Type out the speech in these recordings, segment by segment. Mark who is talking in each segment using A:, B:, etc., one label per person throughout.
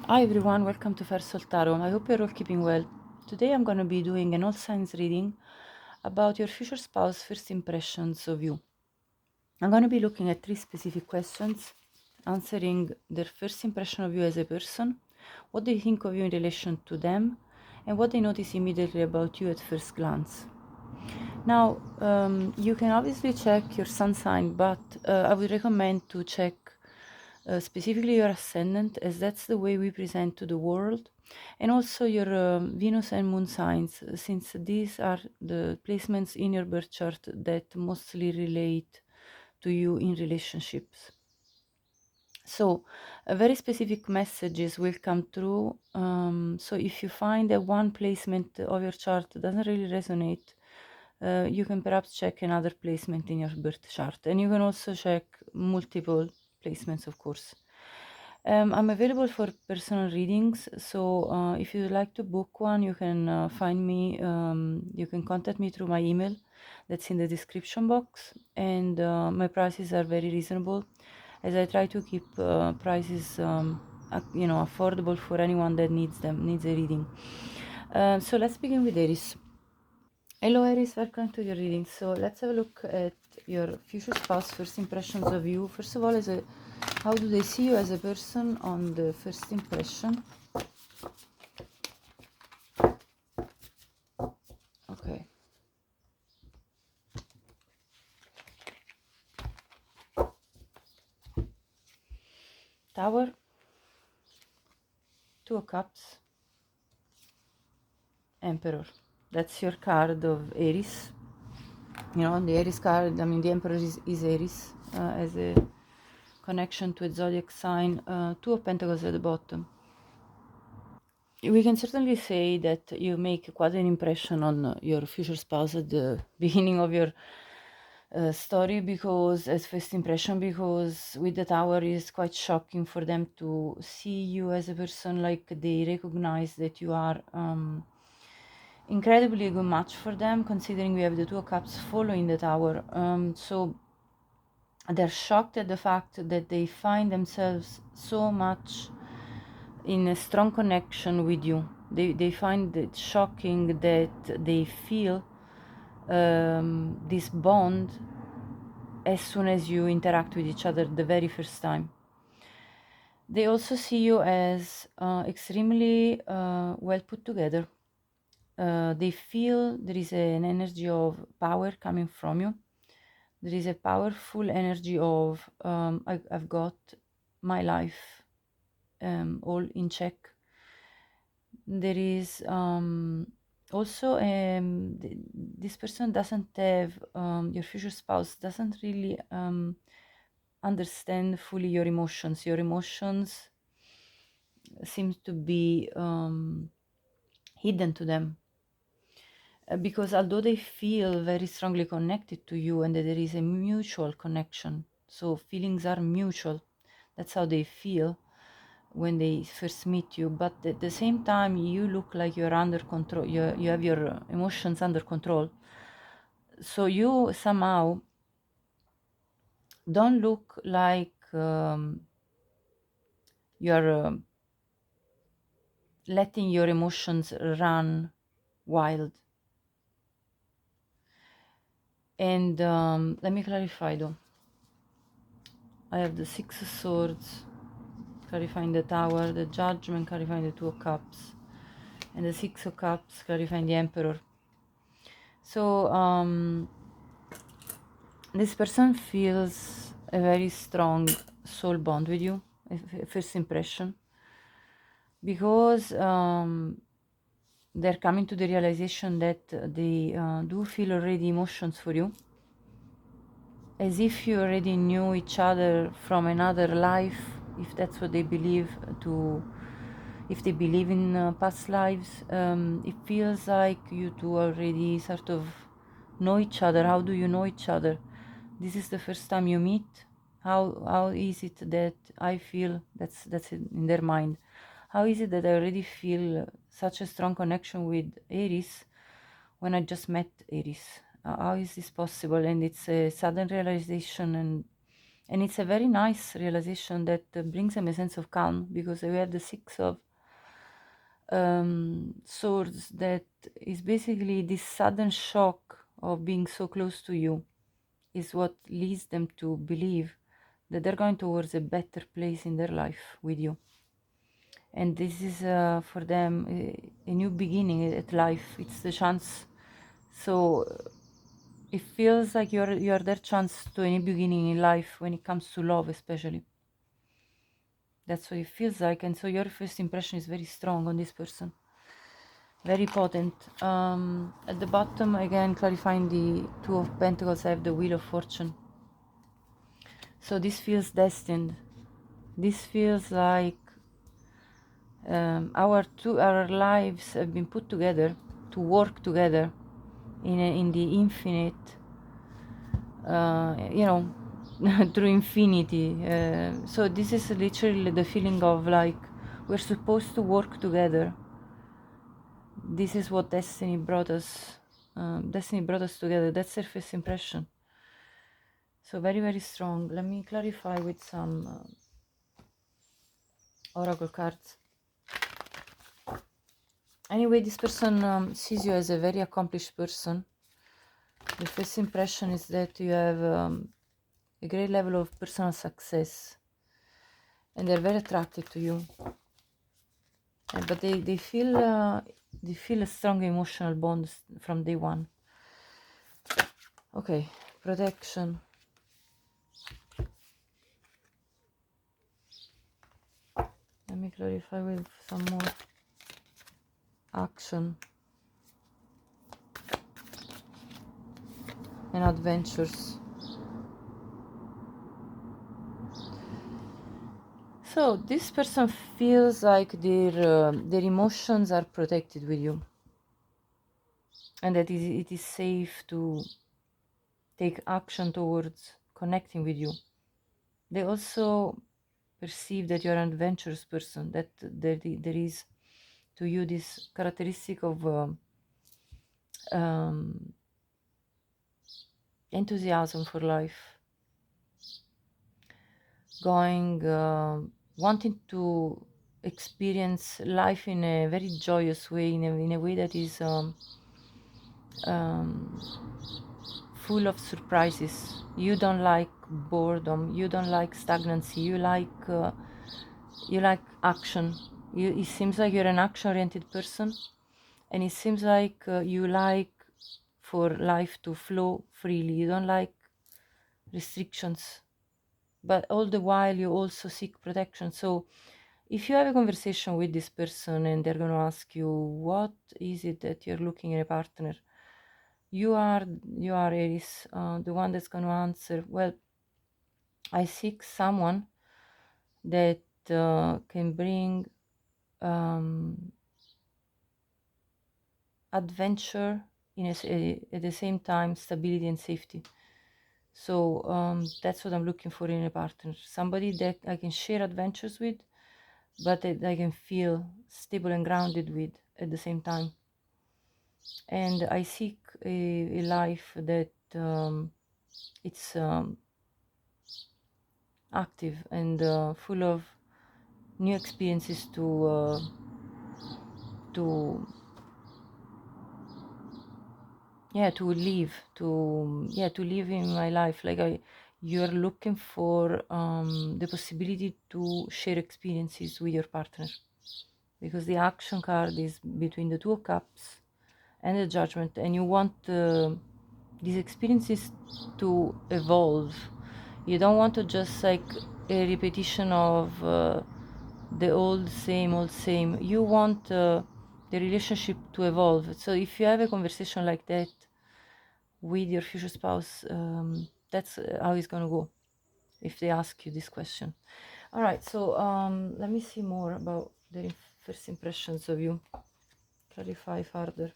A: Hi everyone, welcome to Firesoultarot. I hope you're all keeping well. Today I'm going to be doing an all signs reading about your future spouse first impressions of you. I'm going to be looking at 3 specific questions, answering their first impression of you as a person, what they think of you in relation to them, and what they notice immediately about you at first glance. Now, you can obviously check your sun sign, but I would recommend to check specifically your ascendant, as that's the way we present to the world, and also your Venus and Moon signs, since these are the placements in your birth chart that mostly relate to you in relationships. So very specific messages will come through. So if you find that one placement of your chart doesn't really resonate, you can perhaps check another placement in your birth chart, and you can also check multiple placements, of course. I'm available for personal readings, so if you'd like to book one, you can find me. You can contact me through my email that's in the description box, and my prices are very reasonable, as I try to keep prices affordable for anyone that needs a reading. So let's begin with Aries. Hello Aries, welcome to your reading. So let's have a look at your future spouse first impressions of you. First of all, how do they see you as a person on the first impression? Okay. Tower, Two of Cups, Emperor. That's your card of Aries. You know, the Aries card, I mean, the Emperor is Aries as a connection to a zodiac sign. Two of Pentacles at the bottom. We can certainly say that you make quite an impression on your future spouse at the beginning of your story, because as first impression, because with the Tower is quite shocking for them to see you as a person. Like, they recognize that you are incredibly good match for them, considering we have the Two of Cups following the Tower. So they're shocked at the fact that they find themselves so much in a strong connection with you. They find it shocking that they feel this bond as soon as you interact with each other the very first time. They also see you as extremely well put together. They feel there is an energy of power coming from you. There is a powerful energy of I've got my life all in check. There is also this person doesn't have your future spouse doesn't really understand fully your emotions. Your emotions seem to be hidden to them, because although they feel very strongly connected to you and that there is a mutual connection, so feelings are mutual, that's how they feel when they first meet you, but at the same time you look like you're under control. You have your emotions under control, so you somehow don't look like you're letting your emotions run wild. And let me clarify though. I have the Six of Swords clarifying the Tower, the Judgment clarifying the Two of Cups, and the Six of Cups clarifying the Emperor. So this person feels a very strong soul bond with you, first impression, because they're coming to the realization that they do feel already emotions for you, as if you already knew each other from another life, if that's what they believe if they believe in past lives. It feels like you two already sort of know each other. How do you know each other? This is the first time you meet. How is it that I feel? That's in their mind. How is it that I already feel such a strong connection with Aries when I just met Aries? How is this possible? And it's a sudden realization, and And it's a very nice realization that brings them a sense of calm, because we have the Six of Swords, that is basically this sudden shock of being so close to you is what leads them to believe that they're going towards a better place in their life with you. And this is for them a new beginning at life. It's the chance. So it feels like you're their chance to a new beginning in life when it comes to love, especially. That's what it feels like. And so your first impression is very strong on this person, very potent. At the bottom, again, clarifying the Two of Pentacles, I have the Wheel of Fortune. So this feels destined. This feels like our lives have been put together to work together in the infinite, through infinity. So this is literally the feeling of like we're supposed to work together. This is what destiny brought us. Destiny brought us together. That's their first impression. So very, very strong. Let me clarify with some oracle cards. Anyway, this person sees you as a very accomplished person. The first impression is that you have a great level of personal success, and they're very attracted to you. But they feel a strong emotional bond from day one. Okay, protection. Let me clarify with some more action and adventures. So this person feels like their emotions are protected with you, and that it is safe to take action towards connecting with you. They also perceive that you're an adventurous person, that there is to you this characteristic of enthusiasm for life, wanting to experience life in a very joyous way, in a way that is full of surprises. You don't like boredom, you don't like stagnancy, you like action. It seems like you're an action-oriented person, and it seems like you like for life to flow freely. You don't like restrictions, but all the while you also seek protection. So if you have a conversation with this person and they're going to ask you, what is it that you're looking at a partner, you are Aries, the one that's going to answer, well, I seek someone that can bring adventure at the same time stability and safety. So that's what I'm looking for in a partner, somebody that I can share adventures with, but that I can feel stable and grounded with at the same time. And I seek a life that it's active and full of new experiences to live in my life. Like you're looking for the possibility to share experiences with your partner, because the action card is between the Two of Cups and the Judgment, and you want these experiences to evolve. You don't want to just like a repetition of the old same. You want the relationship to evolve. So if you have a conversation like that with your future spouse, that's how it's gonna go if they ask you this question. All right, so let me see more about their first impressions of you. Clarify further.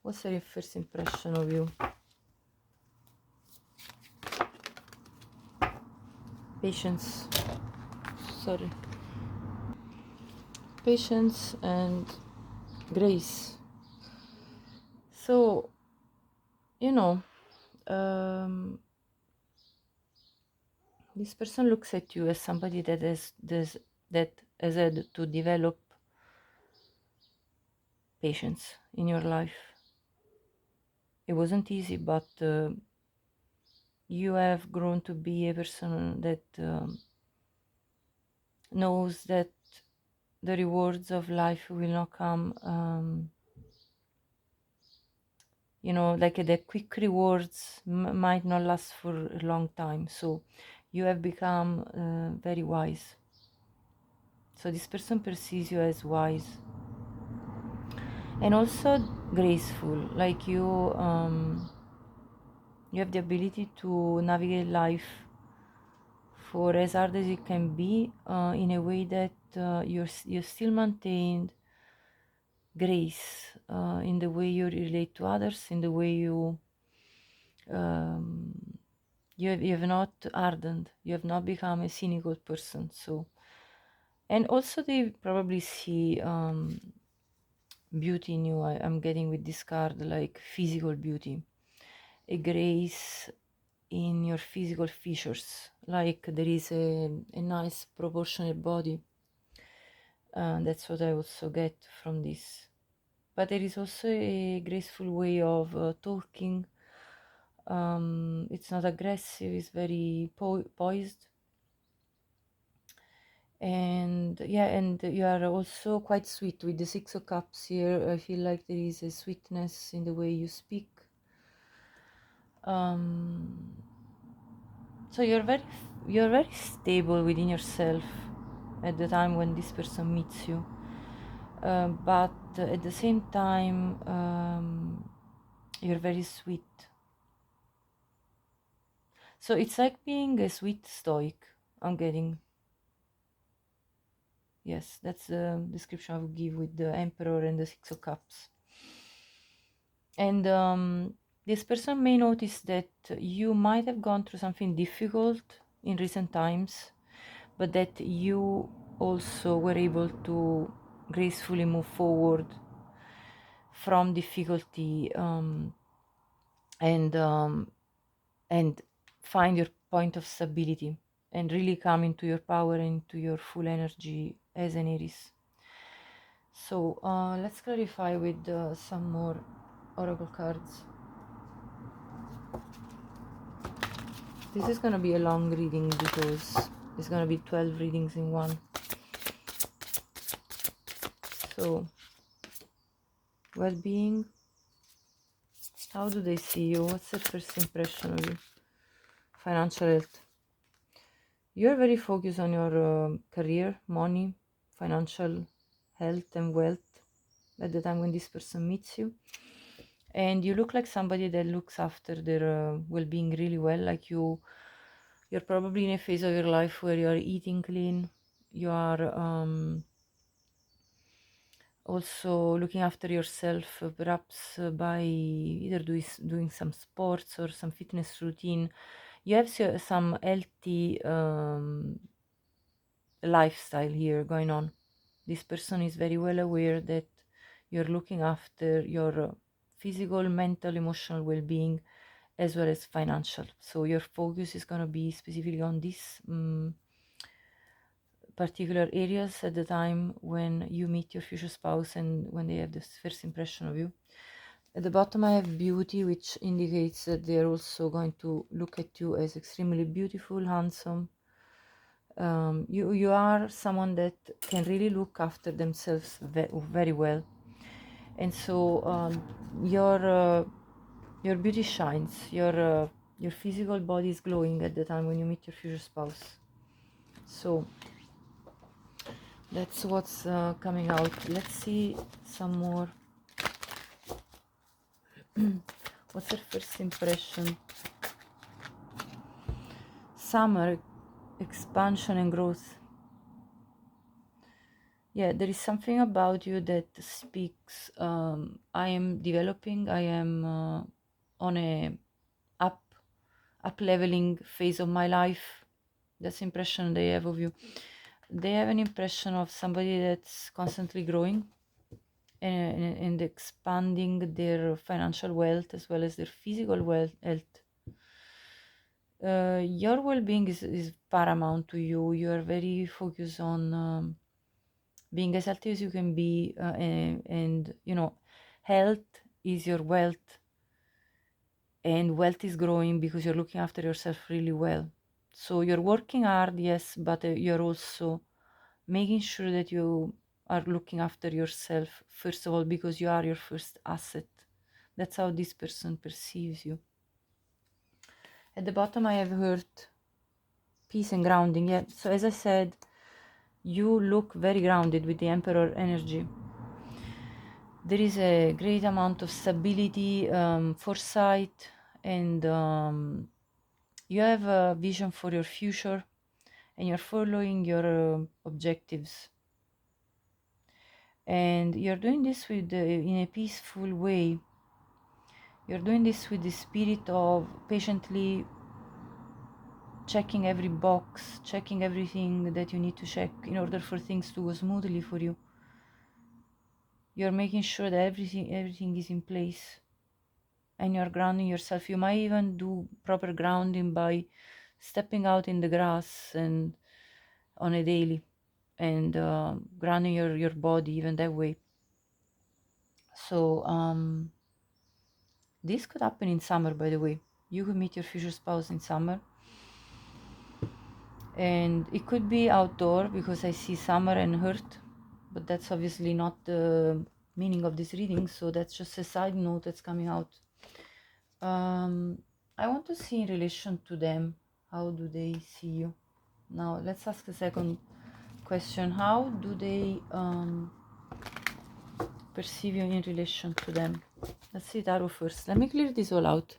A: What's their first impression of you? Patience. Sorry. Patience and grace. So, you know, This person looks at you as somebody that has had to develop patience in your life. It wasn't easy, but you have grown to be a person that knows that the rewards of life will not come, you know, like the quick rewards might not last for a long time. So you have become very wise. So this person perceives you as wise and also graceful, like you have the ability to navigate life for as hard as it can be, in a way that you still maintained grace in the way you relate to others, in the way um, you have not hardened, you have not become a cynical person. So, and also they probably see beauty in you. I'm getting with this card like physical beauty, a grace in your physical features, like there is a nice proportionate body. That's what I also get from this. But there is also a graceful way of talking. It's not aggressive, it's very poised. And yeah, and you are also quite sweet with the Six of Cups here. I feel like there is a sweetness in the way you speak. So you're very stable within yourself at the time when this person meets you, but at the same time you're very sweet. So it's like being a sweet stoic. I'm getting, yes, that's the description I would give with the Emperor and the Six of Cups. And this person may notice that you might have gone through something difficult in recent times, but that you also were able to gracefully move forward from difficulty, and find your point of stability and really come into your power, into your full energy as an Aries. So let's clarify with some more oracle cards. This is going to be a long reading because it's going to be 12 readings in one. So, well-being, how do they see you? What's their first impression of you? Financial health. You're very focused on your career, money, financial health and wealth at the time when this person meets you. And you look like somebody that looks after their well-being really well. Like you're probably in a phase of your life where you are eating clean, you are also looking after yourself, perhaps by either doing some sports or some fitness routine. You have some healthy lifestyle here going on. This person is very well aware that you're looking after your physical, mental, emotional well-being as well as financial. So your focus is going to be specifically on these particular areas at the time when you meet your future spouse and when they have this first impression of you. At the bottom I have beauty, which indicates that they're also going to look at you as extremely beautiful, handsome. You are someone that can really look after themselves very well, and so your beauty shines. Your physical body is glowing at the time when you meet your future spouse. So that's what's coming out. Let's see some more. What's your first impression? Summer, expansion and growth. Yeah, there is something about you that speaks. I am developing. I am on a up leveling phase of my life. That's the impression they have of you. They have an impression of somebody that's constantly growing and expanding their financial wealth as well as their physical health. your well-being is paramount to you. You are very focused on being as healthy as you can be, and you know, health is your wealth, and wealth is growing because you're looking after yourself really well. So you're working hard, yes, but you're also making sure that you are looking after yourself first of all, because you are your first asset. That's how this person perceives you. At the bottom I have heard peace and grounding. Yeah, so as I said, you look very grounded with the Emperor energy. There is a great amount of stability, foresight, and you have a vision for your future, and you're following your objectives. And you're doing this with in a peaceful way. You're doing this with the spirit of patiently checking every box, checking everything that you need to check in order for things to go smoothly for you. You're making sure that everything is in place, and you're grounding yourself. You might even do proper grounding by stepping out in the grass and on a daily, and grounding your body even that way. So this could happen in summer, by the way. You could meet your future spouse in summer, and it could be outdoor because I see summer and hurt, but that's obviously not the meaning of this reading, so that's just a side note that's coming out. I want to see in relation to them, how do they see you? Now let's ask the second question. How do they perceive you in relation to them? Let's see tarot first. Let me clear this all out.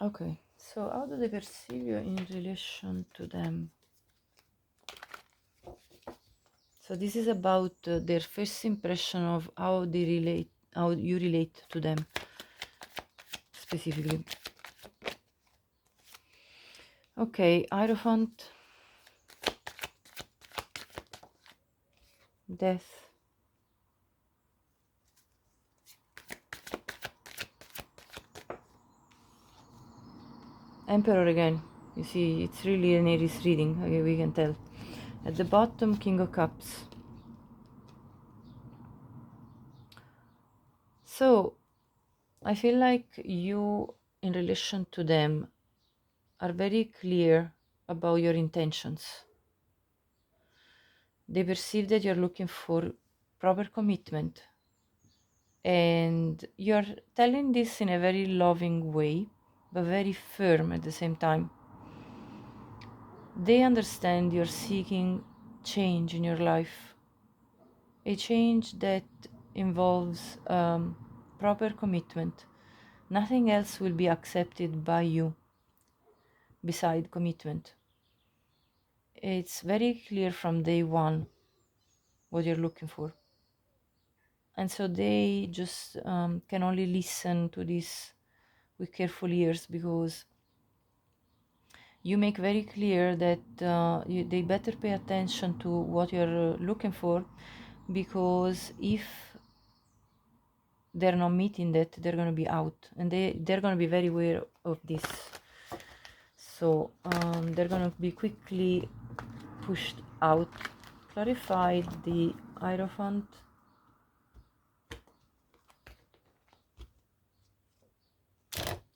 A: Okay, so how do they perceive you in relation to them? So this is about their first impression of how they relate, how you relate to them specifically. Okay, Hierophant, Death, Emperor again. You see, it's really an Aries reading, okay, we can tell. At the bottom, King of Cups. So, I feel like you, in relation to them, are very clear about your intentions. They perceive that you're looking for proper commitment, and you're telling this in a very loving way, but very firm at the same time. They understand you're seeking change in your life, a change that involves proper commitment. Nothing else will be accepted by you beside commitment. It's very clear from day one what you're looking for. And so they just can only listen to this with careful ears, because you make very clear that they better pay attention to what you're looking for, because if they're not meeting that, they're going to be out, and they're going to be very aware of this. So they're going to be quickly pushed out. Clarified the Hierophant.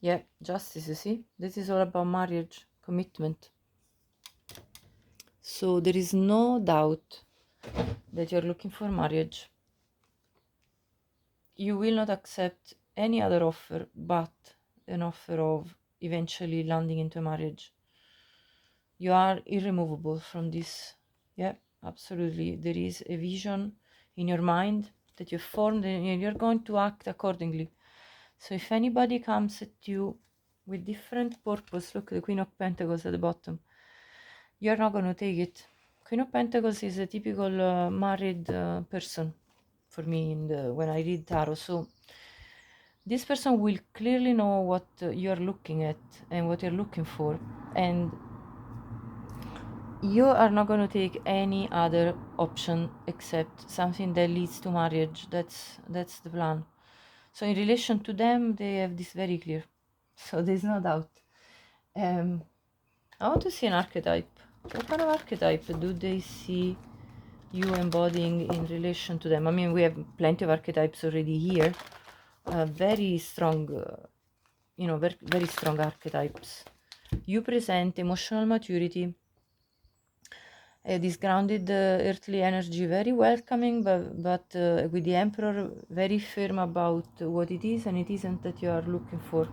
A: Yeah, justice, you see? This is all about marriage, commitment. So there is no doubt that you're looking for marriage. You will not accept any other offer but an offer of eventually landing into marriage. You are irremovable from this. Yeah, absolutely. There is a vision in your mind that you've formed, and you're going to act accordingly. So if anybody comes at you with different purpose, look, the Queen of Pentacles at the bottom, you're not going to take it. Queen of Pentacles is a typical married person for me when I read tarot. So this person will clearly know what you're looking at and what you're looking for, and you are not going to take any other option except something that leads to marriage. That's the plan. So in relation to them, they have this very clear. So there's no doubt. I want to see an archetype. What kind of archetype do they see you embodying in relation to them? I mean, we have plenty of archetypes already here. Very strong, you know, very, very strong archetypes. You present emotional maturity, this grounded earthly energy, very welcoming, but with the Emperor very firm about what it is and it isn't that you are looking for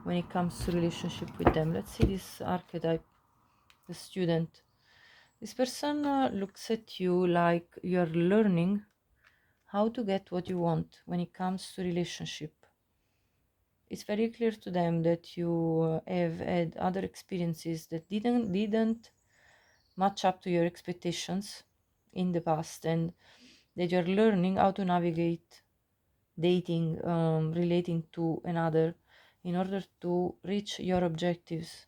A: when it comes to relationship with them. Let's see this archetype, the student. This person looks at you like you're learning how to get what you want when it comes to relationship. It's very clear to them that you have had other experiences that didn't match up to your expectations in the past, and that you're learning how to navigate dating, relating to another in order to reach your objectives.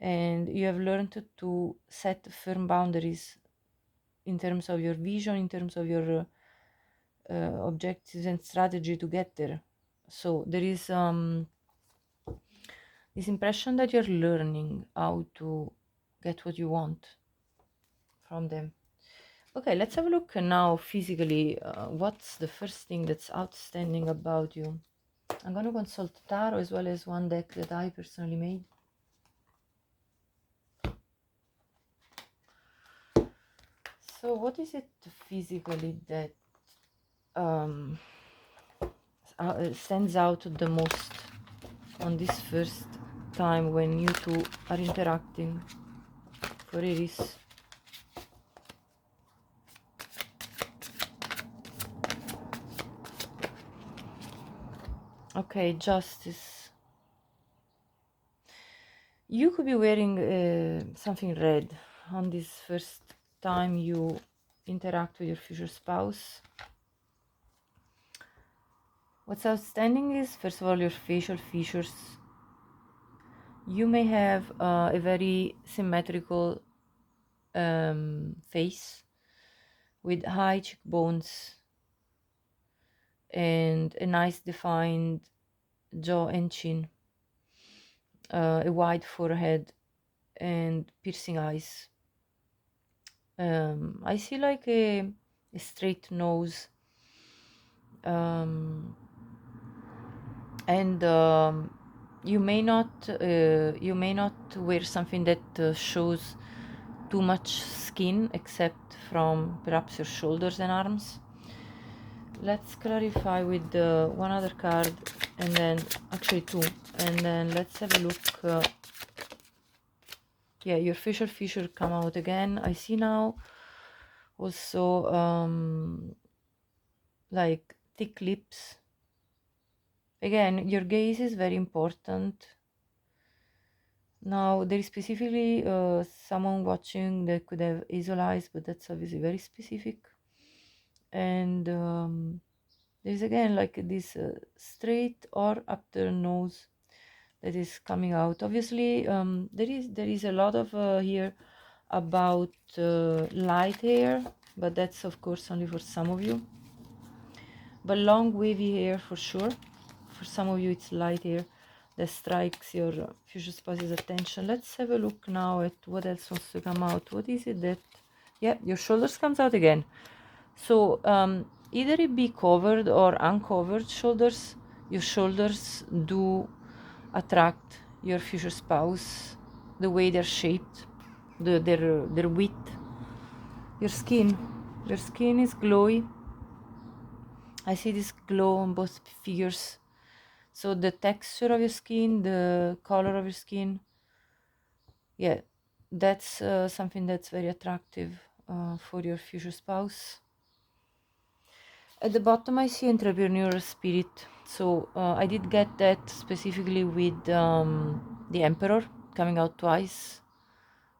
A: And you have learned to set firm boundaries in terms of your vision, in terms of your objectives and strategy to get there. So there is this impression that you're learning how to get what you want from them. Okay, let's have a look now physically. What's the first thing that's outstanding about you? I'm going to consult tarot as well as one deck that I personally made. So what is it physically that stands out the most on this first time when you two are interacting for Aries? Okay, Justice. You could be wearing something red on this first time you interact with your future spouse. What's outstanding is, first of all, your facial features. You may have a very symmetrical face with high cheekbones and a nice defined jaw and chin, a wide forehead and piercing eyes. I see like a straight nose, and you may not wear something that shows too much skin except from perhaps your shoulders and arms. Let's clarify with one other card, and then actually two, and then let's have a look. Yeah, your facial feature come out again. I see now also like thick lips. Again, your gaze is very important. Now there is specifically someone watching that could have hazel eyes, but that's obviously very specific. And there's again like this straight or upturned nose that is coming out. Obviously, there is a lot of here about light hair, but that's of course only for some of you. But long wavy hair for sure. For some of you, it's light hair that strikes your future spouse's attention. Let's have a look now at what else wants to come out. What is it that? Yeah, your shoulders comes out again. So either it be covered or uncovered shoulders. Your shoulders do attract your future spouse, the way they're shaped, their width. Your skin is glowy. I see this glow on both figures. So the texture of your skin, the color of your skin, yeah, that's something that's very attractive for your future spouse. At the bottom I see entrepreneurial spirit. So I did get that specifically with the Emperor coming out twice.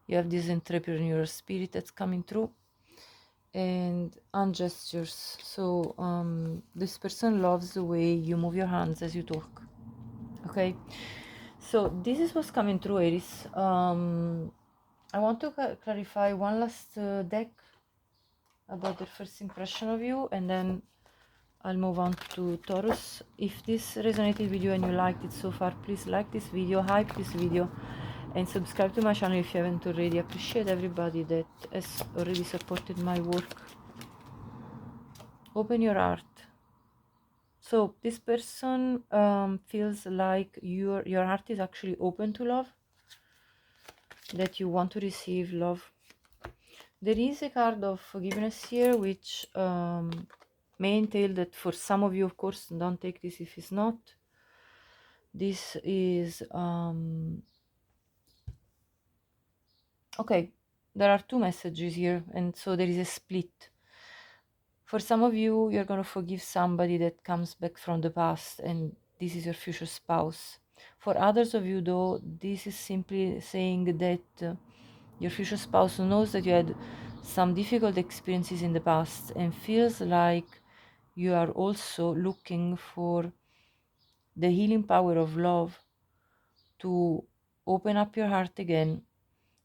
A: You have this entrepreneurial spirit that's coming through. And hand gestures. So this person loves the way you move your hands as you talk. Okay, so this is what's coming through, Aries. I want to clarify one last deck about the first impression of you, and then I'll move on to Taurus. If this resonated with you and you liked it so far, please like this video, hype this video, and subscribe to my channel if you haven't already. I appreciate everybody that has already supported my work. Open your heart. So this person feels like your heart is actually open to love, that you want to receive love. There is a card of forgiveness here, which may entail that for some of you, of course, don't take this if it's not. This is okay, there are two messages here, and so there is a split. For some of you, you're going to forgive somebody that comes back from the past, and this is your future spouse. For others of you, though, this is simply saying that your future spouse knows that you had some difficult experiences in the past and feels like you are also looking for the healing power of love to open up your heart again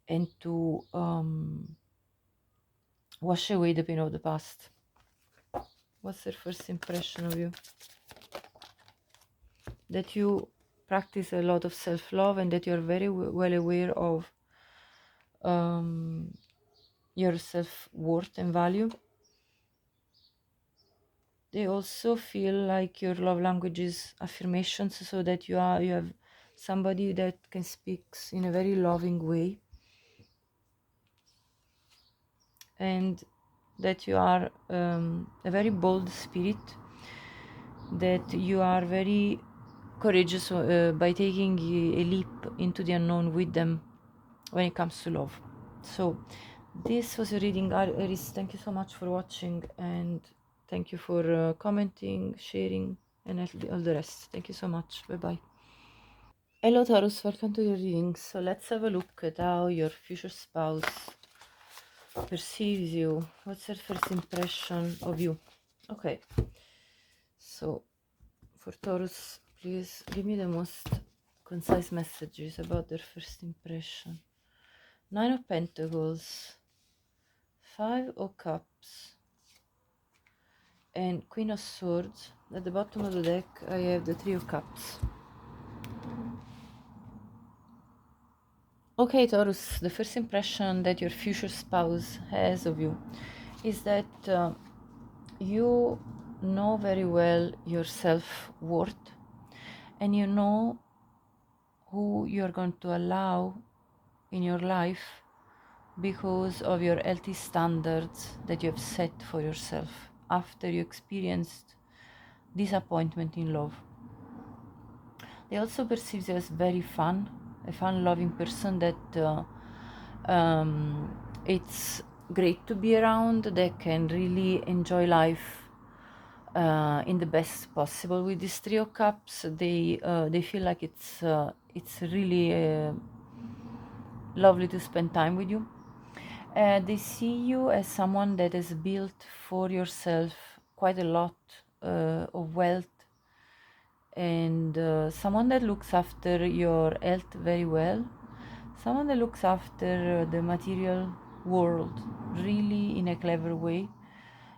A: and to wash away the pain of the past. What's their first impression of you? That you practice a lot of self-love and that you're very well aware of your self-worth and value. They also feel like your love language is affirmations, so that you have somebody that can speak in a very loving way, and that you are a very bold spirit, that you are very courageous by taking a leap into the unknown with them when it comes to love. So this was a reading, Aries. Thank you so much for watching, and thank you for commenting, sharing, and all the rest. Thank you so much. Bye bye. Hello Taurus, welcome to your reading. So let's have a look at how your future spouse perceives you. What's their first impression of you? Okay, so for Taurus, please give me the most concise messages about their first impression. 9 of Pentacles, 5 of Cups, and Queen of Swords. At the bottom of the deck I have the 3 of Cups. Okay Taurus, the first impression that your future spouse has of you is that you know very well your self-worth, and you know who you're going to allow in your life because of your healthy standards that you have set for yourself after you experienced disappointment in love. They also perceive you as very fun, a fun-loving person that it's great to be around, that can really enjoy life in the best possible. With these 3 of Cups, they feel like it's really lovely to spend time with you. They see you as someone that has built for yourself quite a lot of wealth, and someone that looks after your health very well, someone that looks after the material world really in a clever way,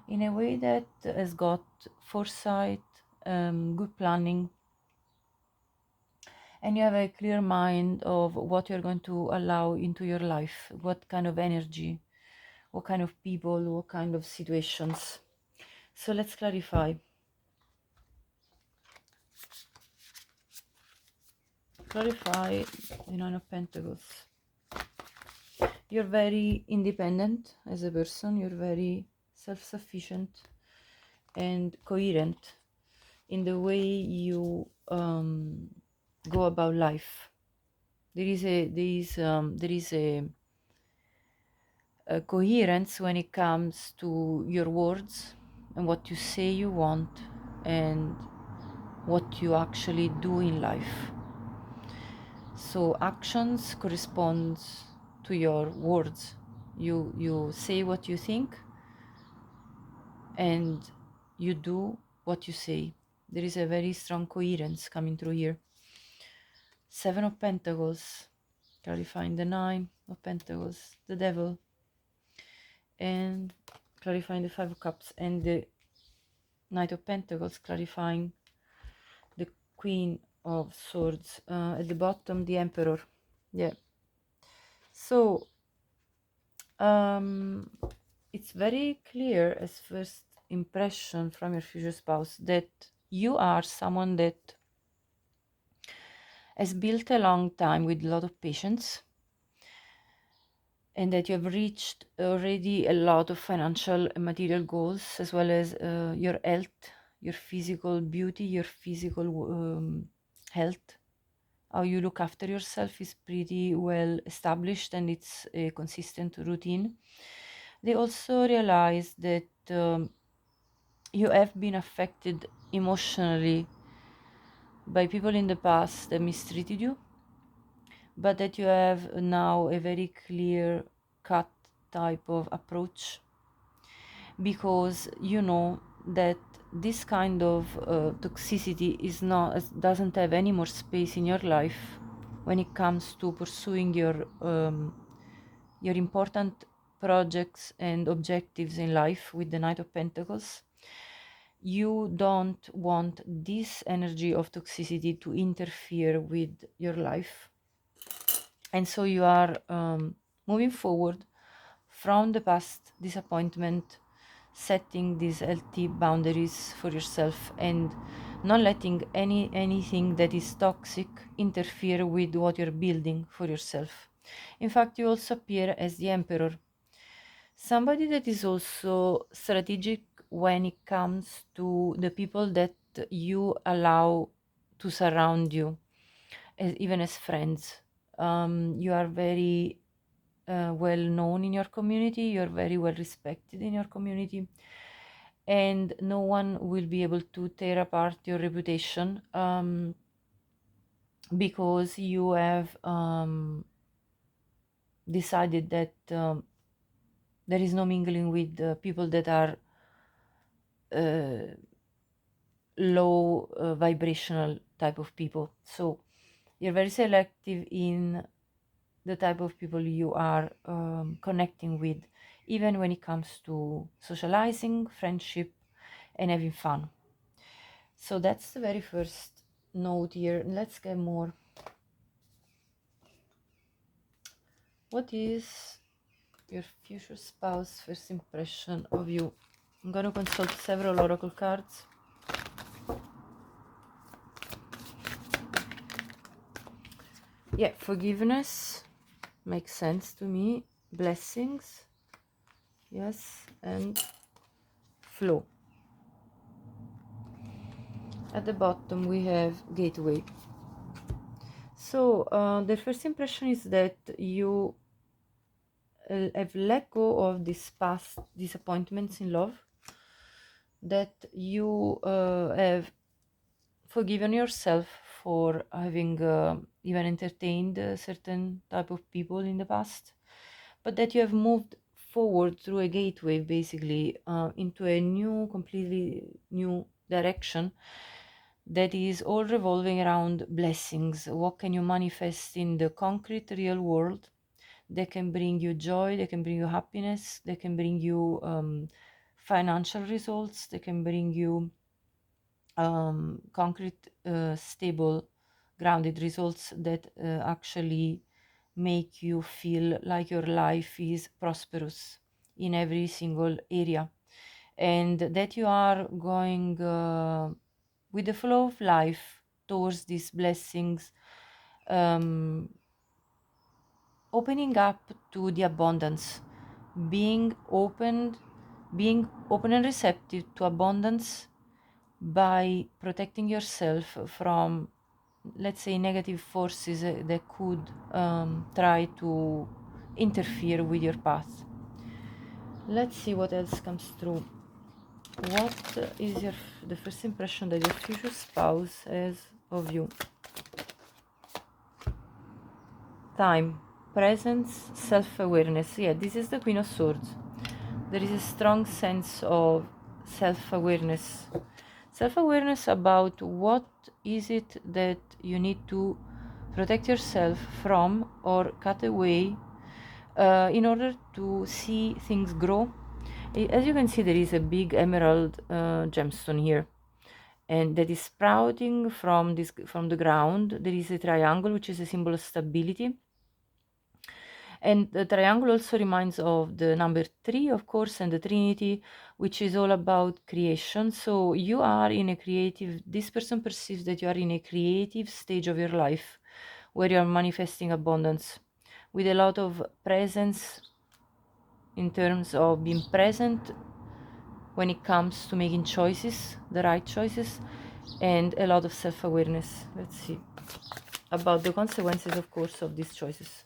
A: in a way that has got foresight, good planning, and you have a clear mind of what you're going to allow into your life, what kind of energy, what kind of people, what kind of situations. So let's clarify. Clarify the 9 of Pentacles. You're very independent as a person, you're very self-sufficient and coherent in the way you go about life. There is a coherence when it comes to your words and what you say you want and what you actually do in life. So actions correspond to your words. You say what you think and you do what you say. There is a very strong coherence coming through here. 7 of Pentacles, clarifying the 9 of Pentacles, the Devil, and clarifying the 5 of Cups, and the Knight of Pentacles, clarifying the Queen of Swords. At the bottom, the Emperor. Yeah, So it's very clear as first impression from your future spouse that you are someone that has built a long time with a lot of patience, and that you have reached already a lot of financial and material goals, as well as your health, your physical beauty, your physical health. How you look after yourself is pretty well established, and it's a consistent routine. They also realize that you have been affected emotionally by people in the past that mistreated you, but that you have now a very clear cut type of approach, because you know that this kind of toxicity doesn't have any more space in your life when it comes to pursuing your important projects and objectives in life with the Knight of Pentacles. You don't want this energy of toxicity to interfere with your life, and so you are moving forward from the past disappointment, setting these healthy boundaries for yourself and not letting anything that is toxic interfere with what you're building for yourself. In fact, you also appear as the Emperor, somebody that is also strategic when it comes to the people that you allow to surround you, even as friends. You are very well known in your community, you're very well respected in your community, and no one will be able to tear apart your reputation, because you have decided that there is no mingling with people that are low vibrational type of people. So you're very selective in the type of people you are connecting with, even when it comes to socializing, friendship, and having fun. So that's the very first note here. Let's get more. What is your future spouse first impression of you? I'm going to consult several oracle cards. Yeah, forgiveness makes sense to me. Blessings, yes, and flow. At the bottom we have gateway. So the first impression is that you have let go of these past disappointments in love, that you have forgiven yourself for having even entertained a certain type of people in the past, but that you have moved forward through a gateway, basically into a new, completely new direction that is all revolving around blessings. What can you manifest in the concrete real world that can bring you joy, that can bring you happiness, that can bring you financial results, that can bring you concrete, stable, grounded results that actually make you feel like your life is prosperous in every single area, and that you are going with the flow of life towards these blessings, opening up to the abundance, being open and receptive to abundance by protecting yourself from, let's say, negative forces that could try to interfere with your path. Let's see what else comes through. What is the first impression that your future spouse has of you? Time, presence, self-awareness. Yeah, this is the Queen of Swords. There is a strong sense of self-awareness. Self-awareness about what is it that you need to protect yourself from or cut away in order to see things grow. As you can see, there is a big emerald gemstone here, and that is sprouting from the ground. There is a triangle, which is a symbol of stability, And the triangle also reminds of the number 3, of course, and the Trinity, which is all about creation. So you are in a creative, this person perceives that you are in a creative stage of your life where you are manifesting abundance with a lot of presence in terms of being present when it comes to making choices, the right choices, and a lot of self-awareness. Let's see about the consequences, of course, of these choices.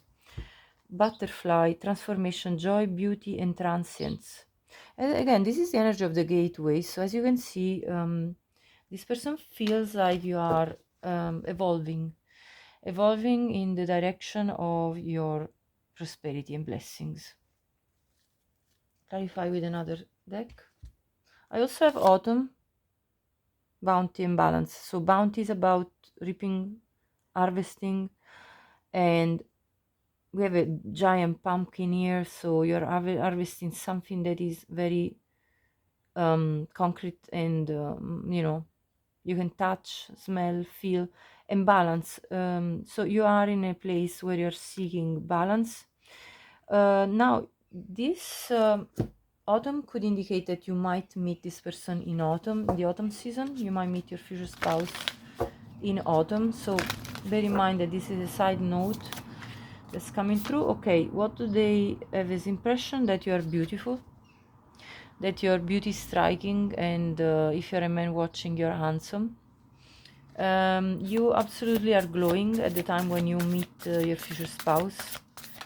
A: Butterfly, transformation, joy, beauty, and transience. And again, this is the energy of the gateway. So as you can see, this person feels like you are evolving in the direction of your prosperity and blessings. Clarify with another deck. I also have autumn, bounty, and balance. So bounty is about reaping, harvesting, and we have a giant pumpkin here, so you're harvesting something that is very concrete and you know, you can touch, smell, feel, and balance. So you are in a place where you're seeking balance. Now this autumn could indicate that you might meet this person in autumn, in the autumn season. You might meet your future spouse in autumn, so bear in mind that this is a side note that's coming through. Okay, what do they have as impression? That you are beautiful, that your beauty is striking, and if you're a man watching, you're handsome. You absolutely are glowing at the time when you meet your future spouse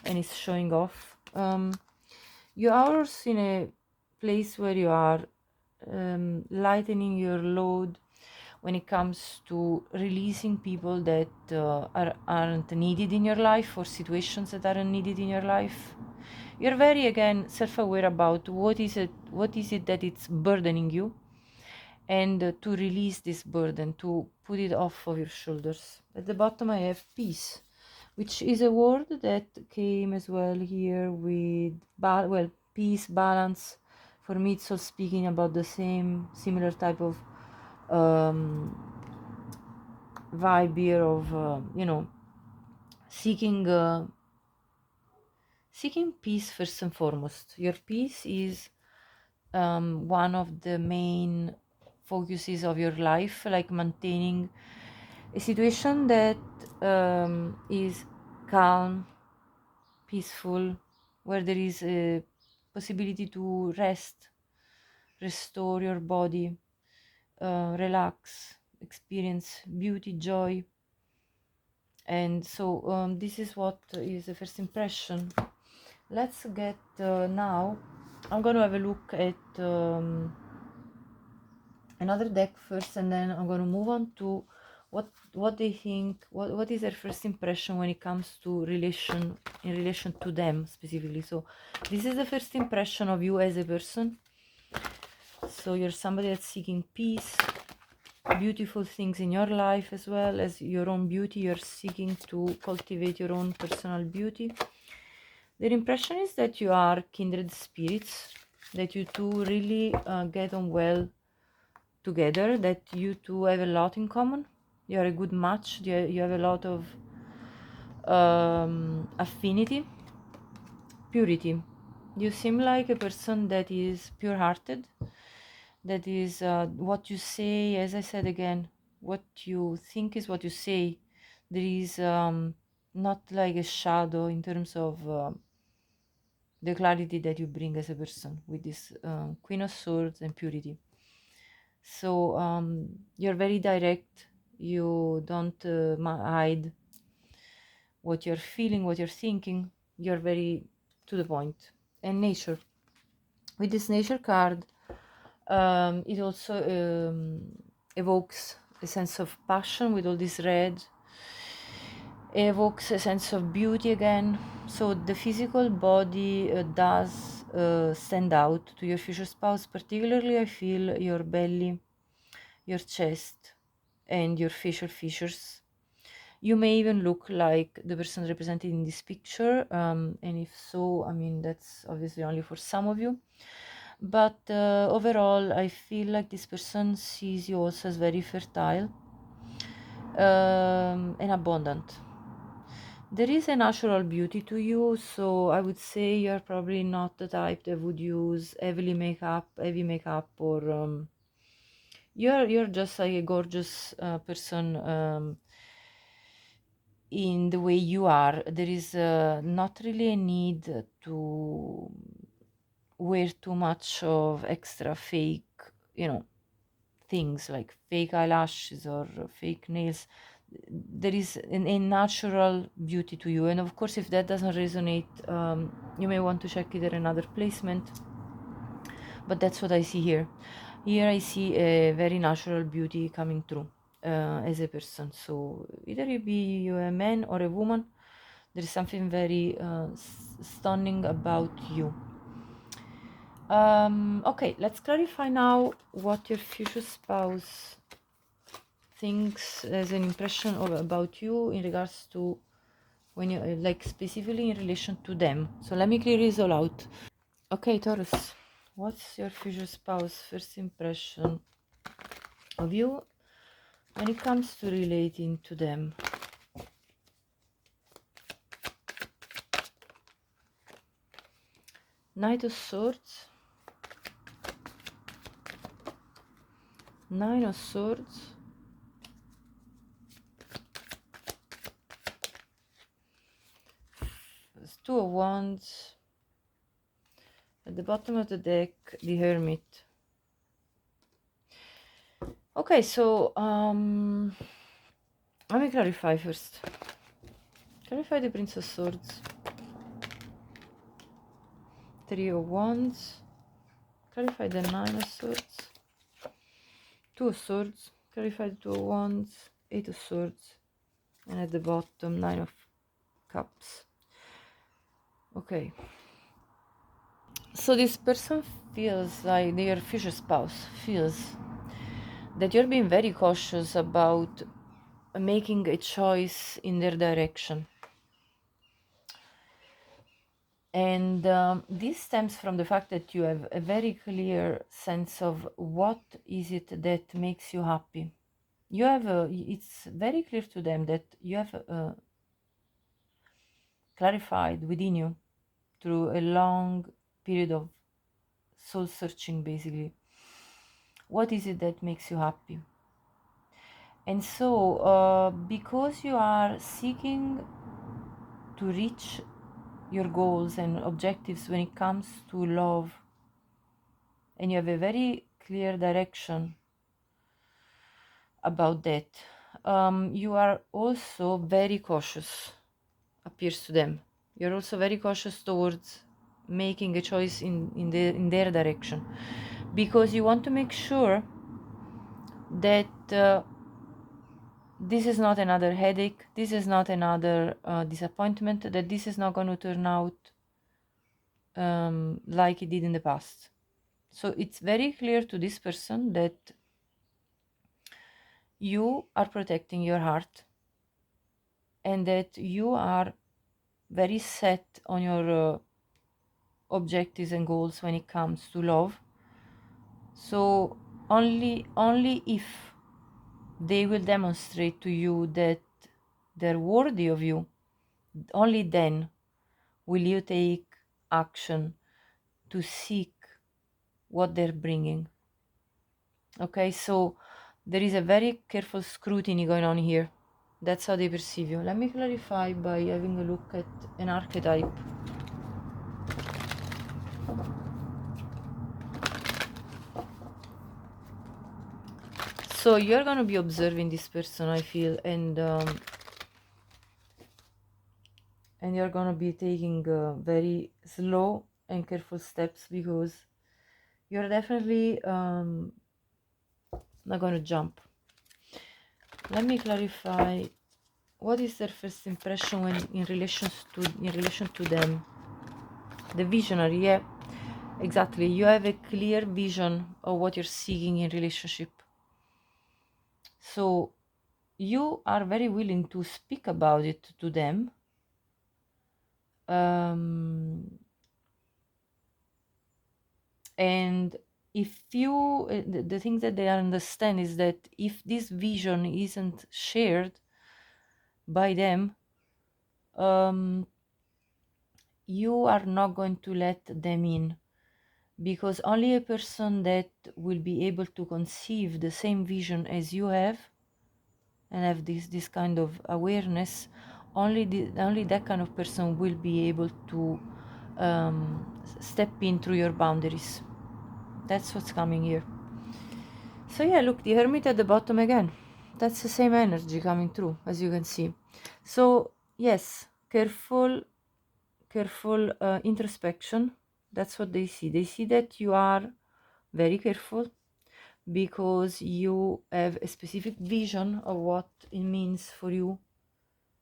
A: and it's showing off. You are also in a place where you are lightening your load when it comes to releasing people that aren't needed in your life, or situations that aren't needed in your life. You're very, again, self-aware about what is it that it's burdening you, and to release this burden, to put it off of your shoulders. At the bottom I have peace, which is a word that came as well here with peace, balance. For me, it's all speaking about the similar type of vibe here of you know, seeking peace first and foremost. Your peace is one of the main focuses of your life, like maintaining a situation that is calm, peaceful, where there is a possibility to rest, restore your body, relax, experience beauty, joy. And so this is what is the first impression. Let's get now, I'm going to have a look at another deck first, and then I'm going to move on to what they think, what is their first impression when it comes to in relation to them specifically. So this is the first impression of you as a person. So you're somebody that's seeking peace, beautiful things in your life, as well as your own beauty. You're seeking to cultivate your own personal beauty. Their impression is that you are kindred spirits, that you two really get on well together, that you two have a lot in common. You are a good match. You have a lot of affinity. Purity. You seem like a person that is pure-hearted, that is what you say, as I said again, what you think is what you say. There is not like a shadow in terms of the clarity that you bring as a person with this Queen of Swords and purity. So you're very direct. You don't hide what you're feeling, what you're thinking. You're very to the point. And nature. With this nature card, it also evokes a sense of passion with all this red. Evokes a sense of beauty again. So the physical body does stand out to your future spouse. Particularly, I feel your belly, your chest, and your facial features. You may even look like the person represented in this picture, and if so, I mean, that's obviously only for some of you. But overall, I feel like this person sees you also as very fertile and abundant. There is a natural beauty to you, so I would say you're probably not the type that would use heavy makeup, or you're just like a gorgeous person in the way you are. There is not really a need to wear too much of extra fake, you know, things like fake eyelashes or fake nails. There is a natural beauty to you, and of course, if that doesn't resonate, you may want to check either another placement, but that's what I see here. Here I see a very natural beauty coming through as a person. So either you a man or a woman, there is something very stunning about you. Okay, let's clarify now what your future spouse thinks as an impression about you in regards to when you like specifically in relation to them. So let me clear this all out. Okay, Taurus, what's your future spouse first impression of you when it comes to relating to them? Knight of Swords, Nine of Swords, Two of Wands, at the bottom of the deck, the Hermit. Okay, so let me clarify first. Clarify the Prince of Swords, Three of Wands, clarify the Nine of Swords, Two of Swords, clarify the Two of Wands, Eight of Swords, and at the bottom, Nine of Cups. Okay. So this person feels like, their future spouse feels that you're being very cautious about making a choice in their direction. And this stems from the fact that you have a very clear sense of what is it that makes you happy. You have it's very clear to them that you have clarified within you through a long period of soul searching, basically, what is it that makes you happy. And so because you are seeking to reach your goals and objectives when it comes to love, and you have a very clear direction about that, you are also very cautious, appears to them. You're also very cautious towards making a choice in their direction, because you want to make sure that this is not another headache, this is not another disappointment, that this is not going to turn out like it did in the past. So it's very clear to this person that you are protecting your heart, and that you are very set on your objectives and goals when it comes to love. So only if they will demonstrate to you that they're worthy of you, only then will you take action to seek what they're bringing. Okay, so there is a very careful scrutiny going on here. That's how they perceive you. Let me clarify by having a look at an archetype. So you're going to be observing this person, I feel, and you're going to be taking very slow and careful steps, because you're definitely not going to jump. Let me clarify, what is their first impression when in relation to them? The visionary, yeah, exactly. You have a clear vision of what you're seeking in relationship. So you are very willing to speak about it to them. And if you, the thing that they understand is that if this vision isn't shared by them, you are not going to let them in, because only a person that will be able to conceive the same vision as you have and have this kind of awareness, only that kind of person will be able to step in through your boundaries. That's what's coming here. So yeah, look, the Hermit at the bottom again. That's the same energy coming through, as you can see. So yes, careful introspection. That's what they see. They see that you are very careful because you have a specific vision of what it means for you,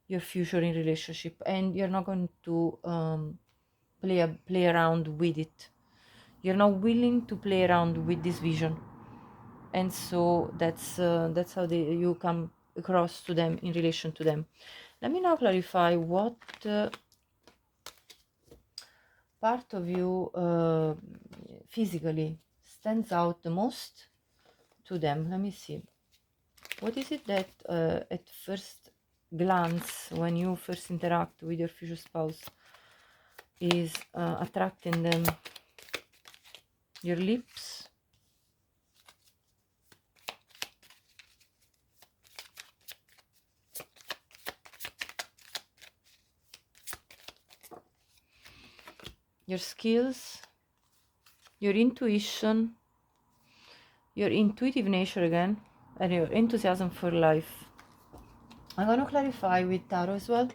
A: your future in relationship, and you're not going to play around with it. You're not willing to play around with this vision, and so that's how you come across to them in relation to them. Let me now clarify what part of you physically stands out the most to them. Let me see. What is it that at first glance, when you first interact with your future spouse, is attracting them? Your lips, your skills, your intuition, your intuitive nature again, and your enthusiasm for life. I'm going to clarify with Tarot as well.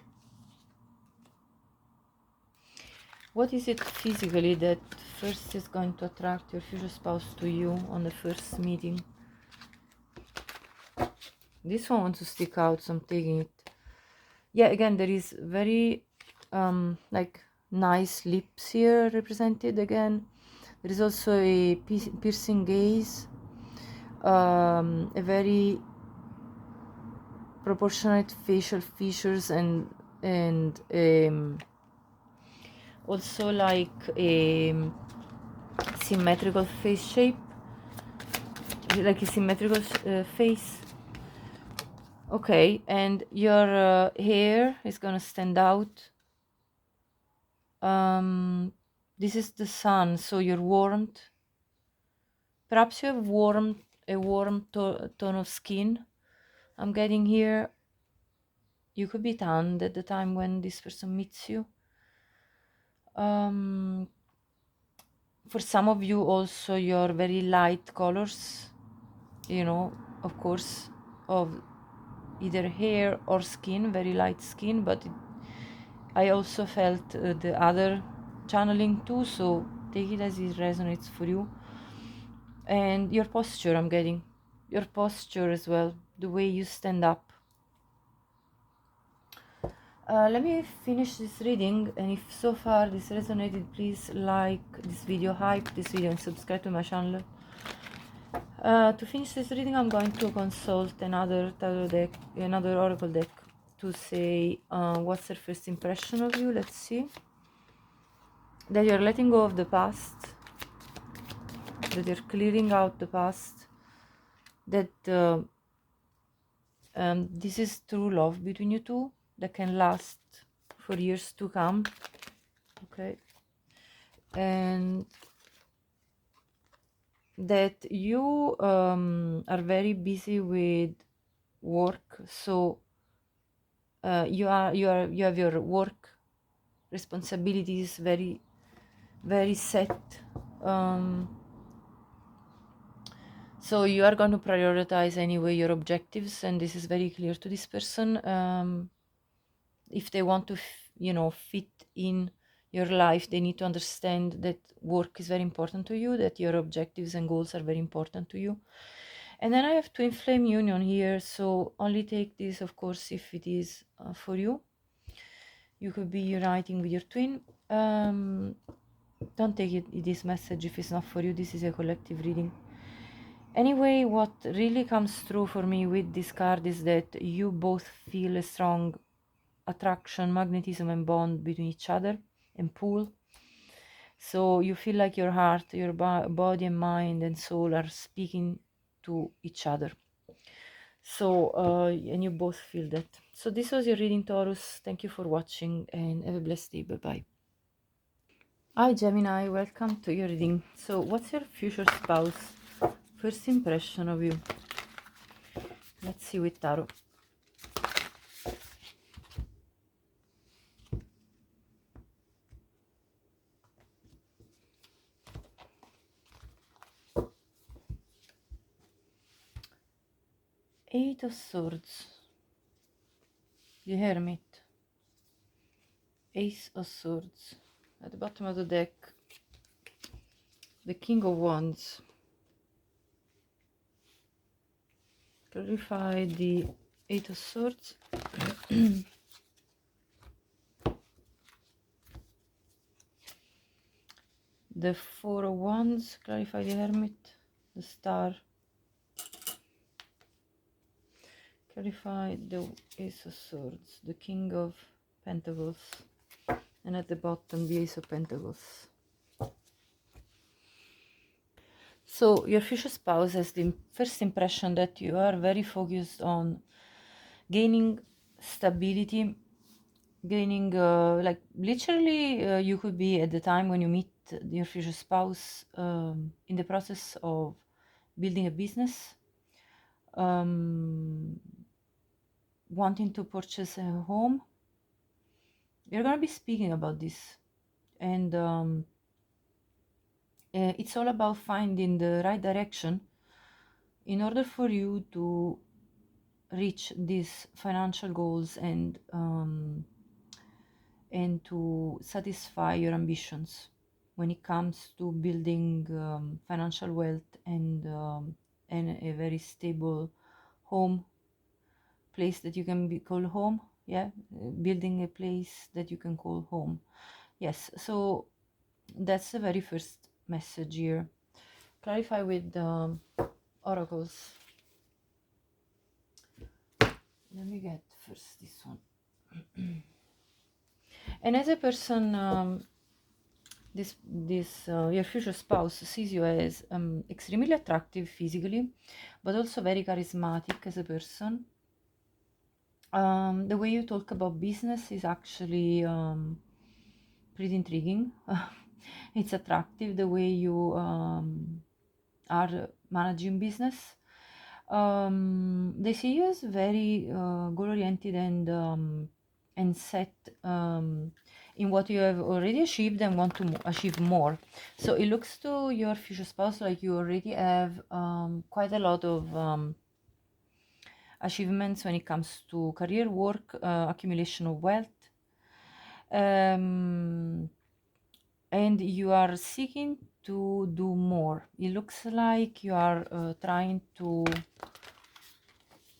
A: What is it physically that first is going to attract your future spouse to you on the first meeting? This one wants to stick out, so I'm taking it. Yeah, again, there is very like nice lips here represented again. There is also a piercing gaze, a very proportionate facial features, and also like a symmetrical face shape, like a symmetrical face. Okay, and your hair is gonna stand out. This is the sun, so you're warmed. Perhaps you have a warm tone of skin. I'm getting here. You could be tanned at the time when this person meets you. For some of you also, your very light colors, you know, of course, of either hair or skin, very light skin, but I also felt the other channeling too, so take it as it resonates for you. And your posture, I'm getting your posture as well, the way you stand up. Let me finish this reading, and if so far this resonated, please like this video, hype this video, and subscribe to my channel. To finish this reading, I'm going to consult another tarot deck, another oracle deck, to say what's their first impression of you. Let's see. That you're letting go of the past, that you're clearing out the past, that this is true love between you two that can last for years to come. Okay. And that you are very busy with work, so you have your work responsibilities very set, so you are going to prioritize anyway your objectives, and this is very clear to this person. If they want to fit in your life, they need to understand that work is very important to you, that your objectives and goals are very important to you. And then I have twin flame union here, so only take this, of course, if it is for you. You could be uniting with your twin. Don't take this message if it's not for you. This is a collective reading. Anyway, what really comes through for me with this card is that you both feel a strong attraction, magnetism, and bond between each other, and pull. So you feel like your heart, your body and mind and soul are speaking to each other. So and you both feel that. So this was your reading, Taurus. Thank you for watching and have a blessed day. Bye bye. Hi Gemini, welcome to your reading. So what's your future spouse first impression of you? Let's see with tarot. Eight of Swords, the Hermit, Ace of Swords, at the bottom of the deck, the King of Wands. Clarify the Eight of Swords. The Four of Wands, clarify the Hermit, the Star. Clarify the Ace of Swords, the King of Pentacles, and at the bottom the Ace of Pentacles. So your future spouse has the first impression that you are very focused on gaining stability, gaining like literally you could be at the time when you meet your future spouse in the process of building a business, wanting to purchase a home. You're going to be speaking about this, and it's all about finding the right direction in order for you to reach these financial goals and to satisfy your ambitions when it comes to building financial wealth and a very stable home, place that you can call home. Yeah, building a place that you can call home. Yes, so that's the very first message here. Clarify with oracles. Let me get first this one. And as a person, this your future spouse sees you as extremely attractive physically, but also very charismatic as a person. The way you talk about business is actually pretty intriguing. It's attractive the way you are managing business. They see you as very goal-oriented and set in what you have already achieved and want to achieve more. So it looks to your future spouse like you already have quite a lot of achievements when it comes to career, work, accumulation of wealth, and you are seeking to do more. It looks like you are trying to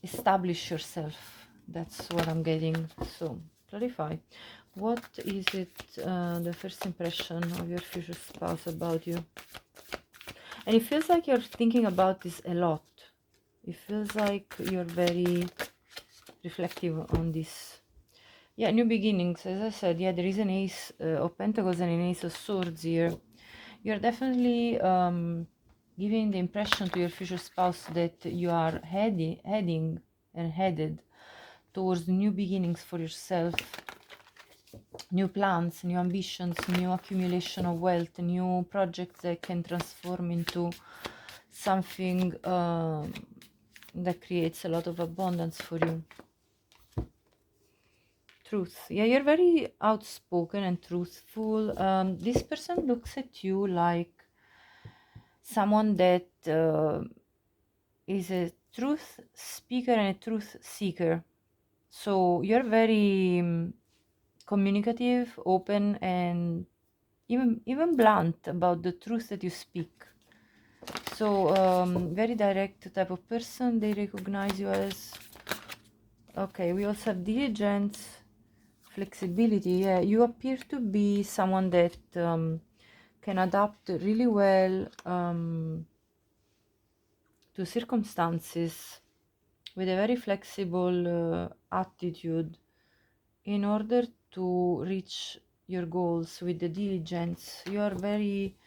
A: establish yourself. That's what I'm getting. So clarify, what is it, the first impression of your future spouse about you? And it feels like you're thinking about this a lot. It feels like you're very reflective on this. Yeah, new beginnings, as I said. Yeah, there is an Ace of Pentacles and an Ace of Swords here. You're definitely giving the impression to your future spouse that you are heading and headed towards new beginnings for yourself, new plans, new ambitions, new accumulation of wealth, new projects that can transform into something that creates a lot of abundance for you. Truth. Yeah, you're very outspoken and truthful. This person looks at you like someone that is a truth speaker and a truth seeker. So you're very communicative, open, and even blunt about the truth that you speak. So very direct type of person. They recognize you as. Okay, we also have diligence, flexibility. Yeah, you appear to be someone that can adapt really well to circumstances with a very flexible attitude in order to reach your goals with the diligence. You are very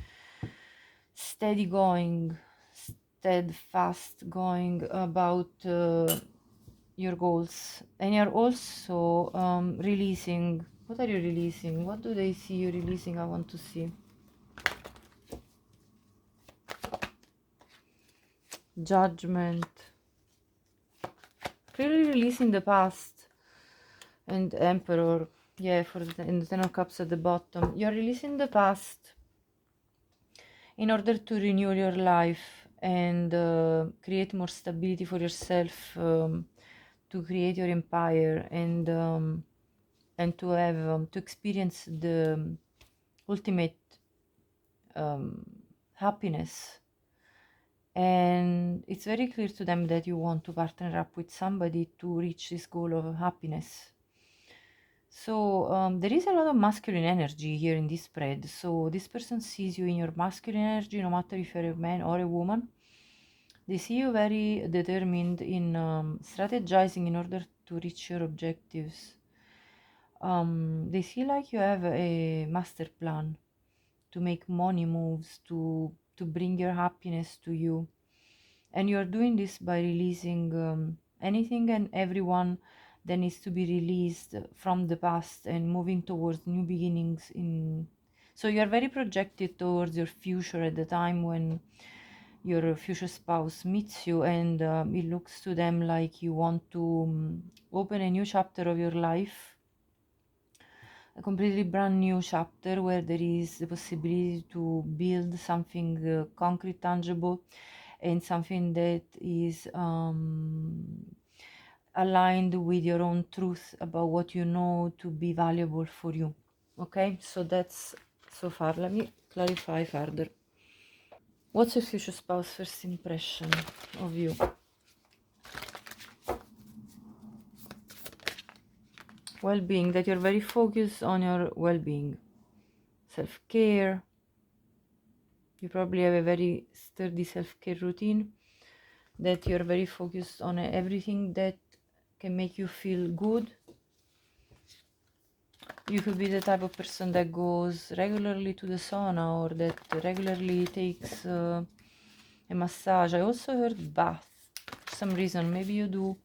A: steady going, steadfast going about your goals, and you're also releasing. What are you releasing? What do they see you releasing? I want to see. Judgment. Really releasing the past. And Emperor. Yeah, in the Ten of Cups at the bottom. You're releasing the past in order to renew your life and create more stability for yourself, to create your empire, and to have to experience the ultimate happiness. And it's very clear to them that you want to partner up with somebody to reach this goal of happiness. So there is a lot of masculine energy here in this spread. So this person sees you in your masculine energy, no matter if you're a man or a woman. They see you very determined in strategizing in order to reach your objectives. They see like you have a master plan to make money moves, to bring your happiness to you. And you're doing this by releasing anything and everyone that needs to be released from the past and moving towards new beginnings. So you're very projected towards your future at the time when your future spouse meets you, and it looks to them like you want to open a new chapter of your life, a completely brand new chapter where there is the possibility to build something concrete, tangible, and something that is aligned with your own truth about what you know to be valuable for you. Okay, so that's so far. Let me clarify further. What's your future spouse first impression of you? Well-being, that you're very focused on your well-being, self-care. You probably have a very sturdy self-care routine, that you're very focused on everything that can make you feel good. You could be the type of person that goes regularly to the sauna, or that regularly takes a massage. I also heard bath for some reason. Maybe you do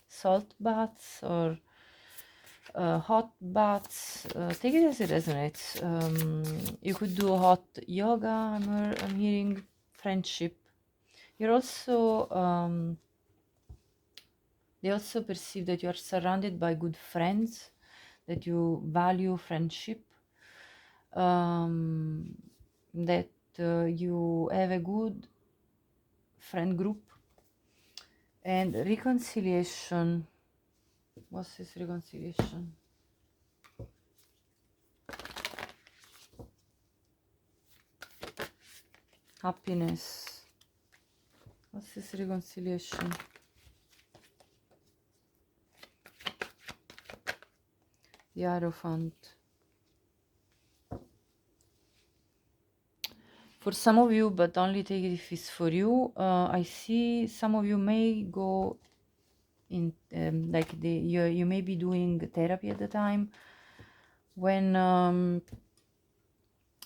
A: salt baths or hot baths. Take it as it resonates. You could do hot yoga. I'm hearing friendship. You're also they also perceive that you are surrounded by good friends, that you value friendship, that you have a good friend group. And reconciliation. What's this reconciliation? Happiness. What's this reconciliation? The Hierophant. For some of you, but only take it if it's for you, I see some of you may go in, like you may be doing therapy at the time when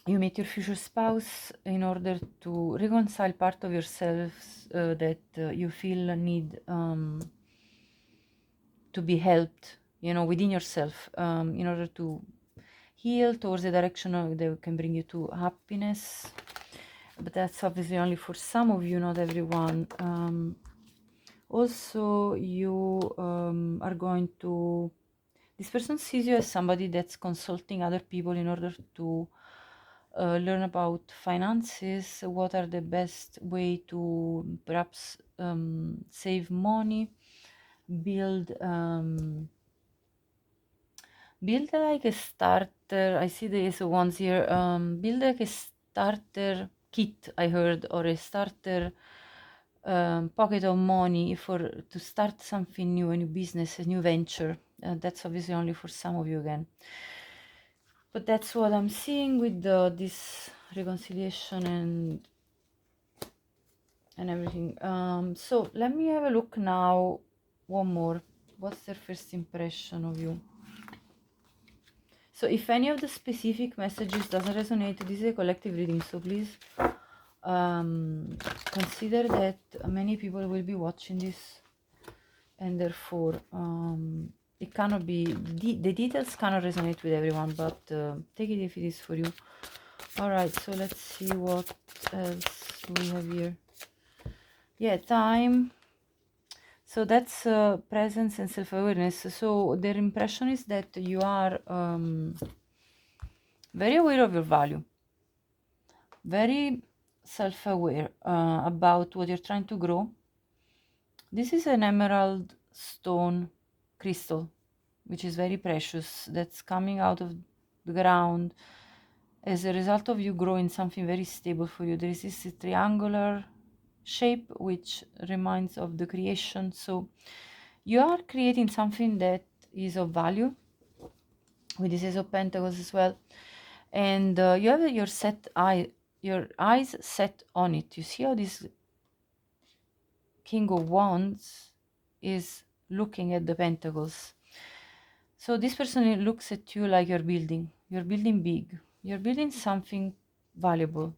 A: you meet your future spouse, in order to reconcile part of yourselves that you feel need to be helped, within yourself, in order to heal towards a direction that can bring you to happiness. But that's obviously only for some of you, not everyone. Also, you are going to... This person sees you as somebody that's consulting other people in order to learn about finances, what are the best way to perhaps save money, build like a starter. I see there's ones here. Build like a starter kit, I heard, or a starter pocket of money to start something new, a new business, a new venture. That's obviously only for some of you again. But that's what I'm seeing with this reconciliation and everything. So let me have a look now. One more. What's their first impression of you? So if any of the specific messages doesn't resonate, this is a collective reading, so please consider that many people will be watching this. and therefore it cannot be, the details cannot resonate with everyone, but take it if it is for you. All right, so let's see what else we have here. Yeah, time. So that's presence and self-awareness. So their impression is that you are very aware of your value, very self-aware about what you're trying to grow. This is an emerald stone crystal, which is very precious, that's coming out of the ground as a result of you growing something very stable for you. There is this triangular shape which reminds of the creation. So you are creating something that is of value, with this Ace of Pentacles as well, and you have your eyes set on it. You see how this King of Wands is looking at the Pentacles. So this person looks at you like you're building big, you're building something valuable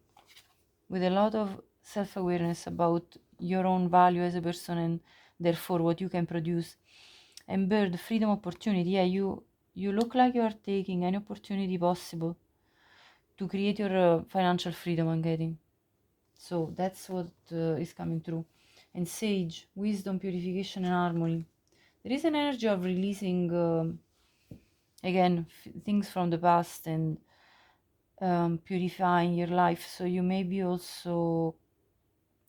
A: with a lot of self-awareness about your own value as a person, and therefore what you can produce. And bird, freedom, opportunity. Yeah, you look like you are taking any opportunity possible to create your financial freedom I'm getting. So that's what is coming through. And sage, wisdom, purification, and harmony. There is an energy of releasing again things from the past and purifying your life. So you maybe also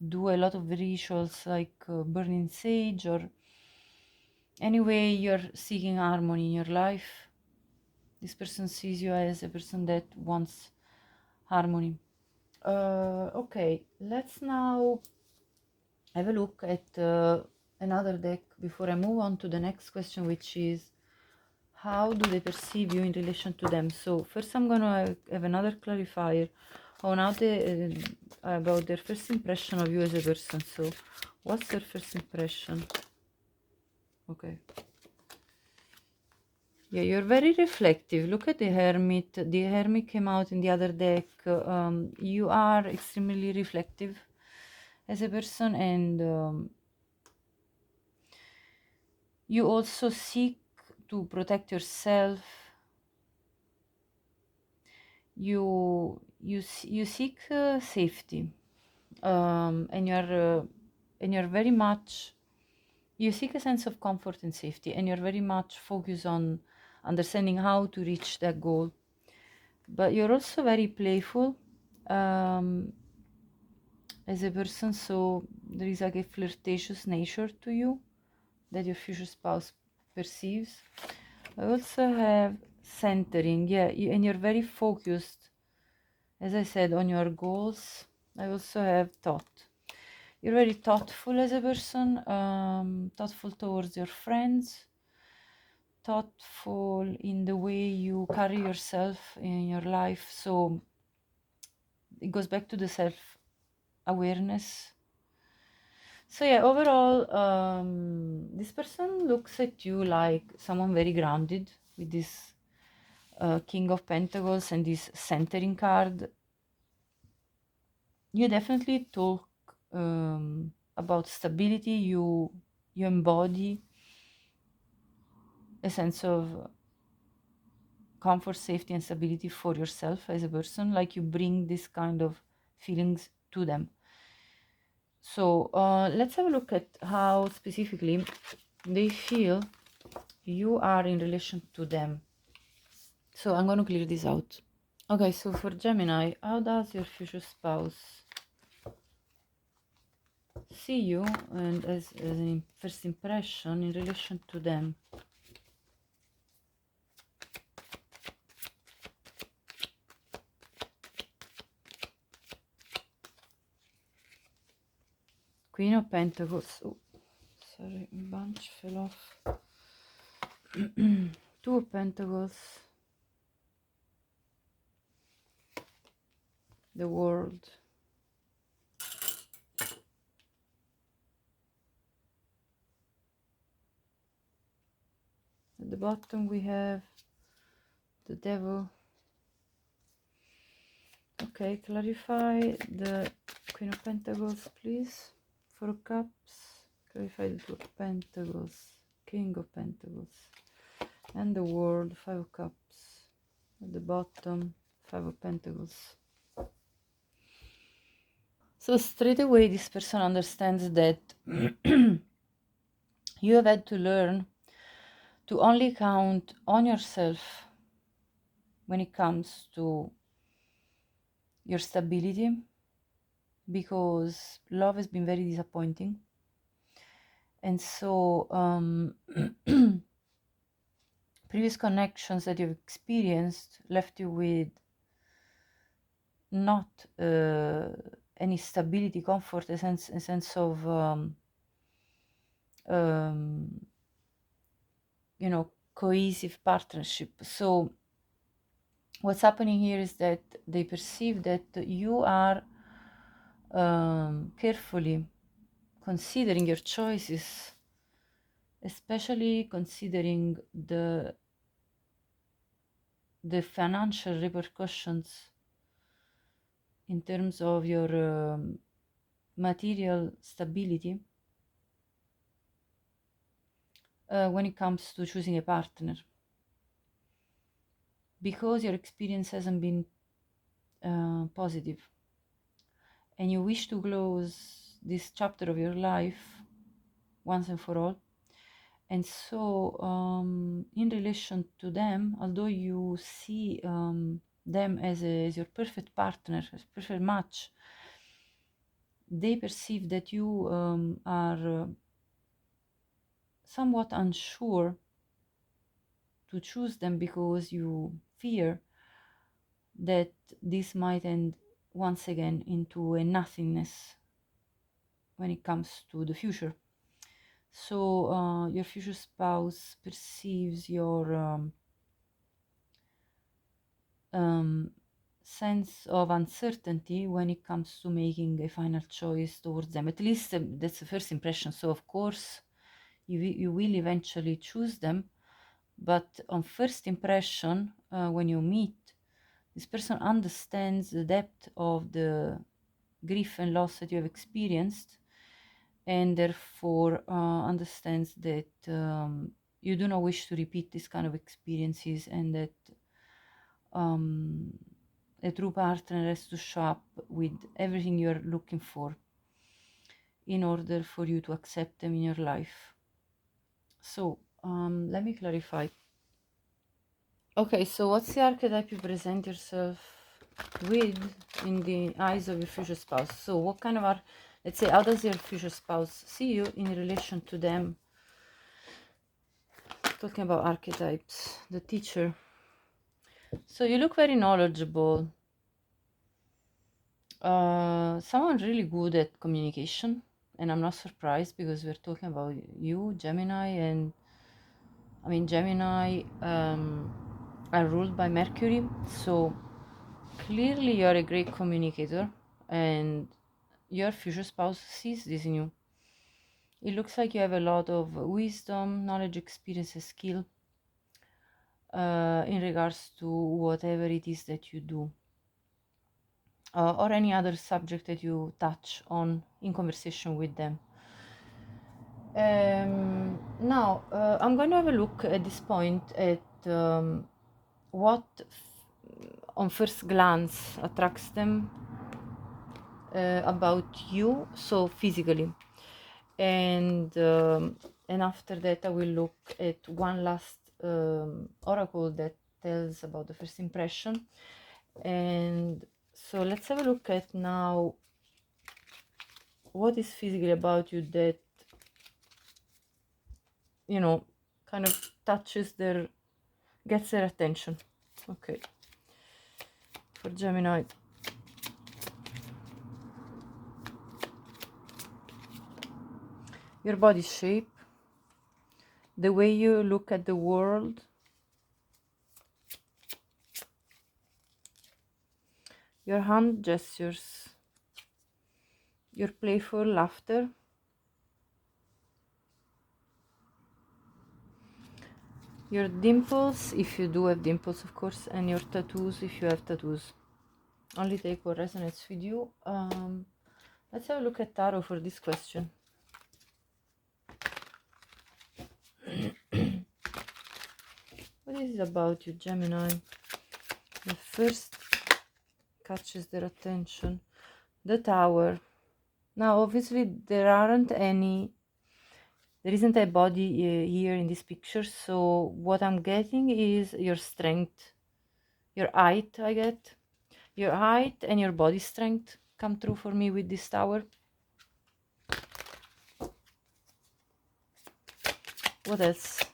A: do a lot of rituals like burning sage, or anyway you're seeking harmony in your life. This person sees you as a person that wants harmony. Okay, let's now have a look at another deck before I move on to the next question, which is how do they perceive you in relation to them. So first I'm gonna have another clarifier on how they about their first impression of you as a person. So what's their first impression? Okay, yeah, you're very reflective. Look at the Hermit. The Hermit came out in the other deck. You are extremely reflective as a person, and you also seek to protect yourself. You seek safety, and you're very much, you seek a sense of comfort and safety, and you're very much focused on understanding how to reach that goal. But you're also very playful as a person, so there is like a flirtatious nature to you that your future spouse perceives. I also have centering, yeah, and you're very focused, as I said, on your goals. I also have thought. You're very thoughtful as a person, thoughtful towards your friends, thoughtful in the way you carry yourself in your life. So it goes back to the self-awareness. So yeah, overall, this person looks at you like someone very grounded with this King of Pentacles and this centering card. You definitely talk about stability. You embody a sense of comfort, safety, and stability for yourself as a person. Like you bring this kind of feelings to them. So let's have a look at how specifically they feel you are in relation to them. So I'm going to clear this out. Okay, so for Gemini, how does your future spouse see you, and as a first impression in relation to them? Queen of Pentacles. Oh, sorry, bunch fell off. Two of Pentacles. The World. At the bottom we have the Devil. Okay, clarify the Queen of Pentacles, please. Four of Cups. clarify the Two of Pentacles, King of Pentacles, and the World, Five of Cups, at the bottom, Five of Pentacles. So straight away this person understands that you have had to learn to only count on yourself when it comes to your stability, because love has been very disappointing. And so previous connections that you've experienced left you with not any stability, comfort, a sense of you know, cohesive partnership. So what's happening here is that they perceive that you are carefully considering your choices, especially considering the financial repercussions in terms of your material stability when it comes to choosing a partner, because your experience hasn't been positive, and you wish to close this chapter of your life once and for all. And so in relation to them, although you see them as your perfect partner, as perfect match, they perceive that you are somewhat unsure to choose them, because you fear that this might end once again into a nothingness when it comes to the future. So your future spouse perceives your sense of uncertainty when it comes to making a final choice towards them. At least that's the first impression. So of course you will eventually choose them, but on first impression, when you meet, this person understands the depth of the grief and loss that you have experienced, and therefore understands that you do not wish to repeat this kind of experiences, and that a true partner has to show up with everything you're looking for in order for you to accept them in your life. So let me clarify. Okay, so what's the archetype you present yourself with in the eyes of your future spouse? So what kind of let's say, how does your future spouse see you in relation to them? Talking about archetypes, the teacher. So you look very knowledgeable, someone really good at communication, and I'm not surprised, because we're talking about you, Gemini, and I mean Gemini are ruled by Mercury, so clearly you're a great communicator, and your future spouse sees this in you. It looks like you have a lot of wisdom, knowledge, experience, and skill in regards to whatever it is that you do, or any other subject that you touch on in conversation with them. Now, I'm going to have a look at this point at what on first glance attracts them about you, so physically. And after that I will look at one last oracle that tells about the first impression. And so let's have a look at now what is physically about you that, you know, kind of gets their attention. Okay, for Gemini. Your body shape, the way you look at the world, your hand gestures, your playful laughter, your dimples, if you do have dimples, of course, and your tattoos, if you have tattoos. Only take what resonates with you. Let's have a look at tarot for this question. What is it about you, Gemini? The first catches their attention. The Tower. Now, obviously, there isn't a body here in this picture, so what I'm getting is your strength, your height, I get. Your height and your body strength come through for me with this Tower. What else?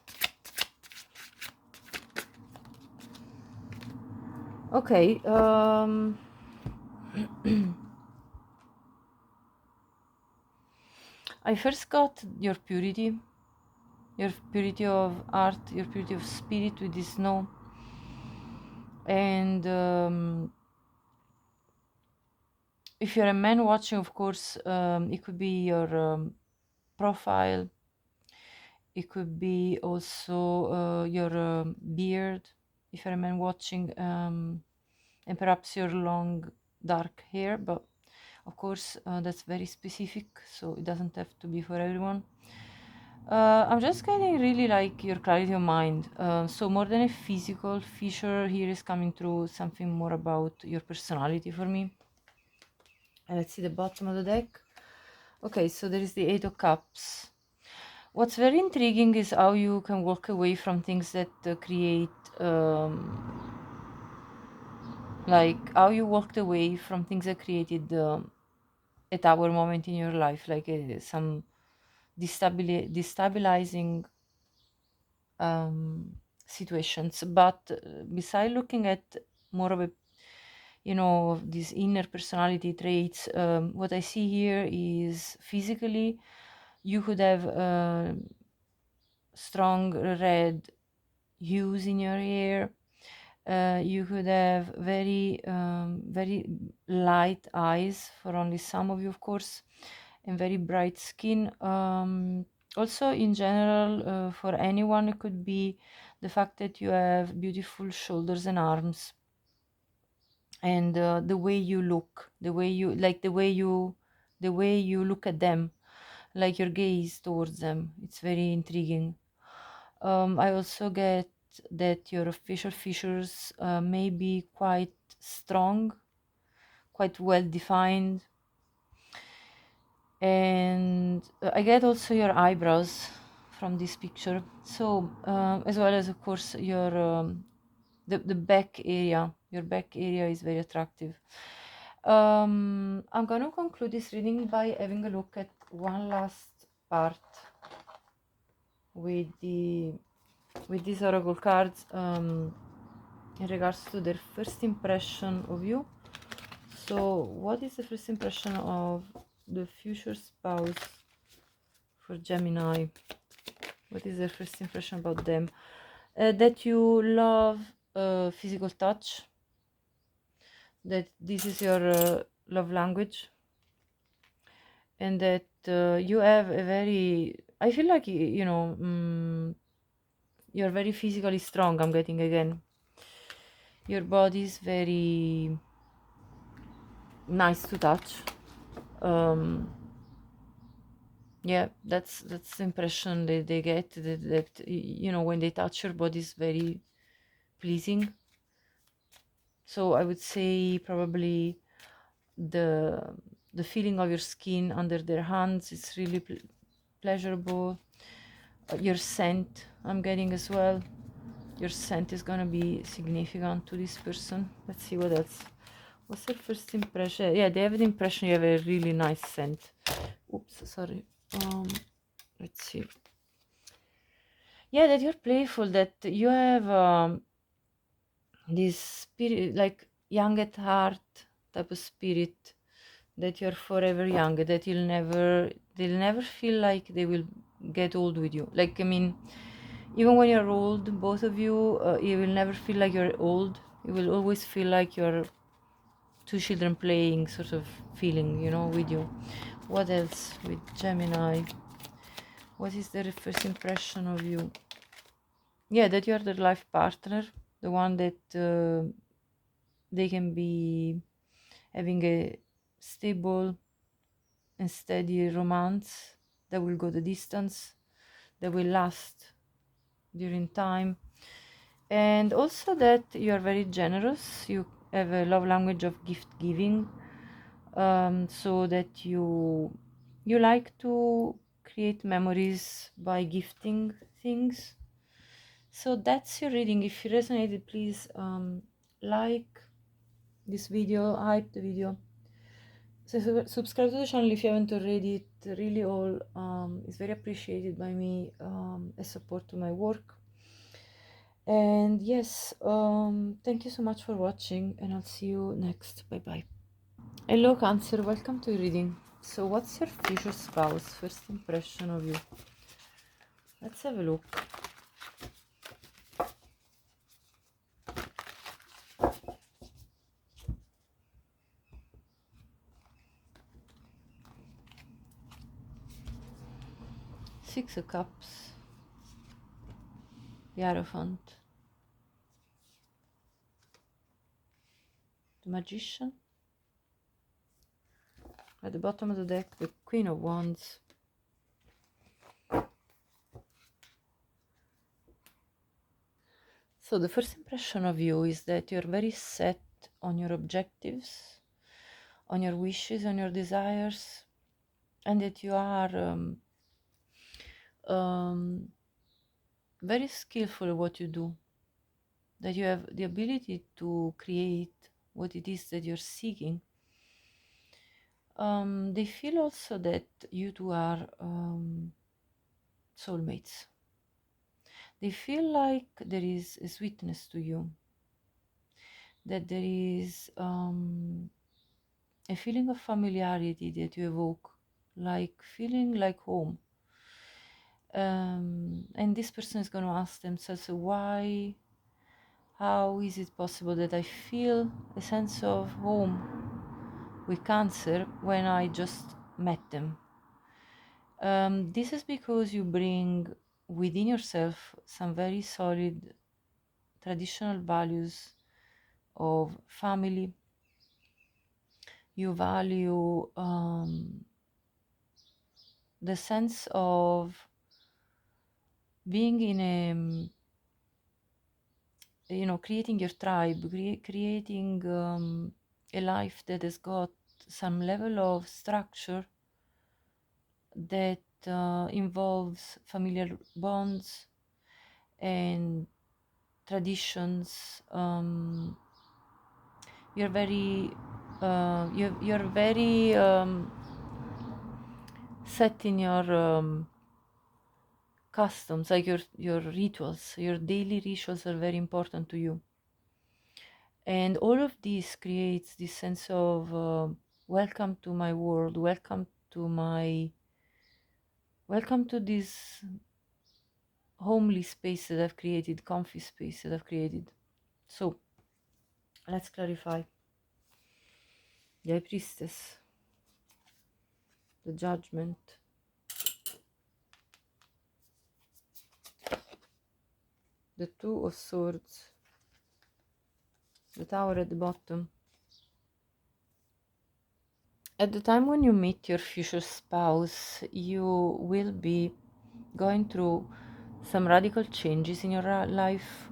A: Okay, I first got your purity of art, your purity of spirit with this snow. And if you're a man watching, of course, it could be your profile. It could be also your beard, if you're a man watching, and perhaps your long dark hair, but of course that's very specific, so it doesn't have to be for everyone. I'm just getting really like your clarity of mind. So more than a physical feature, here is coming through something more about your personality for me. And let's see the bottom of the deck. Okay, so there is the Eight of Cups. What's very intriguing is how you can walk away from things that create, like how you walked away from things that created a tower moment in your life, like some destabilizing situations. But beside looking at more of a, these inner personality traits, what I see here is physically you could have strong red hues in your hair. You could have very light eyes for only some of you, of course, and very bright skin. Also, in general, for anyone, it could be the fact that you have beautiful shoulders and arms, and the way you look, the way you look at them, like your gaze towards them. It's very intriguing. I also get that your facial features may be quite strong, quite well defined, and I get also your eyebrows from this picture. So as well as, of course, your the back area. Your back area is very attractive. I'm gonna conclude this reading by having a look at one last part with these oracle cards in regards to their first impression of you. So what is the first impression of the future spouse for Gemini? What is their first impression about them? That you love physical touch, that this is your love language, and that you have a very, I feel like, you're very physically strong. I'm getting again. Your body is very nice to touch. Yeah, that's the impression they get, that when they touch your body is very pleasing. So I would say probably the feeling of your skin under their hands is really pleasurable. Your scent, I'm getting as well. Your scent is gonna be significant to this person. Let's see what else. What's their first impression? Yeah, they have the impression you have a really nice scent. Oops, sorry. Let's see. Yeah, that you're playful, that you have this spirit, like young at heart type of spirit, that you're forever young, that they'll never feel like they will get old with you. Like, I mean, even when you're old, both of you, you will never feel like you're old. You will always feel like you're two children playing, sort of feeling, with you. What else with Gemini? What is their first impression of you? Yeah, that you're their life partner, the one that they can be having a stable and steady romance that will go the distance, that will last during time, and also that you are very generous. You have a love language of gift giving, so that you like to create memories by gifting things. So that's your reading. If you resonated, please like this video, hype the video. So subscribe to the channel if you haven't already. It really all is very appreciated by me as support to my work. And yes, thank you so much for watching, and I'll see you next. Bye bye. Hello Cancer, welcome to your reading. So what's your future spouse? First impression of you. Let's have a look. Six of Cups, the Hierophant, the Magician, at the bottom of the deck, the Queen of Wands, so the first impression of you is that you're very set on your objectives, on your wishes, on your desires, and that you are very skillful at what you do, that you have the ability to create what it is that you're seeking. They feel also that you two are soulmates. They feel like there is a sweetness to you, that there is a feeling of familiarity that you evoke, like feeling like home. And this person is going to ask themselves, why, how is it possible that I feel a sense of home with Cancer when I just met them? This is because you bring within yourself some very solid traditional values of family. You value the sense of being in a, creating your tribe, creating a life that has got some level of structure that involves familiar bonds and traditions. You're very you're very set in your customs, like your rituals. Your daily rituals are very important to you, and all of this creates this sense of welcome to my world, welcome to this homely space that I've created, comfy space that I've created. So let's clarify. The High Priestess, the Judgment, the Two of Swords, the Tower at the bottom. At the time when you meet your future spouse, you will be going through some radical changes in your life,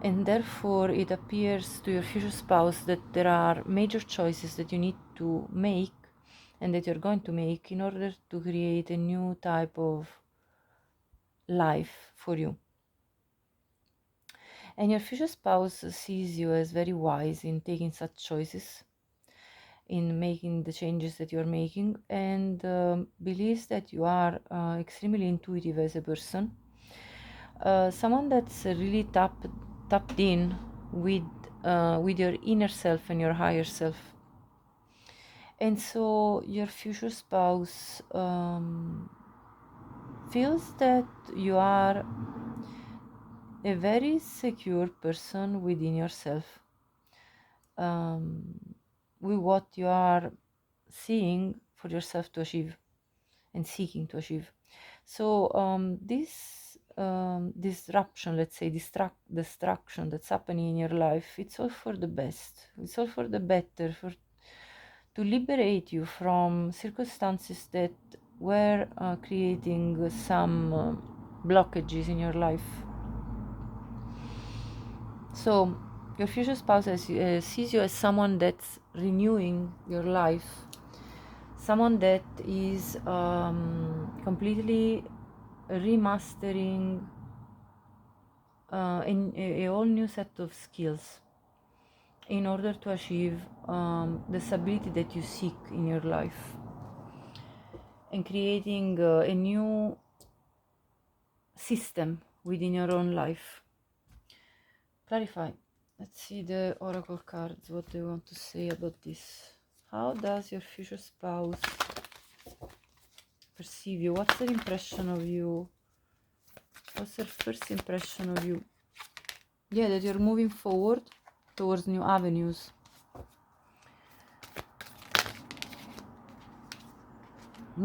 A: and therefore it appears to your future spouse that there are major choices that you need to make and that you're going to make in order to create a new type of life for you. And your future spouse sees you as very wise in taking such choices, in making the changes that you're making, and believes that you are extremely intuitive as a person, someone that's really tapped in with your inner self and your higher self. And so your future spouse feels that you are a very secure person within yourself, with what you are seeing for yourself to achieve and seeking to achieve. So this disruption, let's say destruction that's happening in your life, it's all for the best, it's all for the better, to liberate you from circumstances that were creating some blockages in your life. So your future spouse sees you as someone that's renewing your life, someone that is completely remastering a whole new set of skills in order to achieve the stability that you seek in your life, and creating a new system within your own life. Clarify. Let's see the oracle cards, what they want to say about this. How does your future spouse perceive you? What's their impression of you? What's their first impression of you? Yeah, that you're moving forward towards new avenues.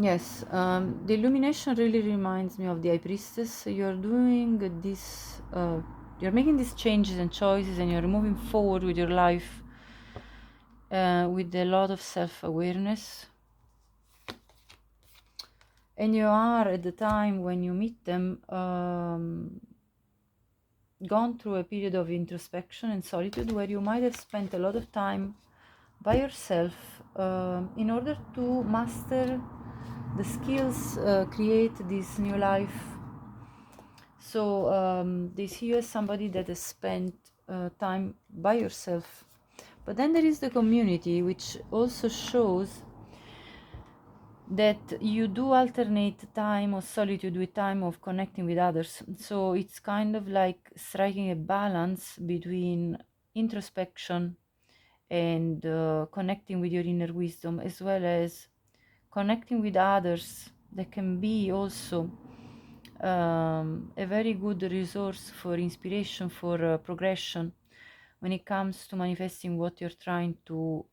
A: Yes, the illumination really reminds me of the High Priestess. You're doing this, you're making these changes and choices, and you're moving forward with your life with a lot of self-awareness. And you are, at the time when you meet them, gone through a period of introspection and solitude, where you might have spent a lot of time by yourself in order to master the skills, create this new life. So they see you as somebody that has spent time by yourself. But then there is the community, which also shows that you do alternate time of solitude with time of connecting with others. So it's kind of like striking a balance between introspection and connecting with your inner wisdom, as well as connecting with others. That can be also a very good resource for inspiration, for progression, when it comes to manifesting what you're trying to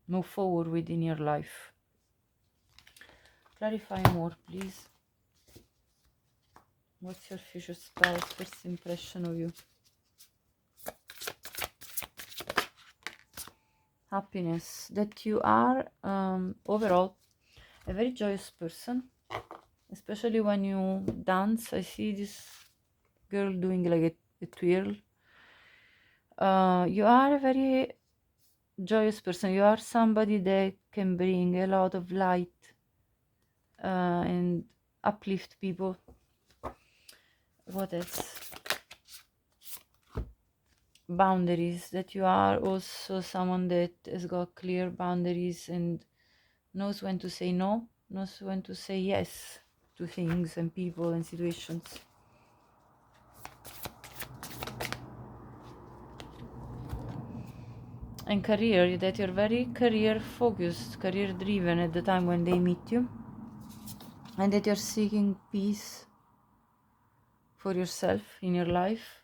A: move forward with in your life. Clarify more, please. What's your future spouse first impression of you? Happiness. That you are overall a very joyous person, especially when you dance. I see this girl doing like a twirl. You are a very joyous person. You are somebody that can bring a lot of light and uplift people. What else? Boundaries. That you are also someone that has got clear boundaries and knows when to say no, knows when to say yes to things and people and situations. And career, that you're very career focused, career driven at the time when they meet you, and that you're seeking peace for yourself in your life.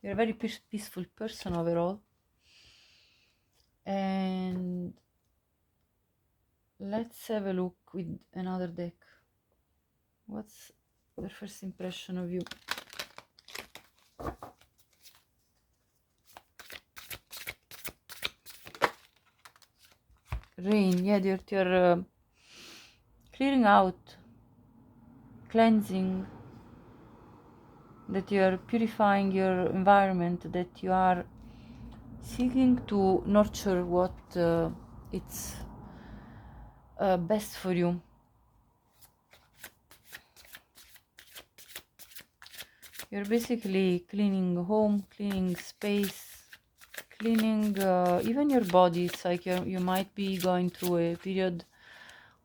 A: You're a very peaceful person overall. And let's have a look with another deck. What's their first impression of you? Rain. Yeah, you're clearing out, cleansing, that you are purifying your environment, that you are seeking to nurture what it's best for you. You're basically cleaning home, cleaning space, cleaning even your body. It's like you might be going through a period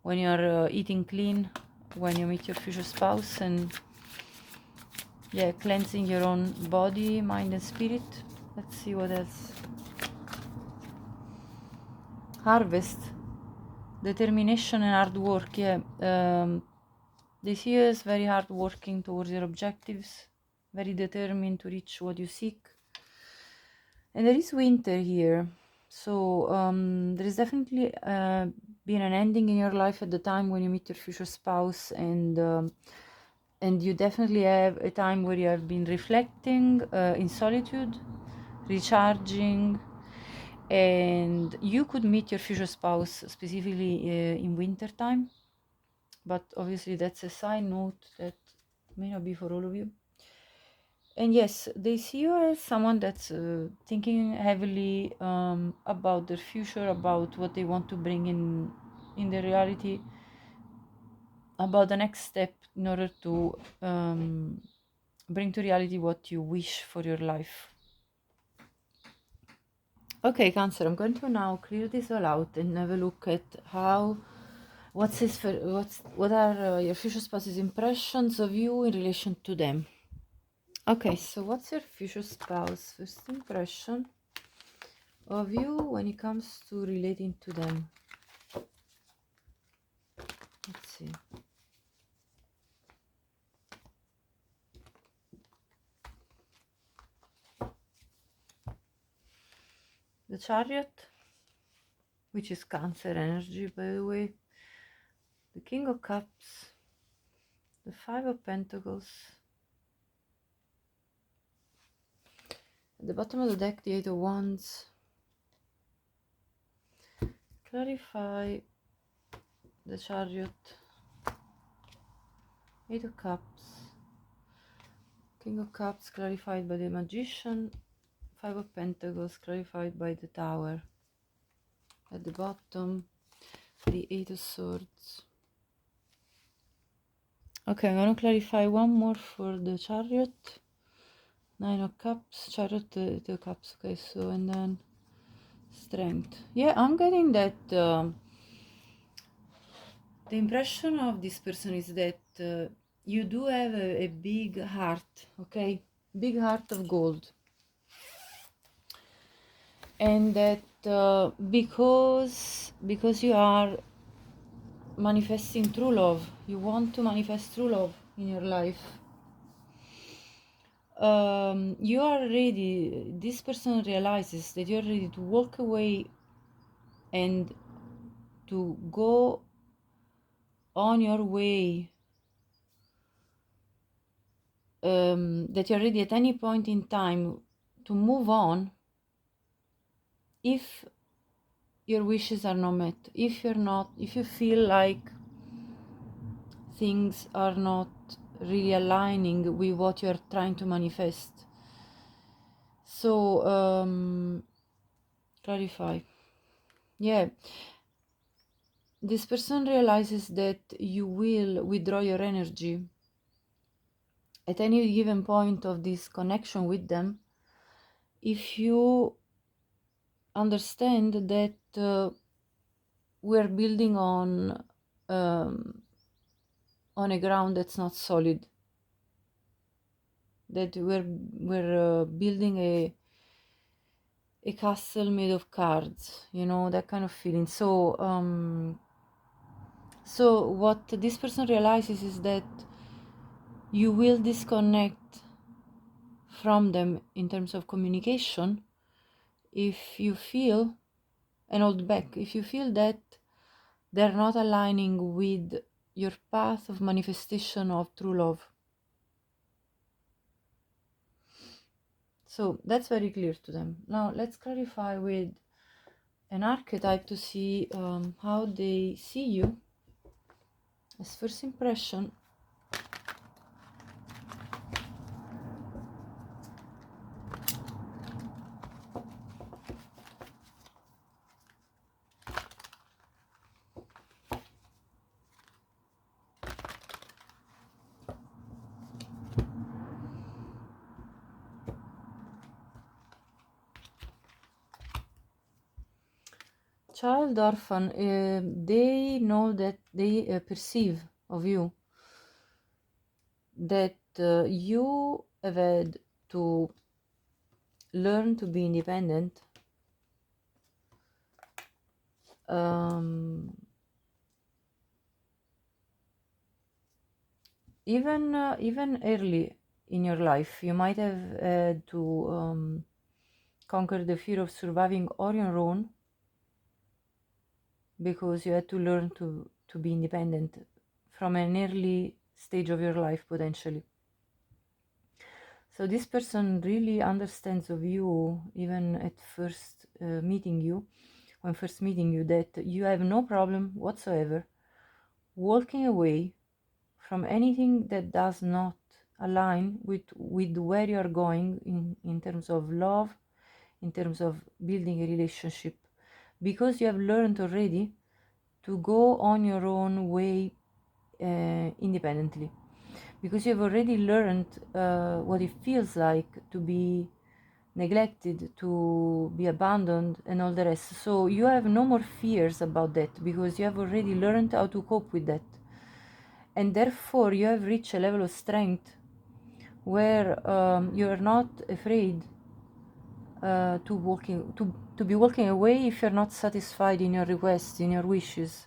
A: when you're eating clean, when you meet your future spouse, and yeah, cleansing your own body, mind and spirit. Let's see what else. Harvest. Determination and hard work. Yeah, they see you as very hard working towards your objectives, very determined to reach what you seek. And there is winter here, so there is definitely been an ending in your life at the time when you meet your future spouse, and you definitely have a time where you have been reflecting in solitude, recharging, and you could meet your future spouse specifically in winter time. but obviously that's a side note that may not be for all of you. And yes, they see you as someone that's thinking heavily about their future, about what they want to bring in their reality, about the next step in order to bring to reality what you wish for your life. Okay, Cancer, I'm going to now clear this all out and have a look at how, what are your future spouse's impressions of you in relation to them. Okay, so what's your future spouse first impression of you when it comes to relating to them? Let's see. The Chariot, which is Cancer energy, by the way. The King of Cups. The Five of Pentacles. At the bottom of the deck, the Eight of Wands. Clarify the Chariot. Eight of Cups. King of Cups clarified by the Magician. Five of Pentacles clarified by the Tower. At the bottom, the Eight of Swords. Okay, I'm going to clarify one more for the Chariot. Nine of Cups, Chariot, the Cups. Okay, so, and then Strength. Yeah, I'm getting that the impression of this person is that you do have a big heart, okay? Big heart of gold. And that because you are manifesting true love, you want to manifest true love in your life, you are ready, this person realizes that you're ready to walk away and to go on your way, that you're ready at any point in time to move on if your wishes are not met, if you feel like things are not really aligning with what you're trying to manifest. So clarify. Yeah, this person realizes that you will withdraw your energy at any given point of this connection with them if you understand that we're building on a ground that's not solid, that we're building a castle made of cards, you know, that kind of feeling. So so what this person realizes is that you will disconnect from them in terms of communication if you feel, and hold back, if you feel that they're not aligning with your path of manifestation of true love. So that's very clear to them. Now let's clarify with an archetype to see how they see you as first impression. Child orphan, they know that they perceive of you that you have had to learn to be independent, even early in your life. You might have had to conquer the fear of surviving on your own, because you had to learn to be independent from an early stage of your life, potentially. So this person really understands of you, even at first meeting you, that you have no problem whatsoever walking away from anything that does not align with where you are going in terms of love, in terms of building a relationship, because you have learned already to go on your own way independently, because you have already learned what it feels like to be neglected, to be abandoned, and all the rest. So you have no more fears about that, because you have already learned how to cope with that, and therefore you have reached a level of strength where you are not afraid to be walking away if you're not satisfied in your requests, in your wishes.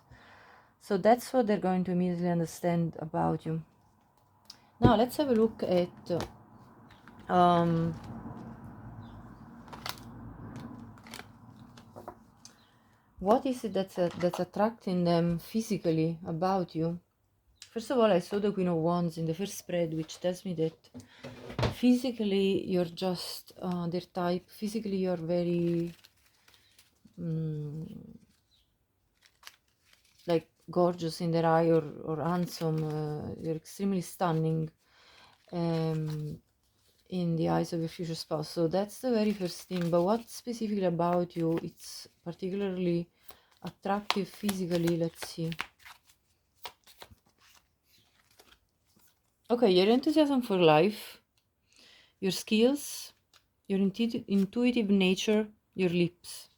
A: So that's what they're going to immediately understand about you. Now let's have a look at what is it that's attracting them physically about you. First of all, I saw the Queen of Wands in the first spread, which tells me that physically you're just their type. Physically you're very like gorgeous in their eye, or handsome. You're extremely stunning in the eyes of your future spouse. So that's the very first thing. But what specifically about you it's particularly attractive physically? Let's see. Okay, your enthusiasm for life, your skills, your intuitive nature, your lips.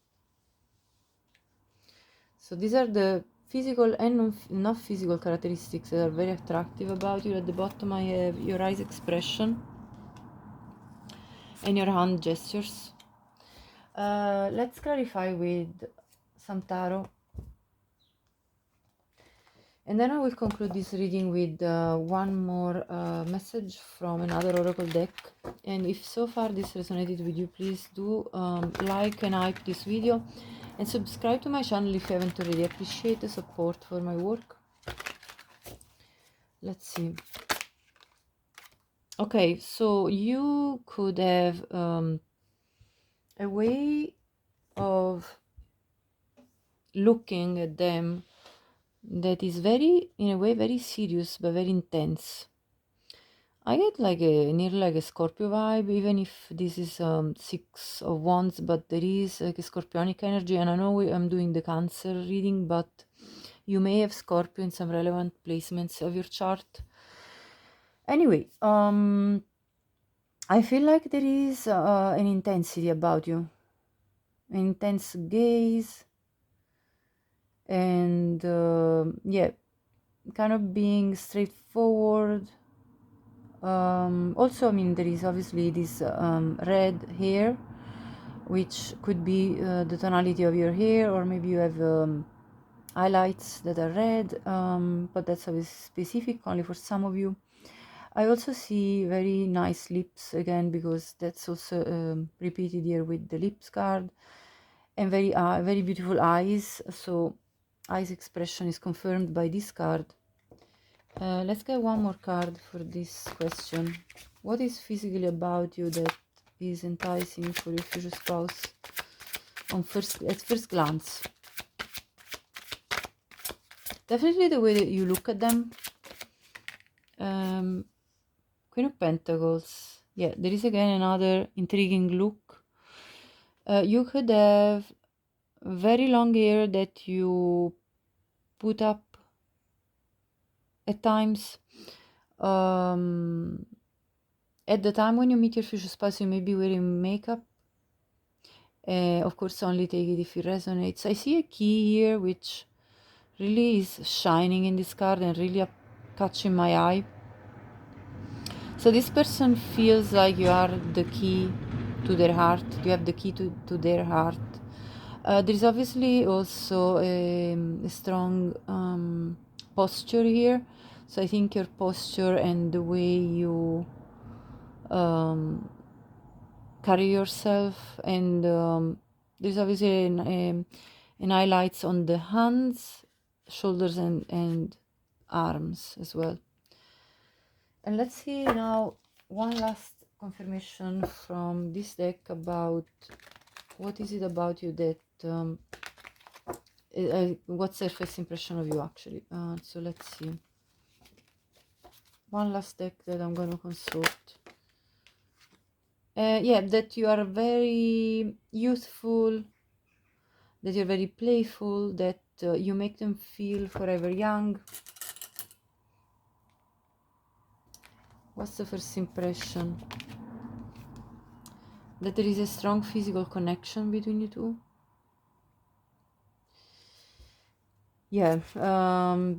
A: So these are the physical and not physical characteristics that are very attractive about you. At the bottom I have your eyes expression and your hand gestures. Let's clarify with some tarot, and then I will conclude this reading with one more message from another oracle deck. And if so far this resonated with you, please do like and hype this video and subscribe to my channel if you haven't already. I appreciate the support for my work. Let's see. Okay, so you could have a way of looking at them that is very, in a way, very serious but very intense. I get like nearly like a Scorpio vibe, even if this is 6 of Wands, but there is like a Scorpionic energy. And I know I'm doing the Cancer reading, but you may have Scorpio in some relevant placements of your chart. Anyway, I feel like there is an intensity about you, an intense gaze, and yeah, kind of being straightforward. Also, I mean, there is obviously this red hair, which could be the tonality of your hair, or maybe you have highlights that are red, but that's obviously specific only for some of you. I also see very nice lips again, because that's also repeated here with the lips card, and very beautiful eyes. So eyes expression is confirmed by this card. Let's get one more card for this question. What is physically about you that is enticing for your future spouse at first glance? Definitely the way that you look at them. Queen of Pentacles. Yeah, there is again another intriguing look. You could have very long hair that you put up at times. At the time when you meet your future spouse, you may be wearing makeup. Of course, only take it if it resonates. I see a key here which really is shining in this card and really catching my eye. So this person feels like you are the key to their heart. You have the key to their heart. There is obviously also a strong posture here. So I think your posture and the way you carry yourself, and there's obviously an highlights on the hands, shoulders, and arms as well. And let's see now one last confirmation from this deck about what is it about you that what's their first impression of you, actually. So let's see. One last deck that I'm going to consult. Yeah, that you are very youthful, that you're very playful, that you make them feel forever young. What's the first impression? That there is a strong physical connection between you two. Yeah,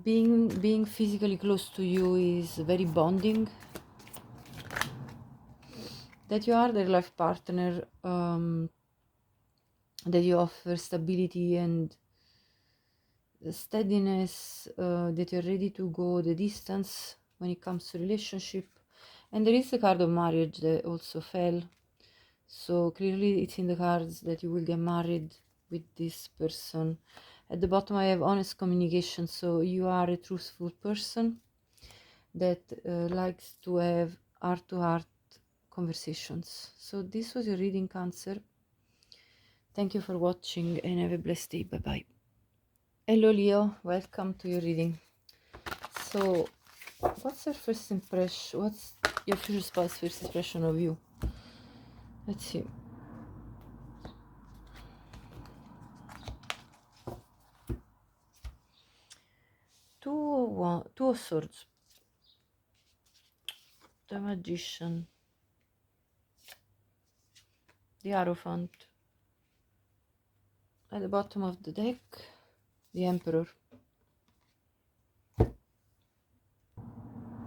A: being physically close to you is very bonding. That you are their life partner, that you offer stability and steadiness, that you're ready to go the distance when it comes to relationship. And there is the card of marriage that also fell, so clearly it's in the cards that you will get married with this person. At the bottom I have honest communication, so you are a truthful person that likes to have heart-to-heart conversations. So this was your reading, Cancer. Thank you for watching and have a blessed day. Bye bye. Hello Leo, welcome to your reading. So what's your first impression? What's your future spouse first impression of you? Let's see. Two of Swords, the Magician, the Hierophant, at the bottom of the deck, the Emperor.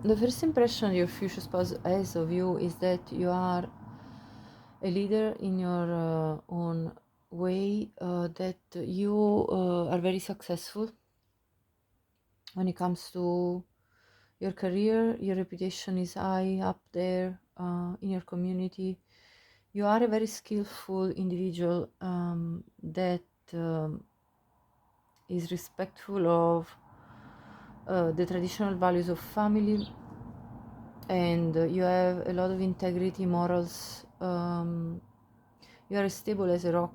A: The first impression your future spouse has of you is that you are a leader in your own way, that you are very successful when it comes to your career. Your reputation is high up there in your community. You are a very skillful individual that is respectful of the traditional values of family, and you have a lot of integrity, morals. You are stable as a rock.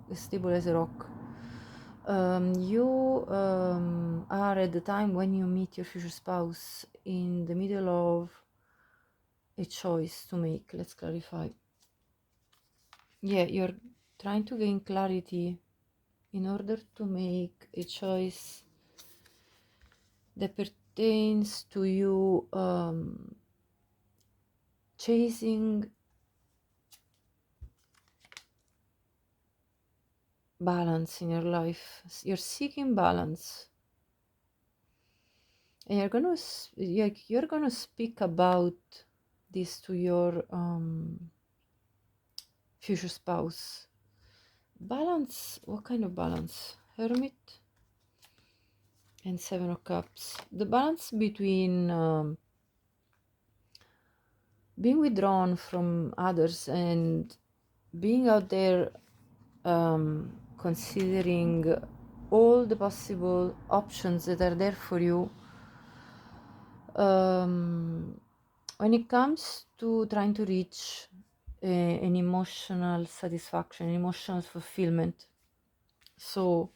A: You are, at the time when you meet your future spouse, in the middle of a choice to make. Let's clarify. Yeah, you're trying to gain clarity in order to make a choice that pertains to you chasing balance in your life. You're seeking balance, and you're gonna speak about this to your future spouse. Balance. What kind of balance? Hermit and Seven of Cups. The balance between being withdrawn from others and being out there, considering all the possible options that are there for you. When it comes to trying to reach an emotional satisfaction, emotional fulfillment. So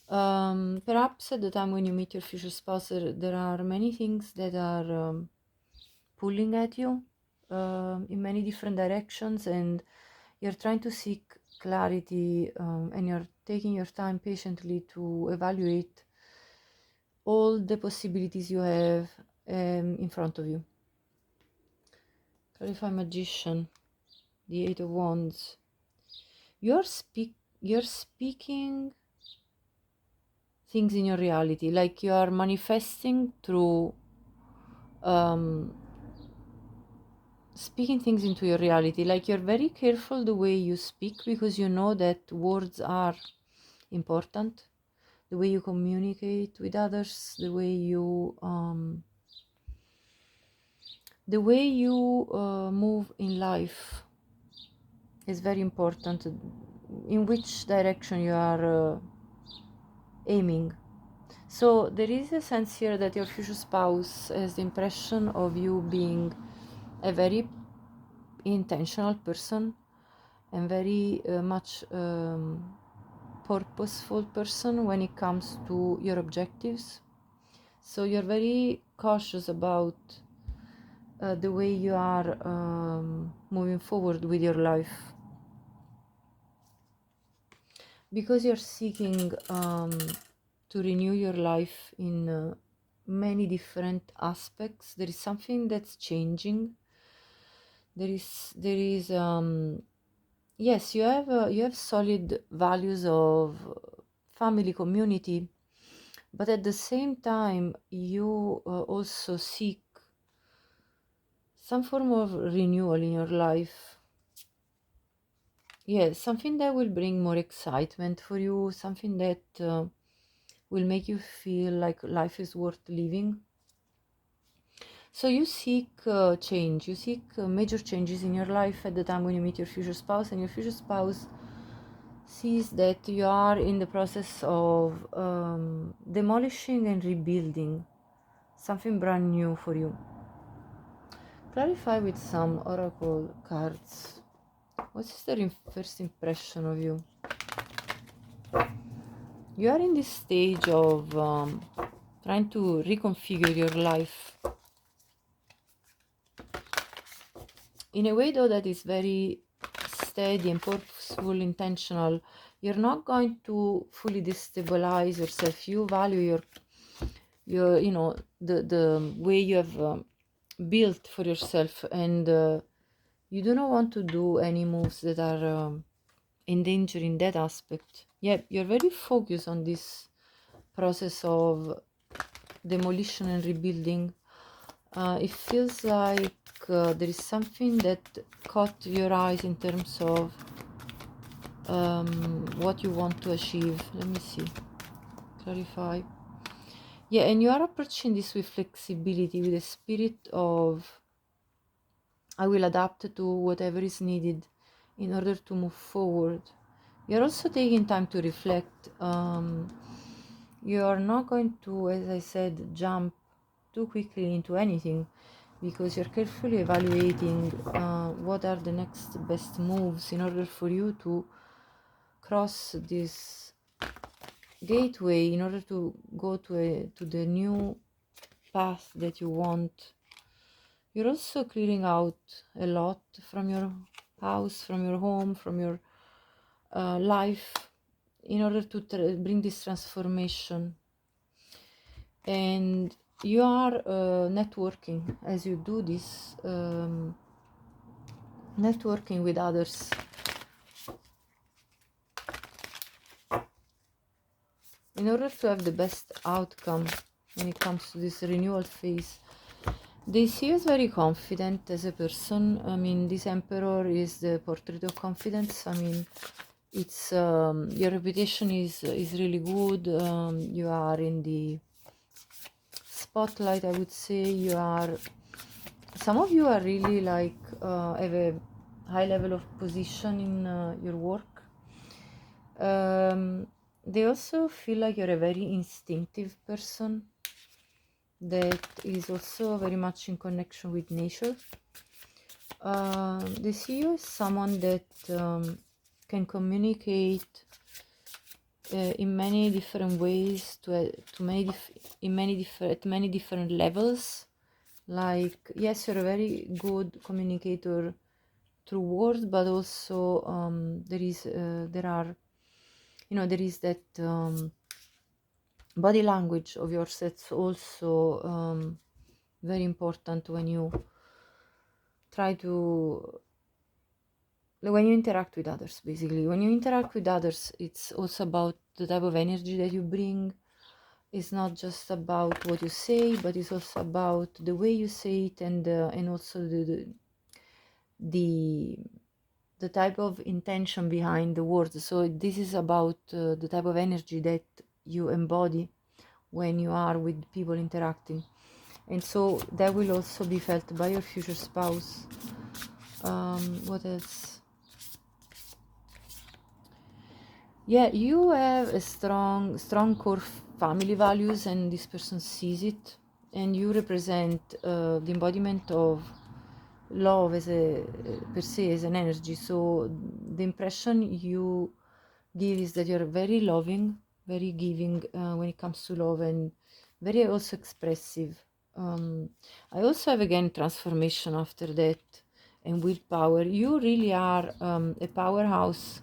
A: perhaps at the time when you meet your future spouse, there are many things that are pulling at you in many different directions, and you're trying to seek clarity, and you're taking your time patiently to evaluate all the possibilities you have in front of you. Clarify. Magician, the Eight of Wands. You're speaking things in your reality, like you are manifesting through speaking things into your reality. Like you're very careful the way you speak, because you know that words are important. The way you communicate with others, the way you move in life is very important. In which direction you are aiming. So there is a sense here that your future spouse has the impression of you being a very intentional person and very much purposeful person when it comes to your objectives. So you're very cautious about the way you are moving forward with your life, because you're seeking to renew your life in many different aspects. There is something that's changing. There is yes, you have solid values of family, community, but at the same time you also seek some form of renewal in your life. Yes, something that will bring more excitement for you, something that will make you feel like life is worth living. So you seek change, you seek major changes in your life at the time when you meet your future spouse, and your future spouse sees that you are in the process of demolishing and rebuilding something brand new for you. Clarify with some oracle cards. What is the first impression of you? You are in this stage of trying to reconfigure your life in a way, though, that is very steady and purposeful, intentional. You're not going to fully destabilize yourself. You value your you know, the way you have built for yourself, and you do not want to do any moves that are endangering that aspect. Yeah, you're very focused on this process of demolition and rebuilding. It feels like there is something that caught your eyes in terms of what you want to achieve. Let me see. Clarify. Yeah, and you are approaching this with flexibility, with a spirit of I will adapt to whatever is needed in order to move forward. You're also taking time to reflect. You are not going to, as I said, jump too quickly into anything, because you're carefully evaluating what are the next best moves in order for you to cross this gateway, in order to go to the new path that you want. You're also clearing out a lot from your house, from your home, from your life, in order to bring this transformation. And you are networking as you do this, networking with others. In order to have the best outcome when it comes to this renewal phase. They see you as very confident as a person. I mean, this Emperor is the portrait of confidence. I mean, it's your reputation is really good. You are in the spotlight, I would say. You are, some of you are really like have a high level of position in your work. They also feel like you're a very instinctive person that is also very much in connection with nature. They see you as someone that can communicate in many different ways at many different levels. Like, yes, you're a very good communicator through words, but also there is that body language of yours that's also very important when you when you interact with others. Basically, when you interact with others, it's also about the type of energy that you bring. It's not just about what you say, but it's also about the way you say it, and also the type of intention behind the words. So this is about the type of energy that you embody when you are with people interacting, and so that will also be felt by your future spouse. What else? Yeah, you have a strong core family values, and this person sees it, and you represent the embodiment of love as a per se, as an energy. So the impression you give is that you're very loving, very giving when it comes to love, and very also expressive. I also have again transformation after that and willpower. You really are a powerhouse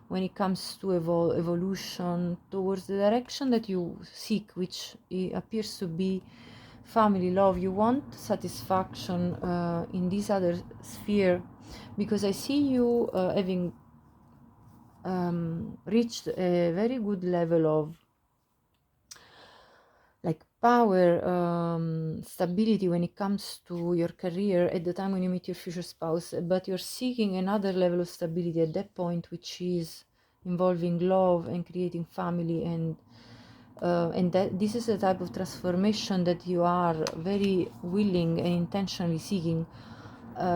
A: when it comes to evolution towards the direction that you seek, which appears to be family, love. You want satisfaction in this other sphere, because I see you having reached a very good level of like power, stability when it comes to your career at the time when you meet your future spouse, but you're seeking another level of stability at that point, which is involving love and creating family, and that this is the type of transformation that you are very willing and intentionally seeking.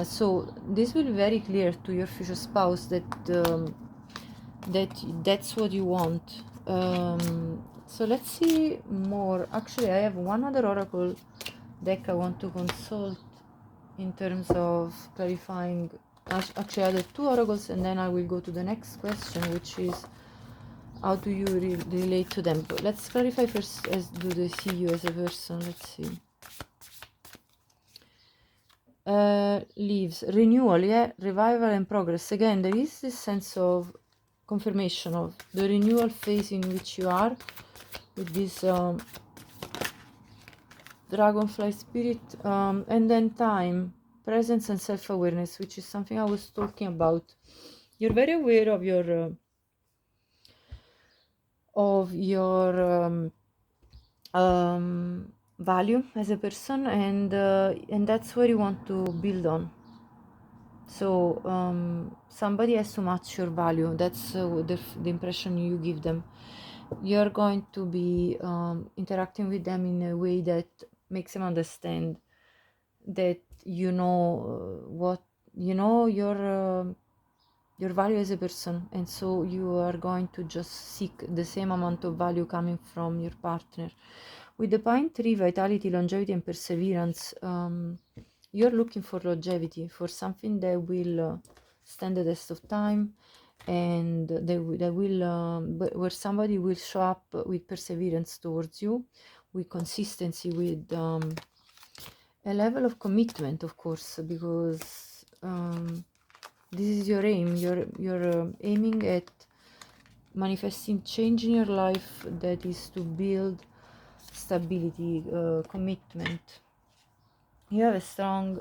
A: So this will be very clear to your future spouse that that's what you want. So let's see more. Actually, I have one other oracle deck I want to consult in terms of clarifying. Actually, I have two oracles, and then I will go to the next question, which is how do you relate to them. But let's clarify first, as do they see you as a person. Let's see. Leaves, renewal, yeah, revival and progress. Again, there is this sense of confirmation of the renewal phase in which you are with this dragonfly spirit, and then time, presence and self-awareness, which is something I was talking about. You're very aware of your value as a person, and that's where you want to build on. So somebody has to match your value. That's the impression you give them. You're going to be interacting with them in a way that makes them understand that you know what you know your value as a person, and so you are going to just seek the same amount of value coming from your partner. With the pine tree, vitality, longevity and perseverance, you're looking for longevity, for something that will stand the test of time, and where somebody will show up with perseverance towards you, with consistency, with a level of commitment, of course, because this is your aim. You're aiming at manifesting change in your life that is to build stability, commitment. You have a strong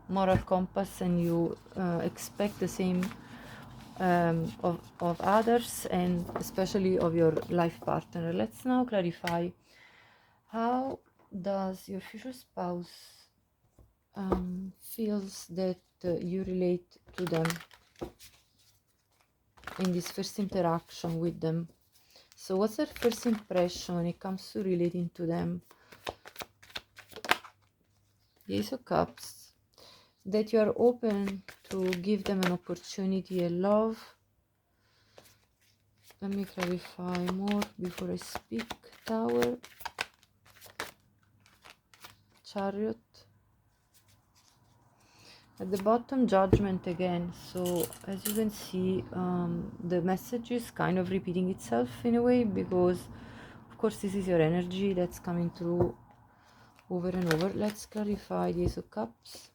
A: moral compass, and you expect the same of others, and especially of your life partner. Let's now clarify, how does your future spouse feels that you relate to them in this first interaction with them. So what's their first impression when it comes to relating to them? Ace of Cups, that you are open to give them an opportunity and love. Let me clarify more before I speak. Tower, Chariot, at the bottom, Judgment again. So as you can see, the message is kind of repeating itself in a way, because of course this is your energy that's coming through over and over. Let's clarify the Ace of Cups,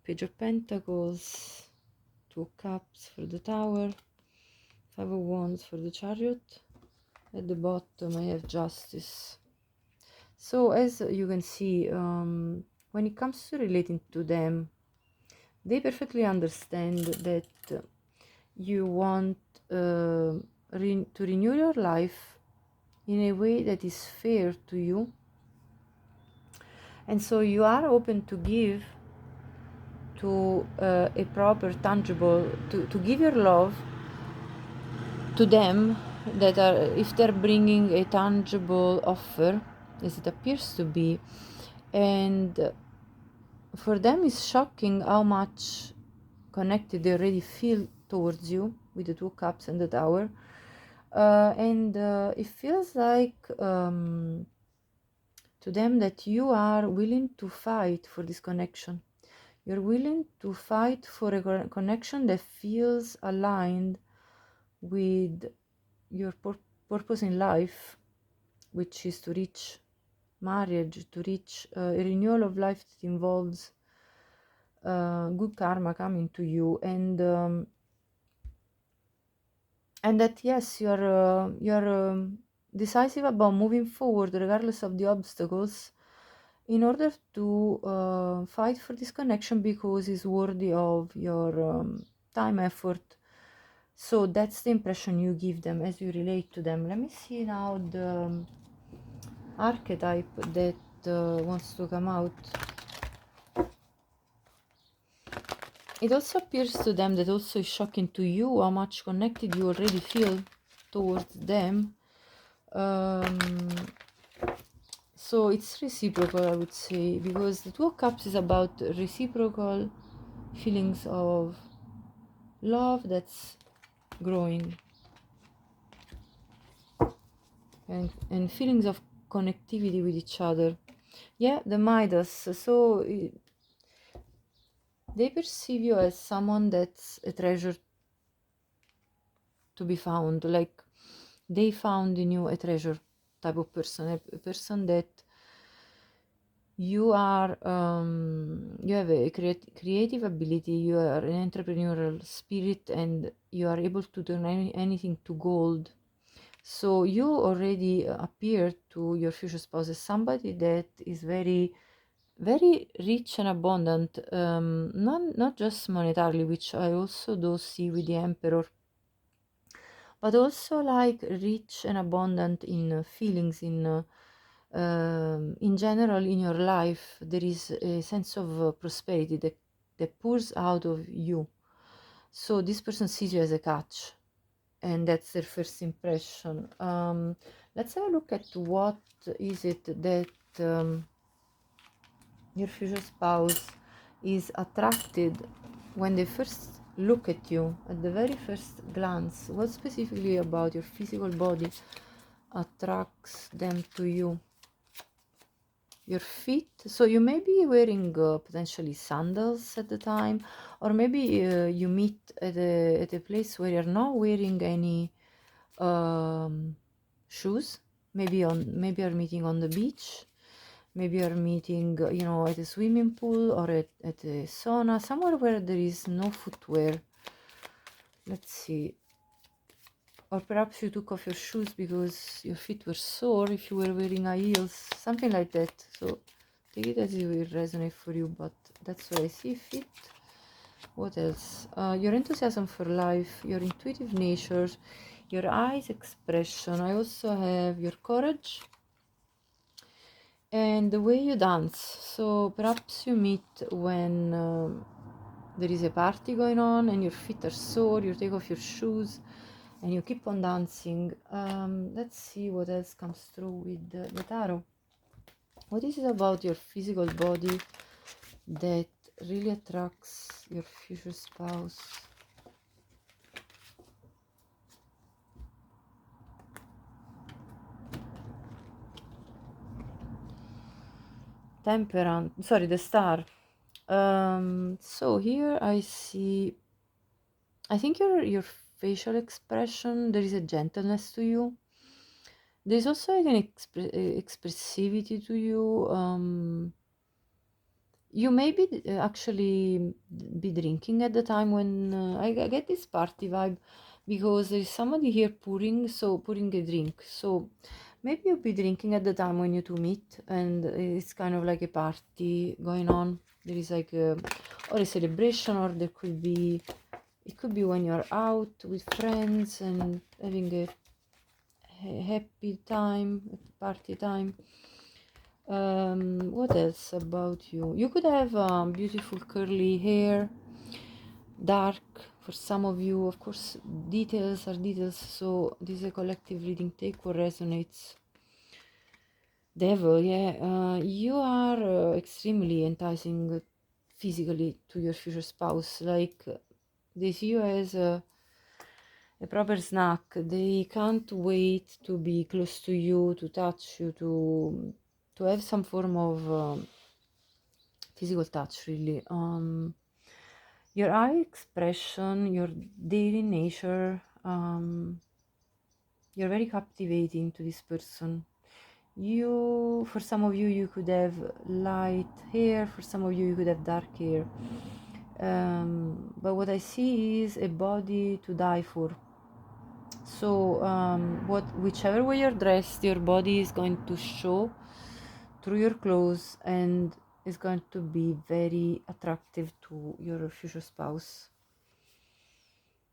A: Page of Pentacles, Two of Cups for the Tower, Five of Wands for the Chariot. At the bottom I have Justice. So as you can see, when it comes to relating to them, they perfectly understand that you want to renew your life in a way that is fair to you, and so you are open to give to a proper, tangible, to give your love to them, that are, if they're bringing a tangible offer, as it appears to be, and for them it's shocking how much connected they already feel towards you with the Two Cups and the Tower, and it feels like to them that you are willing to fight for this connection. You're willing to fight for a connection that feels aligned with your purpose in life, which is to reach marriage, to reach a renewal of life that involves good karma coming to you, and that yes, you're decisive about moving forward regardless of the obstacles in order to fight for this connection because it's worthy of your time, effort. So that's the impression you give them as you relate to them. Let me see now the archetype that wants to come out. It also appears to them that also is shocking to you how much connected you already feel towards them. So it's reciprocal, I would say, because the Two of Cups is about reciprocal feelings of love that's growing, and feelings of connectivity with each other. Yeah, the Midas. So they perceive you as someone that's a treasure to be found. Like they found in you a treasure type of person, a person that you are, you have a creative ability, you are an entrepreneurial spirit, and you are able to turn anything to gold. So you already appear to your future spouse as somebody that is very, very rich and abundant, not just monetarily, which I also do see with the Emperor, but also like rich and abundant in feelings, in general in your life. There is a sense of prosperity that pours out of you. So this person sees you as a catch, and that's their first impression. Let's have a look at what is it that your future spouse is attracted when they first look at you, at the very first glance. What specifically about your physical body attracts them to you? Your feet. So you may be wearing potentially sandals at the time, or maybe you meet at a place where you're not wearing any shoes. Maybe you're meeting on the beach. Maybe you're meeting, at a swimming pool or at a sauna, somewhere where there is no footwear. Let's see. Or perhaps you took off your shoes because your feet were sore if you were wearing high heels, something like that. So take it as it will resonate for you, but that's what I see. Feet. What else? Your enthusiasm for life, your intuitive nature, your eyes expression. I also have your courage and the way you dance. So perhaps you meet when there is a party going on and your feet are sore, you take off your shoes and you keep on dancing. Let's see what else comes through with the tarot. What is it about your physical body that really attracts your future spouse? Temperance, sorry, the star. So here I see, I think your facial expression, there is a gentleness to you. There is also like an expressivity to you. You may be actually be drinking at the time when I get this party vibe, because there is somebody here pouring a drink. So maybe you'll be drinking at the time when you two meet, and it's kind of like a party going on. There is like or a celebration, or it could be when you're out with friends and having a happy time, party time. What else about you? You could have beautiful curly hair, dark for some of you. Of course, details are details, so this is a collective reading. Take what resonates. Devil, yeah. You are extremely enticing physically to your future spouse. Like, they see you as a proper snack. They can't wait to be close to you, to touch you, to have some form of physical touch, really. Your eye expression, your daily nature, you're very captivating to this person. For some of you, you could have light hair, for some of you, you could have dark hair. But what I see is a body to die for. So whichever way you're dressed, your body is going to show through your clothes and is going to be very attractive to your future spouse.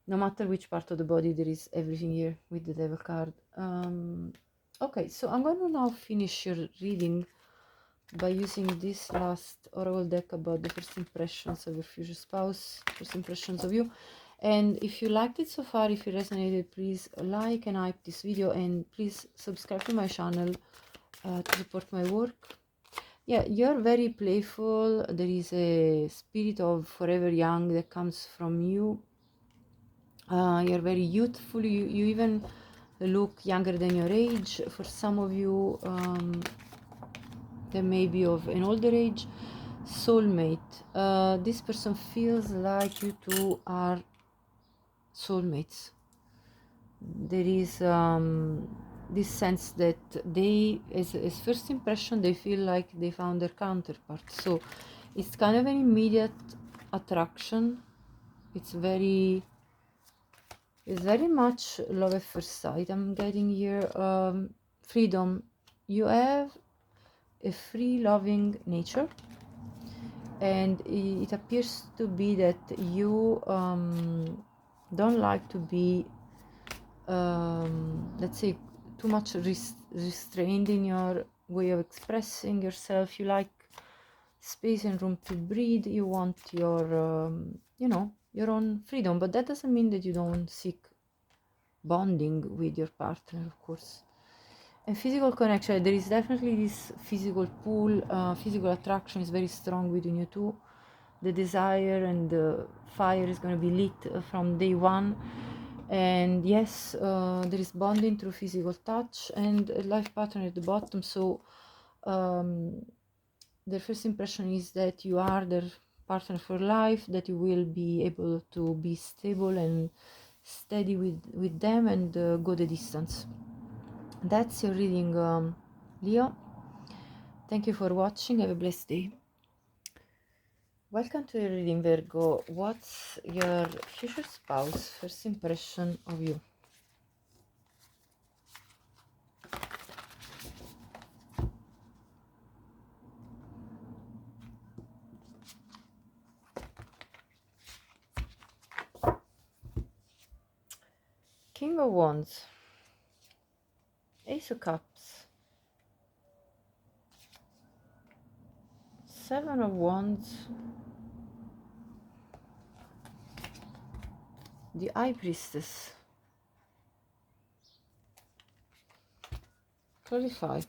A: No matter which part of the body, there is everything here with the Devil card. Okay, so I'm going to now finish your reading by using this last oracle deck about the first impressions of your future spouse, first impressions of you. And if you liked it so far, if it resonated, please like and hype this video, and please subscribe to my channel to support my work. Yeah, you're very playful. There is a spirit of forever young that comes from you. You're very youthful. You even look younger than your age. For some of you, they may be of an older age. Soulmate. This person feels like you two are soulmates. There is this sense that they, as first impression, they feel like they found their counterpart. So it's kind of an immediate attraction. It's very much love at first sight. I'm getting here freedom. You have a free loving nature, and it appears to be that you don't like to be let's say too much restrained in your way of expressing yourself. You like space and room to breathe. You want your you know, your own freedom, but that doesn't mean that you don't seek bonding with your partner, of course. And physical connection, there is definitely this physical pull. Physical attraction is very strong between you two. The desire and the fire is going to be lit from day one. And yes, there is bonding through physical touch and a life partner at the bottom. So their first impression is that you are their partner for life, that you will be able to be stable and steady with them, and go the distance. That's your reading, Leo. Thank you for watching. Have a blessed day. Welcome to your reading, Virgo. What's your future spouse first impression of you? King of Wands, Ace of Cups, Seven of Wands, the High Priestess, Clarify,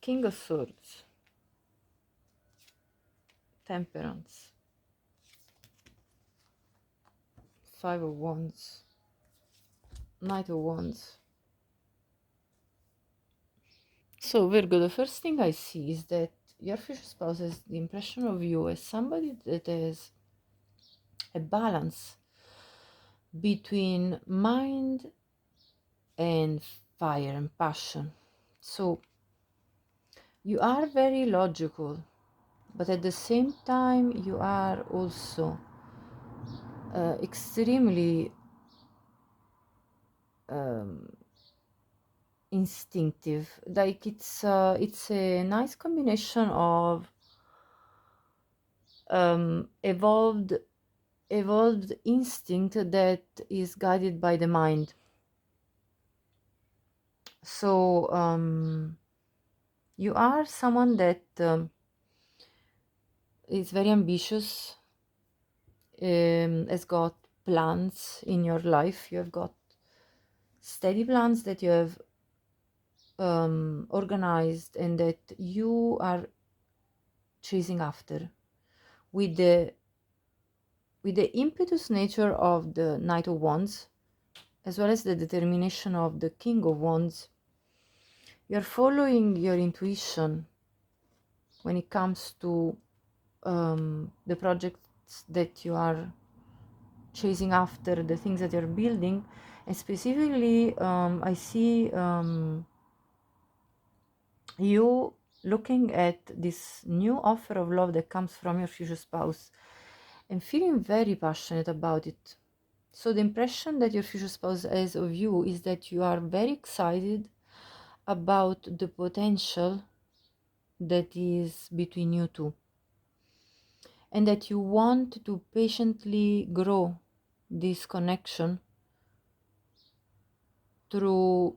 A: King of Swords, Temperance, Five of Wands, Knight of Wands. So Virgo, the first thing I see is that your future spouse has the impression of you as somebody that has a balance between mind and fire and passion. So you are very logical, but at the same time you are also extremely instinctive. Like it's a nice combination of evolved instinct that is guided by the mind. So you are someone that is very ambitious, has got plans in your life. You have got steady plans that you have organized and that you are chasing after with the impetus nature of the Knight of Wands, as well as the determination of the King of Wands. You're following your intuition. when it comes to the projects that you are chasing after, the things that you're building. And specifically, I see you looking at this new offer of love that comes from your future spouse and feeling very passionate about it. So the impression that your future spouse has of you is that you are very excited about the potential that is between you two, and that you want to patiently grow this connection through,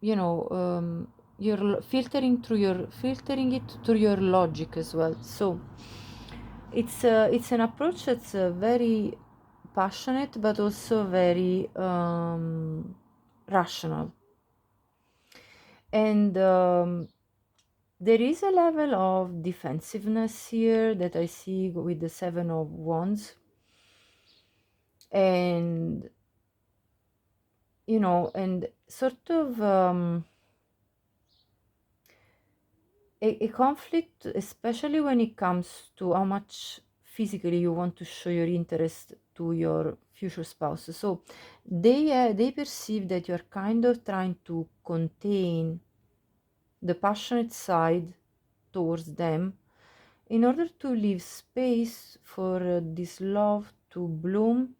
A: you know, you're filtering it through your logic as well. So it's an approach that's very passionate, but also very rational. And there is a level of defensiveness here that I see with the Seven of Wands. And, you know, and sort of a conflict, especially when it comes to how much physically you want to show your interest to your future spouse. So they perceive that you're kind of trying to contain the passionate side towards them in order to leave space for this love to bloom,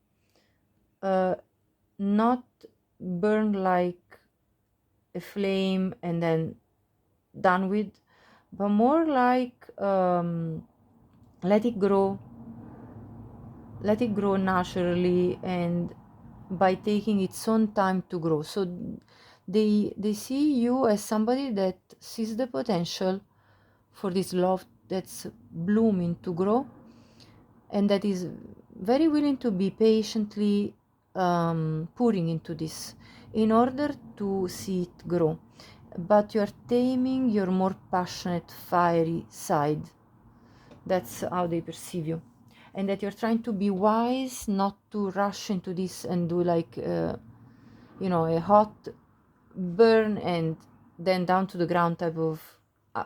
A: not burn like a flame and then done with, but more like let it grow naturally and by taking its own time to grow. So they see you as somebody that sees the potential for this love that's blooming to grow, and that is very willing to be patiently pouring into this in order to see it grow. But you're taming your more passionate, fiery side. That's how they perceive you. And that you're trying to be wise, not to rush into this and do like, you know, a hot burn and then down to the ground type of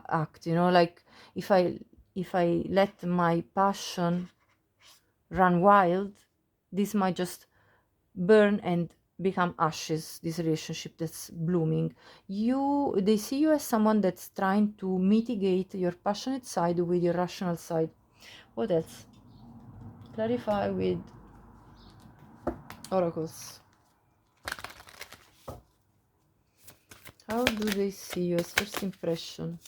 A: act. You know, like if I let my passion run wild, this might just burn and become ashes, this relationship that's blooming. They see you as someone that's trying to mitigate your passionate side with your rational side. What else? Clarify with oracles. How do they see you as first impression?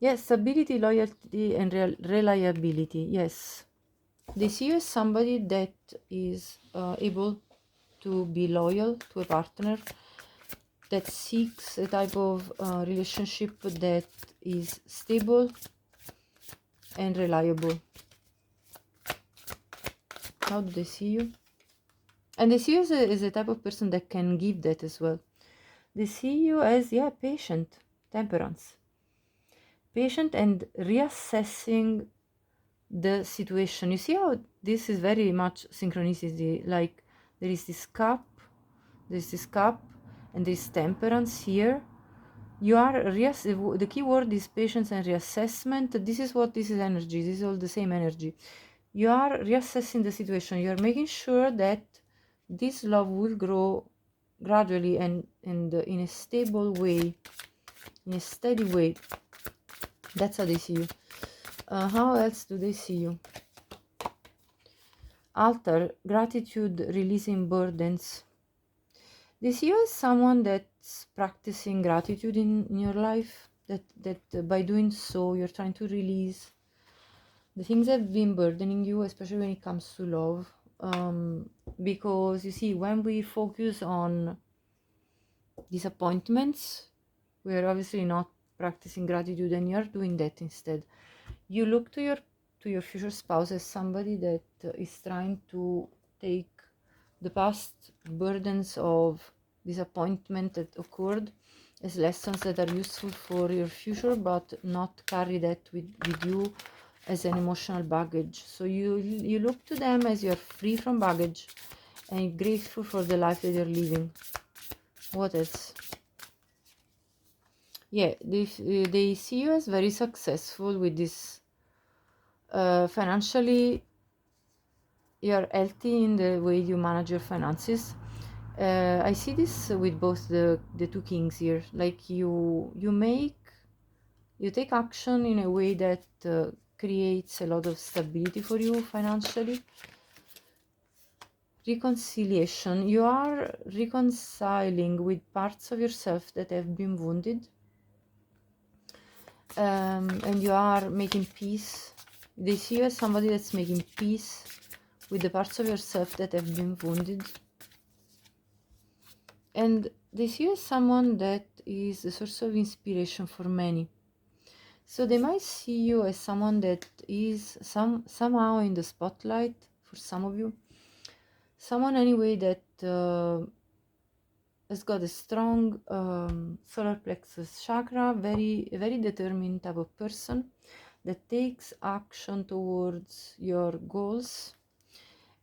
A: Yes, stability, loyalty, and reliability. Yes, they see you as somebody that is able to be loyal to a partner, that seeks a type of relationship that is stable and reliable. How do they see you? And they see you as a type of person that can give that as well. They see you as, yeah, patient, temperance. Patient and reassessing the situation. You see how this is very much synchronicity, like there is this cup, and there is temperance here. You are the key word is patience and reassessment. This is energy. This is all the same energy. You are reassessing the situation. You are making sure that this love will grow gradually and in a stable way, in a steady way. That's how they see you. How else do they see you? Altar, gratitude, releasing burdens. They see you as someone that's practicing gratitude in your life, that by doing so you're trying to release the things that have been burdening you, especially when it comes to love. Because you see, when we focus on disappointments, we're obviously not practicing gratitude, and you're doing that instead. You look to your future spouse as somebody that is trying to take the past burdens of disappointment that occurred as lessons that are useful for your future, but not carry that with you as an emotional baggage. So you look to them as you're free from baggage and grateful for the life that you're living. What else? Yeah, they see you as very successful with this. Financially, you're healthy in the way you manage your finances. I see this with both the two kings here. Like you take action in a way that creates a lot of stability for you financially. Reconciliation. You are reconciling with parts of yourself that have been wounded, and you are making peace. They see you as somebody that's making peace with the parts of yourself that have been wounded, and they see you as someone that is a source of inspiration for many. So they might see you as someone that is somehow in the spotlight for some of you, someone anyway that has got a strong solar plexus chakra, very determined type of person that takes action towards your goals,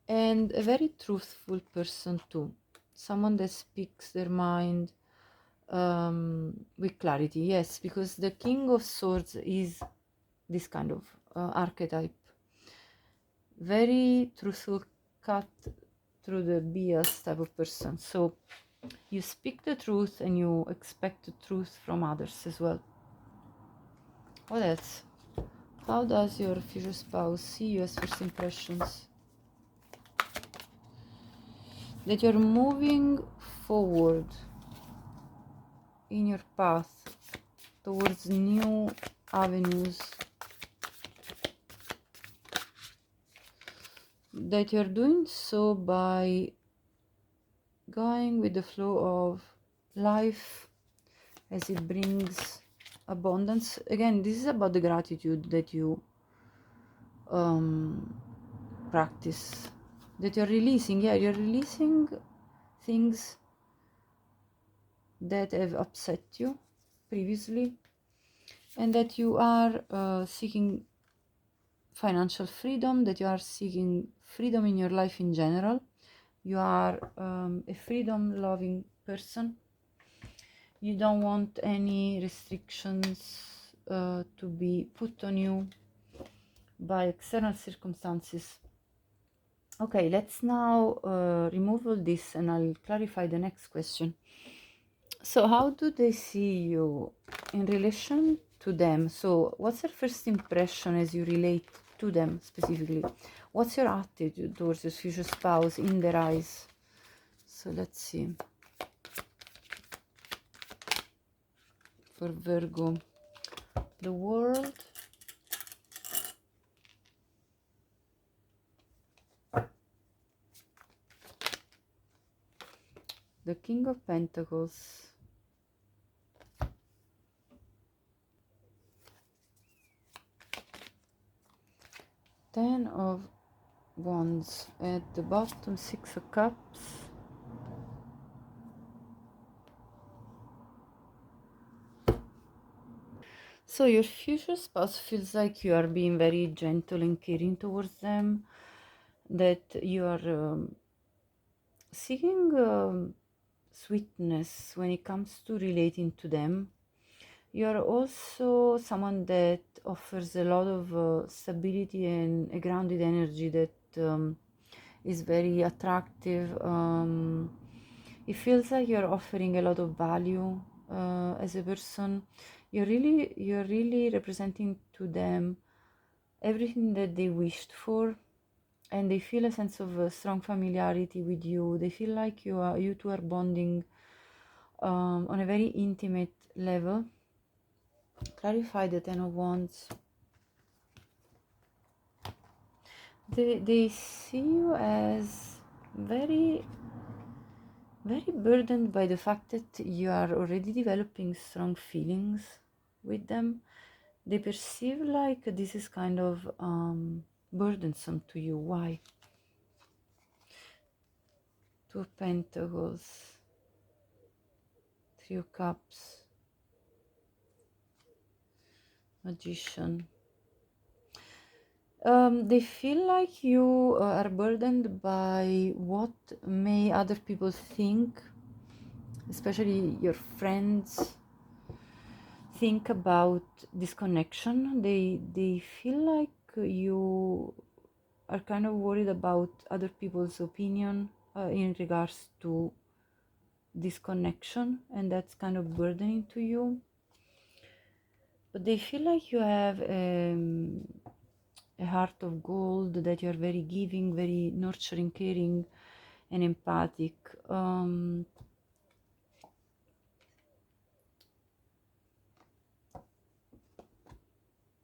A: and a very truthful person too, someone that speaks their mind with clarity. Yes, because the King of Swords is this kind of archetype, very truthful, cut through the BS type of person. So you speak the truth and you expect the truth from others as well. What else? How does your future spouse see you as first impressions? That you're moving forward in your path towards new avenues, that you're doing so by going with the flow of life as it brings abundance. Again, this is about the gratitude that you practice, that you're releasing. Yeah, you're releasing things that have upset you previously, and that you are seeking financial freedom, that you are seeking freedom in your life in general. You are a freedom loving person. You don't want any restrictions to be put on you by external circumstances. Okay, let's now remove all this and I'll clarify the next question. So how do they see you in relation to them? So what's your first impression as you relate to them specifically? What's your attitude towards your future spouse in their eyes? So let's see. For Virgo, the World, the King of Pentacles, Ten of Wands, at the bottom, Six of Cups, so your future spouse feels like you are being very gentle and caring towards them, that you are seeking sweetness when it comes to relating to them. You are also someone that offers a lot of stability and a grounded energy that is very attractive. It feels like you're offering a lot of value as a person. You're really representing to them everything that they wished for, and they feel a sense of strong familiarity with you. They feel like you two are bonding on a very intimate level. Clarify the Ten of Wands. They see you as very burdened by the fact that you are already developing strong feelings with them. They perceive like this is kind of burdensome to you. Why? Two of Pentacles, Three of Cups, Magician. They feel like you are burdened by what may other people think, especially your friends. think about this connection. They feel like you are kind of worried about other people's opinion in regards to this connection, and that's kind of burdening to you. But they feel like you have a heart of gold, that you're very giving, very nurturing, caring, and empathic.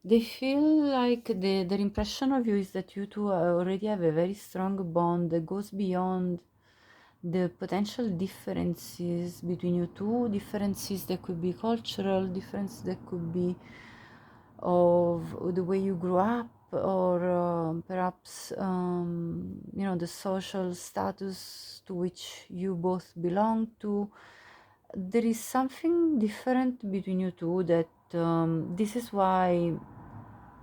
A: They feel like their impression of you is that you two already have a very strong bond that goes beyond the potential differences between you two, differences that could be cultural, differences that could be of the way you grew up, or perhaps you know, the social status to which you both belong to. There is something different between you two, that this is why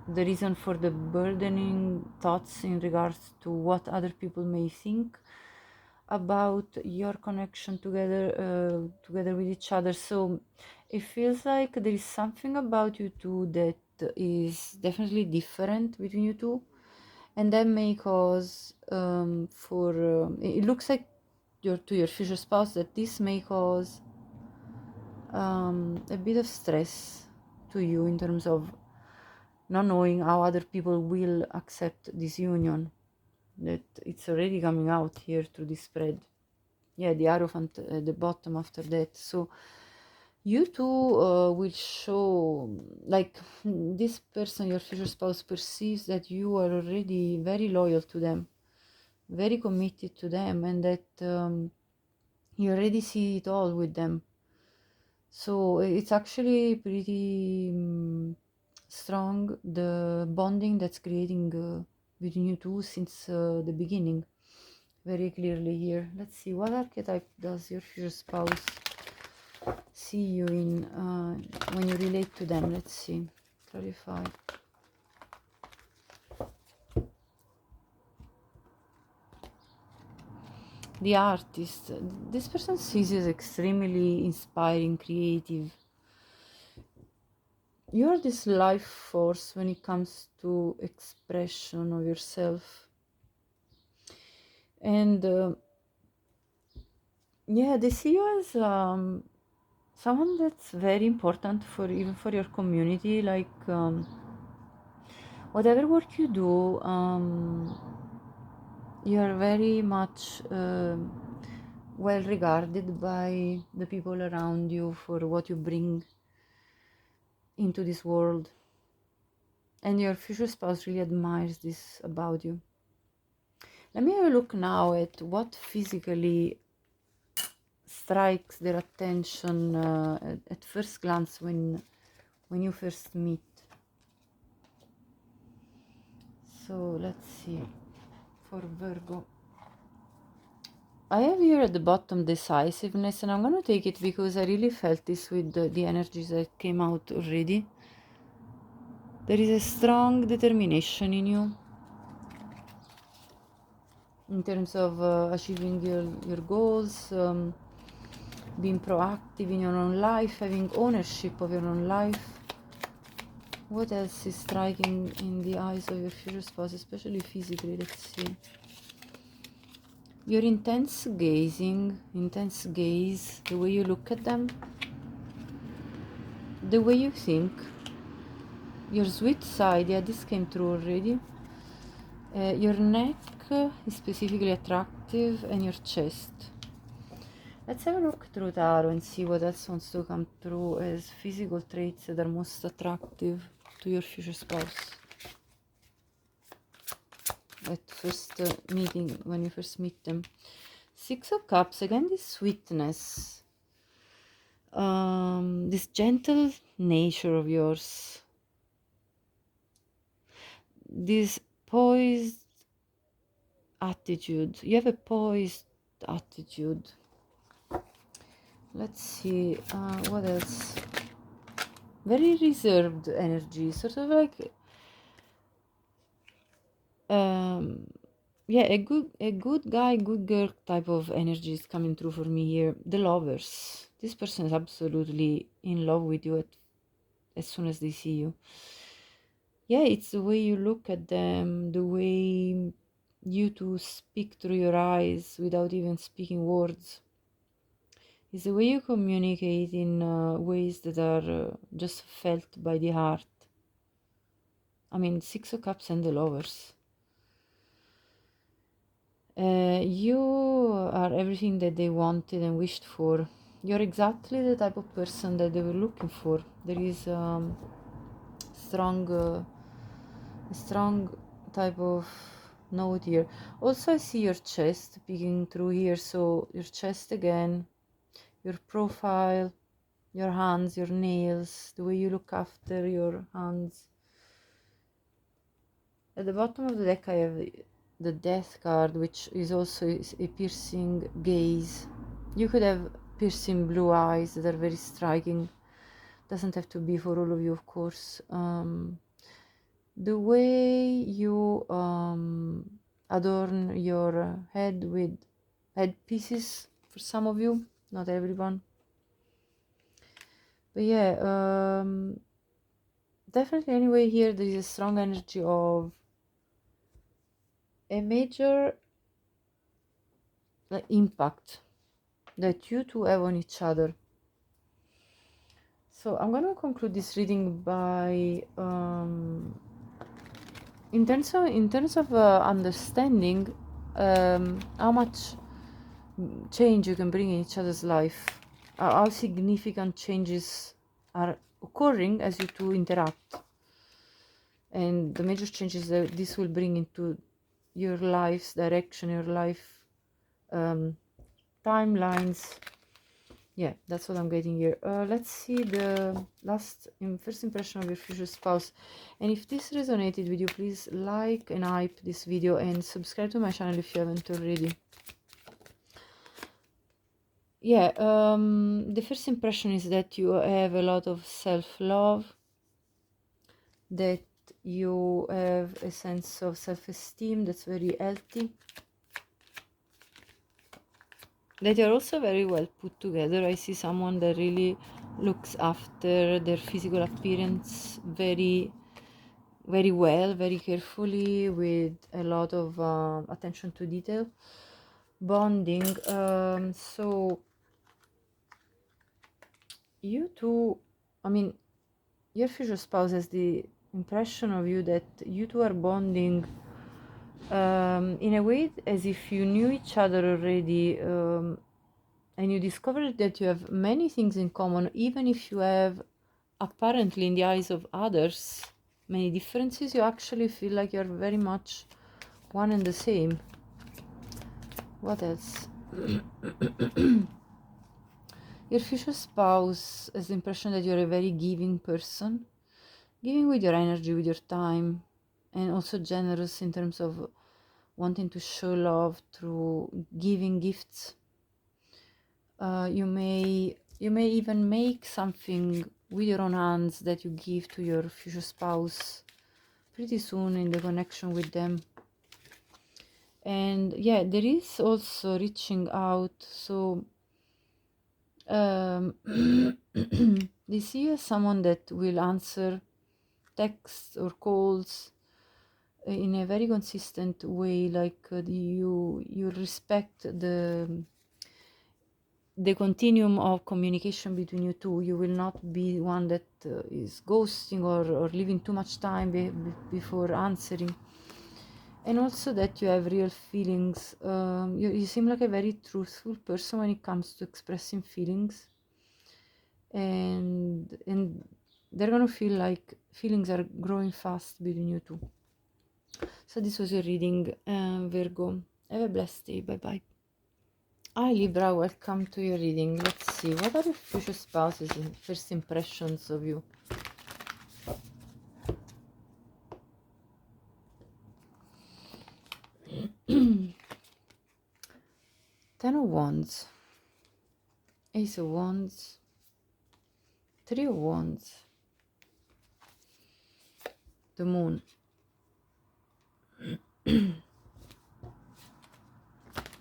A: the reason for the burdening thoughts in regards to what other people may think about your connection together with each other. So it feels like there is something about you two that is definitely different between you two, and that may cause it looks like to your future spouse that this may cause a bit of stress to you in terms of not knowing how other people will accept this union, that it's already coming out here through this spread. Yeah, the Hierophant at the bottom after that. So you two will show, like, this person, your future spouse, perceives that you are already very loyal to them, very committed to them, and that you already see it all with them. So it's actually pretty strong, the bonding that's creating between you two since the beginning, very clearly here. Let's see, what archetype does your future spouse see you in when you relate to them? Let's see, clarify. The artist. This person sees you as extremely inspiring, creative. You're this life force when it comes to expression of yourself. And yeah, they see you as someone that's very important for even for your community. Like whatever work you do, you are very much well regarded by the people around you for what you bring into this world, and your future spouse really admires this about you. Let me have a look now at what physically strikes their attention at first glance when you first meet. So let's see, for Virgo. I have here at the bottom decisiveness, and I'm going to take it because I really felt this with the energies that came out already. There is a strong determination in you in terms of achieving your goals, being proactive in your own life, having ownership of your own life. What else is striking in the eyes of your future spouse, especially physically? Let's see. Your intense gazing, intense gaze, the way you look at them, the way you think, your sweet side, yeah, this came through already. Your neck is specifically attractive, and your chest. Let's have a look through Tarot and see what else wants to come through as physical traits that are most attractive to your future spouse at first meeting, when you first meet them. Six of Cups, again, this sweetness, this gentle nature of yours, this poised attitude. You have a poised attitude. Let's see, what else? Very reserved energy, sort of like yeah, a good guy, good girl type of energy is coming through for me here. The Lovers. This person is absolutely in love with you at as soon as they see you. Yeah, it's the way you look at them, the way you two speak through your eyes without even speaking words. It's the way you communicate in ways that are just felt by the heart. I mean, Six of Cups and the Lovers. You are everything that they wanted and wished for. You're exactly the type of person that they were looking for. There is strong, a strong type of note here. Also, I see your chest peeking through here. So your chest again, your profile, your hands, your nails, the way you look after your hands. At the bottom of the deck, I have the Death card, which is also a piercing gaze. You could have piercing blue eyes that are very striking. Doesn't have to be for all of you, of course. The way you adorn your head with headpieces for some of you, not everyone. But yeah, definitely anyway here there is a strong energy of a major impact that you two have on each other. So I'm going to conclude this reading by in terms of understanding how much change you can bring in each other's life, how significant changes are occurring as you two interact, and the major changes that this will bring into your life's direction, your life timelines. Yeah, that's what I'm getting here. Let's see the first impression of your future spouse. And if this resonated with you, please like and hype this video and subscribe to my channel if you haven't already. Yeah, the first impression is that you have a lot of self-love, that you have a sense of self-esteem that's very healthy, that you're also very well put together. I see someone that really looks after their physical appearance very well, very carefully, with a lot of attention to detail. Bonding. So you two, I mean, your future spouse has the impression of you that you two are bonding in a way as if you knew each other already, and you discovered that you have many things in common, even if you have apparently in the eyes of others many differences. You actually feel like you're very much one and the same. What else? Your future spouse has the impression that you're a very giving person, giving with your energy, with your time, and also generous in terms of wanting to show love through giving gifts. You may even make something with your own hands that you give to your future spouse pretty soon in the connection with them. And yeah, there is also reaching out. So they see you as someone that will answer texts or calls in a very consistent way, like you respect the continuum of communication between you two. You will not be one that is ghosting or leaving too much time before answering. And also that you have real feelings. You seem like a very truthful person when it comes to expressing feelings, and they're gonna feel like feelings are growing fast between you two. So this was your reading, Virgo. Have a blessed day. Bye bye. Hi Libra, welcome to your reading. Let's see, what are your future spouses' first impressions of you? Ten of Wands, Ace of Wands, Three of Wands, the Moon,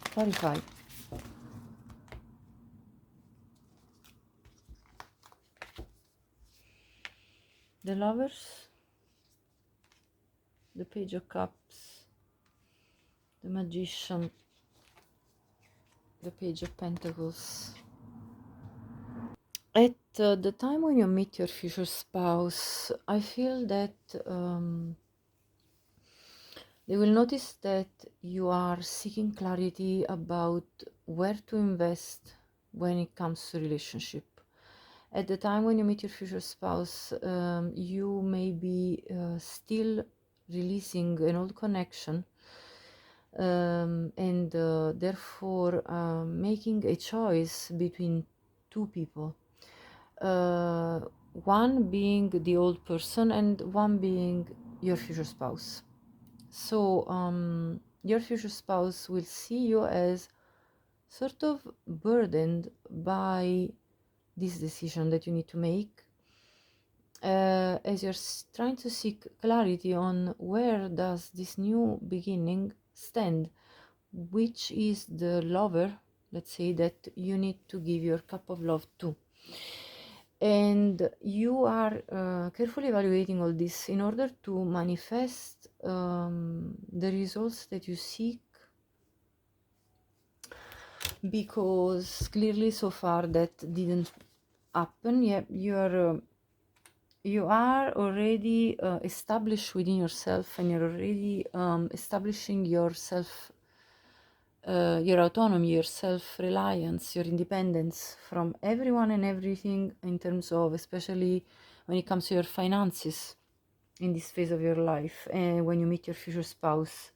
A: Clarify, the Lovers, the Page of Cups, the Magician, the Page of Pentacles. At the time when you meet your future spouse, I feel that they will notice that you are seeking clarity about where to invest when it comes to relationship. At the time when you meet your future spouse, you may be still releasing an old connection, and therefore making a choice between two people. One being the old person and one being your future spouse. So your future spouse will see you as sort of burdened by this decision that you need to make, as you're trying to seek clarity on where does this new beginning stand, which is the lover, let's say, that you need to give your cup of love to. And you are carefully evaluating all this in order to manifest the results that you seek, because clearly so far that didn't happen. Yeah, you are already established within yourself, and you're already establishing yourself, your autonomy, your self-reliance, your independence from everyone and everything, in terms of, especially when it comes to your finances in this phase of your life, and when you meet your future spouse.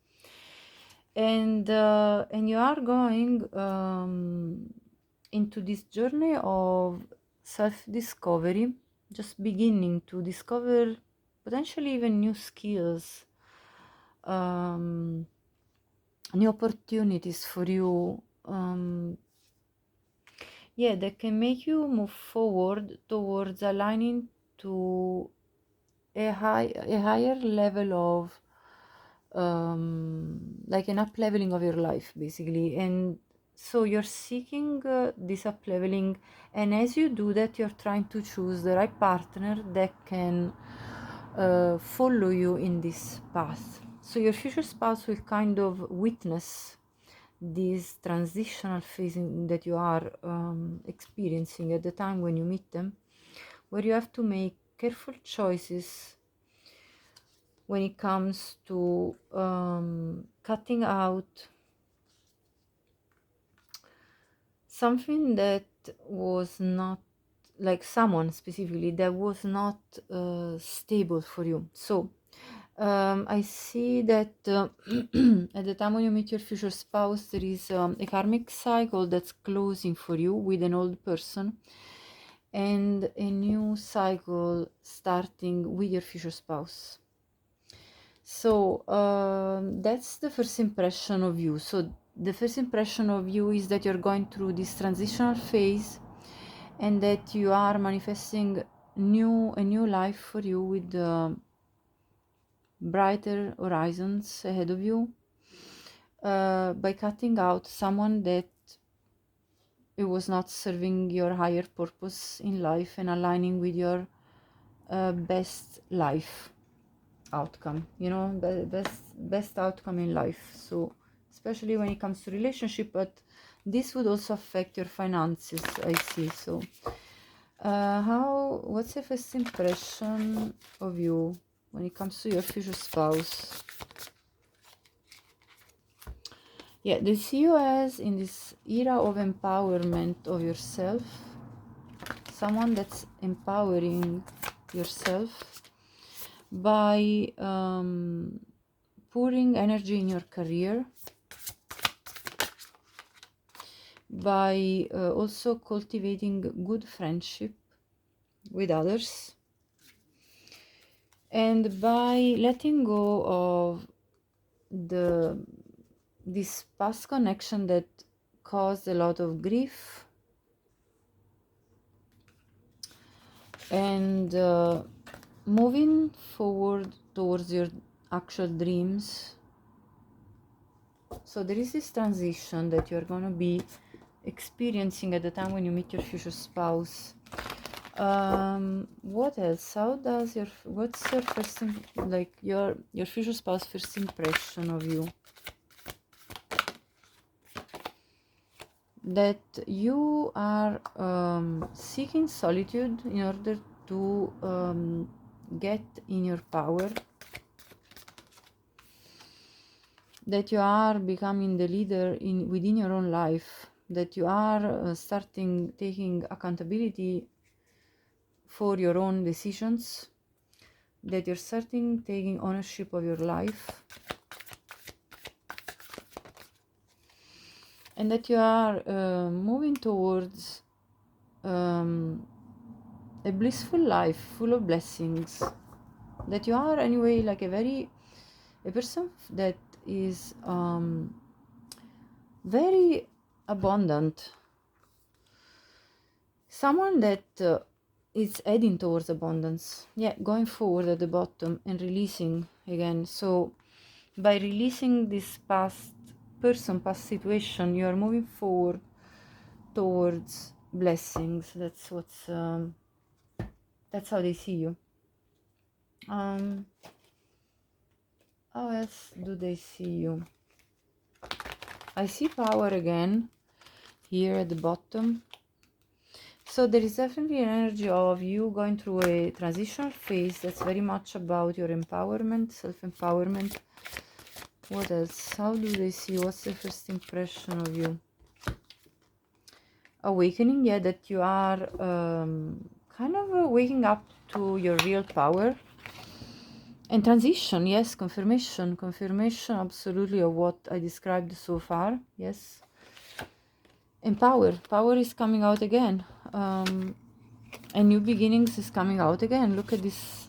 A: And you are going into this journey of self-discovery, just beginning to discover potentially even new skills, new opportunities for you, yeah, that can make you move forward towards aligning to a higher level of like an up leveling of your life, basically. And so you're seeking this up leveling, and as you do that, you're trying to choose the right partner that can follow you in this path. So your future spouse will kind of witness this transitional phase that you are experiencing at the time when you meet them, where you have to make careful choices when it comes to cutting out something that was not, like someone specifically that was not stable for you. So I see that at the time when you meet your future spouse, there is a karmic cycle that's closing for you with an old person, and a new cycle starting with your future spouse. So that's the first impression of you. So the first impression of you is that you're going through this transitional phase, and that you are manifesting a new life for you with brighter horizons ahead of you, by cutting out someone that it was not serving your higher purpose in life, and aligning with your best life outcome, you know, the best outcome in life. So especially when it comes to relationship, but this would also affect your finances, I see. So what's the first impression of you when it comes to your future spouse? Yeah, they see you as in this era of empowerment of yourself, someone that's empowering yourself by pouring energy in your career, by also cultivating good friendship with others, and by letting go of this past connection that caused a lot of grief, and moving forward towards your actual dreams. So there is this transition that you're going to be experiencing at the time when you meet your future spouse, What else? How does your, what's your first like your future spouse first impression of you? That you are seeking solitude in order to get in your power, that you are becoming the leader within your own life, that you are starting taking accountability for your own decisions, that you're starting taking ownership of your life, and that you are moving towards a blissful life full of blessings, that you are anyway like a person that is very abundant, someone that is heading towards abundance, yeah, going forward at the bottom and releasing again. So by releasing this past person, past situation, you are moving forward towards blessings. That's what's that's how they see you. How else do they see you? I see power again here at the bottom. So there is definitely an energy of you going through a transitional phase that's very much about your empowerment, self-empowerment. What else? How do they see you? What's the first impression of you? Awakening, yeah, that you are kind of waking up to your real power. And transition, yes, confirmation, absolutely, of what I described so far, yes. And power is coming out again, and new beginnings is coming out again. Look at this,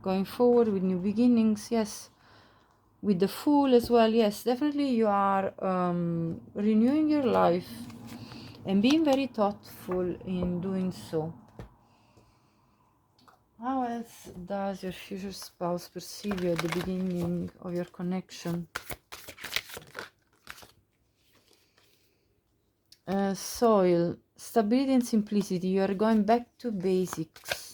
A: going forward with new beginnings, yes. With the Fool as well, yes, definitely you are renewing your life and being very thoughtful in doing so. How else does your future spouse perceive you at the beginning of your connection? Soil, stability and simplicity. You are going back to basics.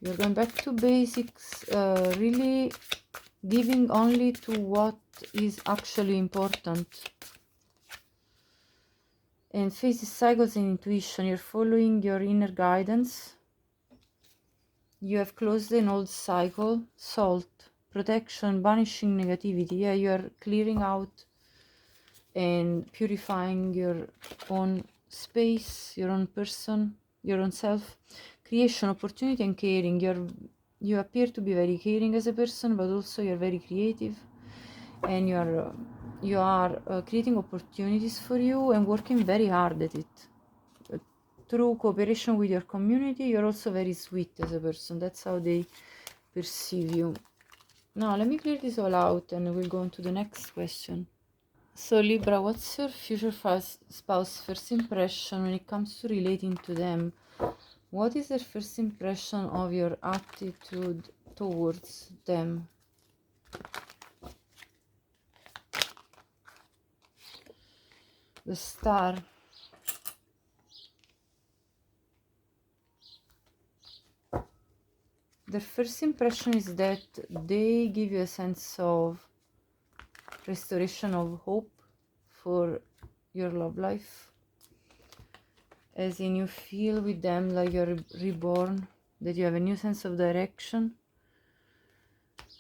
A: You're going back to basics, really giving only to what is actually important. And faces, cycles and intuition. You're following your inner guidance. You have closed an old cycle. Salt, protection, banishing negativity. Yeah, you are clearing out and purifying your own space, your own person, your own self. Creation, opportunity and caring. You appear to be very caring as a person, but also you're very creative, and you are creating opportunities for you and working very hard at it. Through cooperation with your community, you're also very sweet as a person. That's how they perceive you. Now let me clear this all out and we'll go on to the next question. So Libra, what's your future spouse first impression when it comes to relating to them? What is their first impression of your attitude towards them? The Star. Their first impression is that they give you a sense of restoration of hope for your love life, as in you feel with them like you're reborn, that you have a new sense of direction,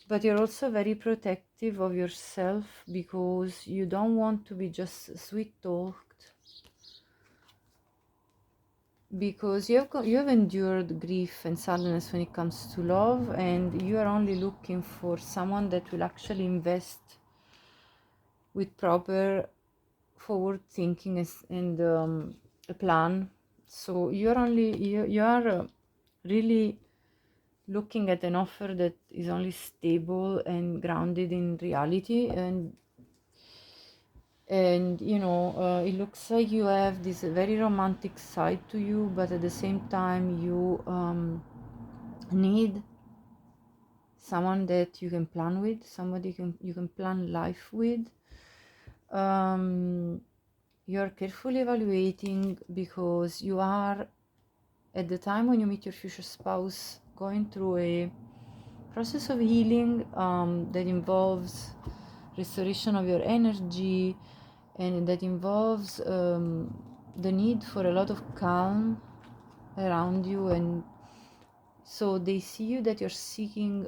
A: but you're also very protective of yourself because you don't want to be just sweet talked, because you have endured grief and sadness when it comes to love, and you are only looking for someone that will actually invest with proper forward thinking and a plan. So you are really looking at an offer that is only stable and grounded in reality, and you know, it looks like you have this very romantic side to you, but at the same time you need someone that you can plan with, somebody you can plan life with. You're carefully evaluating because you are at the time when you meet your future spouse, going through a process of healing that involves restoration of your energy, and that involves the need for a lot of calm around you. And so they see you that you're seeking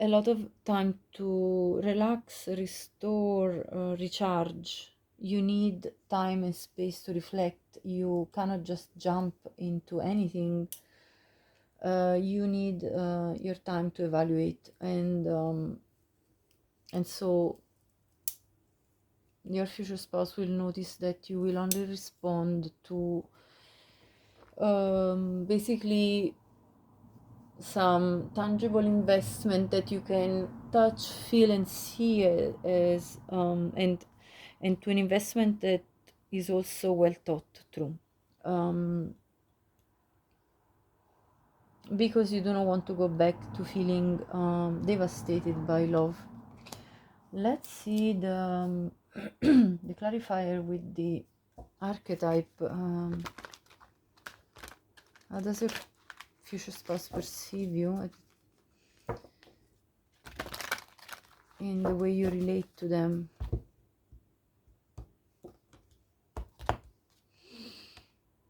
A: a lot of time to relax, restore, recharge. You need time and space to reflect. You cannot just jump into anything. You need your time to evaluate, and so your future spouse will notice that you will only respond to basically some tangible investment that you can touch, feel, and see as and to an investment that is also well thought through, because you do not want to go back to feeling devastated by love. Let's see the the clarifier with the archetype. How does your future spouse perceive you in the way you relate to them?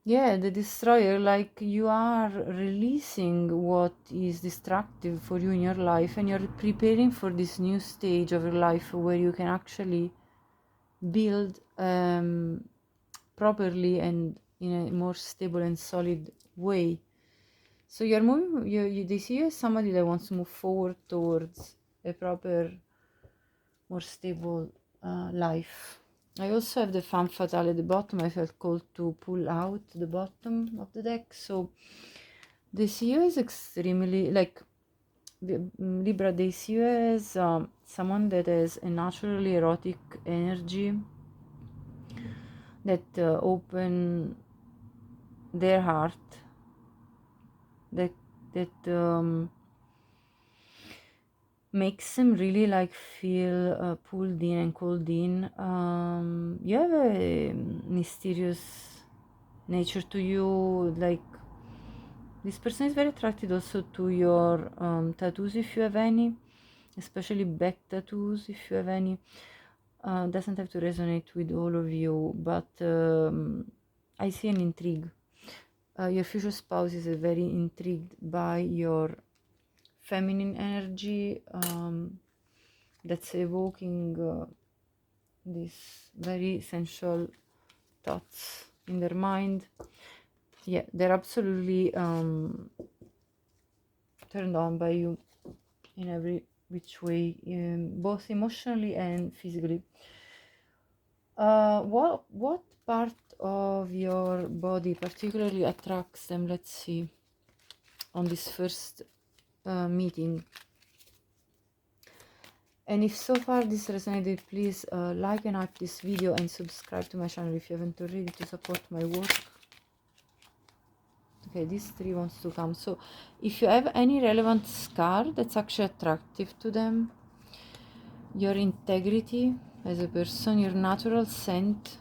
A: Yeah, the destroyer, like you are releasing what is destructive for you in your life, and you're preparing for this new stage of your life where you can actually build properly and in a more stable and solid way. So you're moving, they see you as somebody that wants to move forward towards a proper, more stable life. I also have the femme fatale at the bottom. I felt called to pull out the bottom of the deck. So the CEO is extremely, like, Libra, they see you as someone that has a naturally erotic energy, that open their heart, that makes them really like feel pulled in and called in. You have a mysterious nature to you. Like, this person is very attracted also to your tattoos, if you have any, especially back tattoos, if you have any. Doesn't have to resonate with all of you, but I see an intrigue. Your future spouse is very intrigued by your feminine energy, that's evoking these very sensual thoughts in their mind. Yeah, they're absolutely turned on by you in every which way, both emotionally and physically. What part of your body particularly attracts them? Let's see, on this first meeting. And if so far this resonated, please like and hype this video and subscribe to my channel if you haven't already, to support my work. Okay, this 3 wants to come. So if you have any relevant scar that's actually attractive to them, your integrity as a person, your natural scent,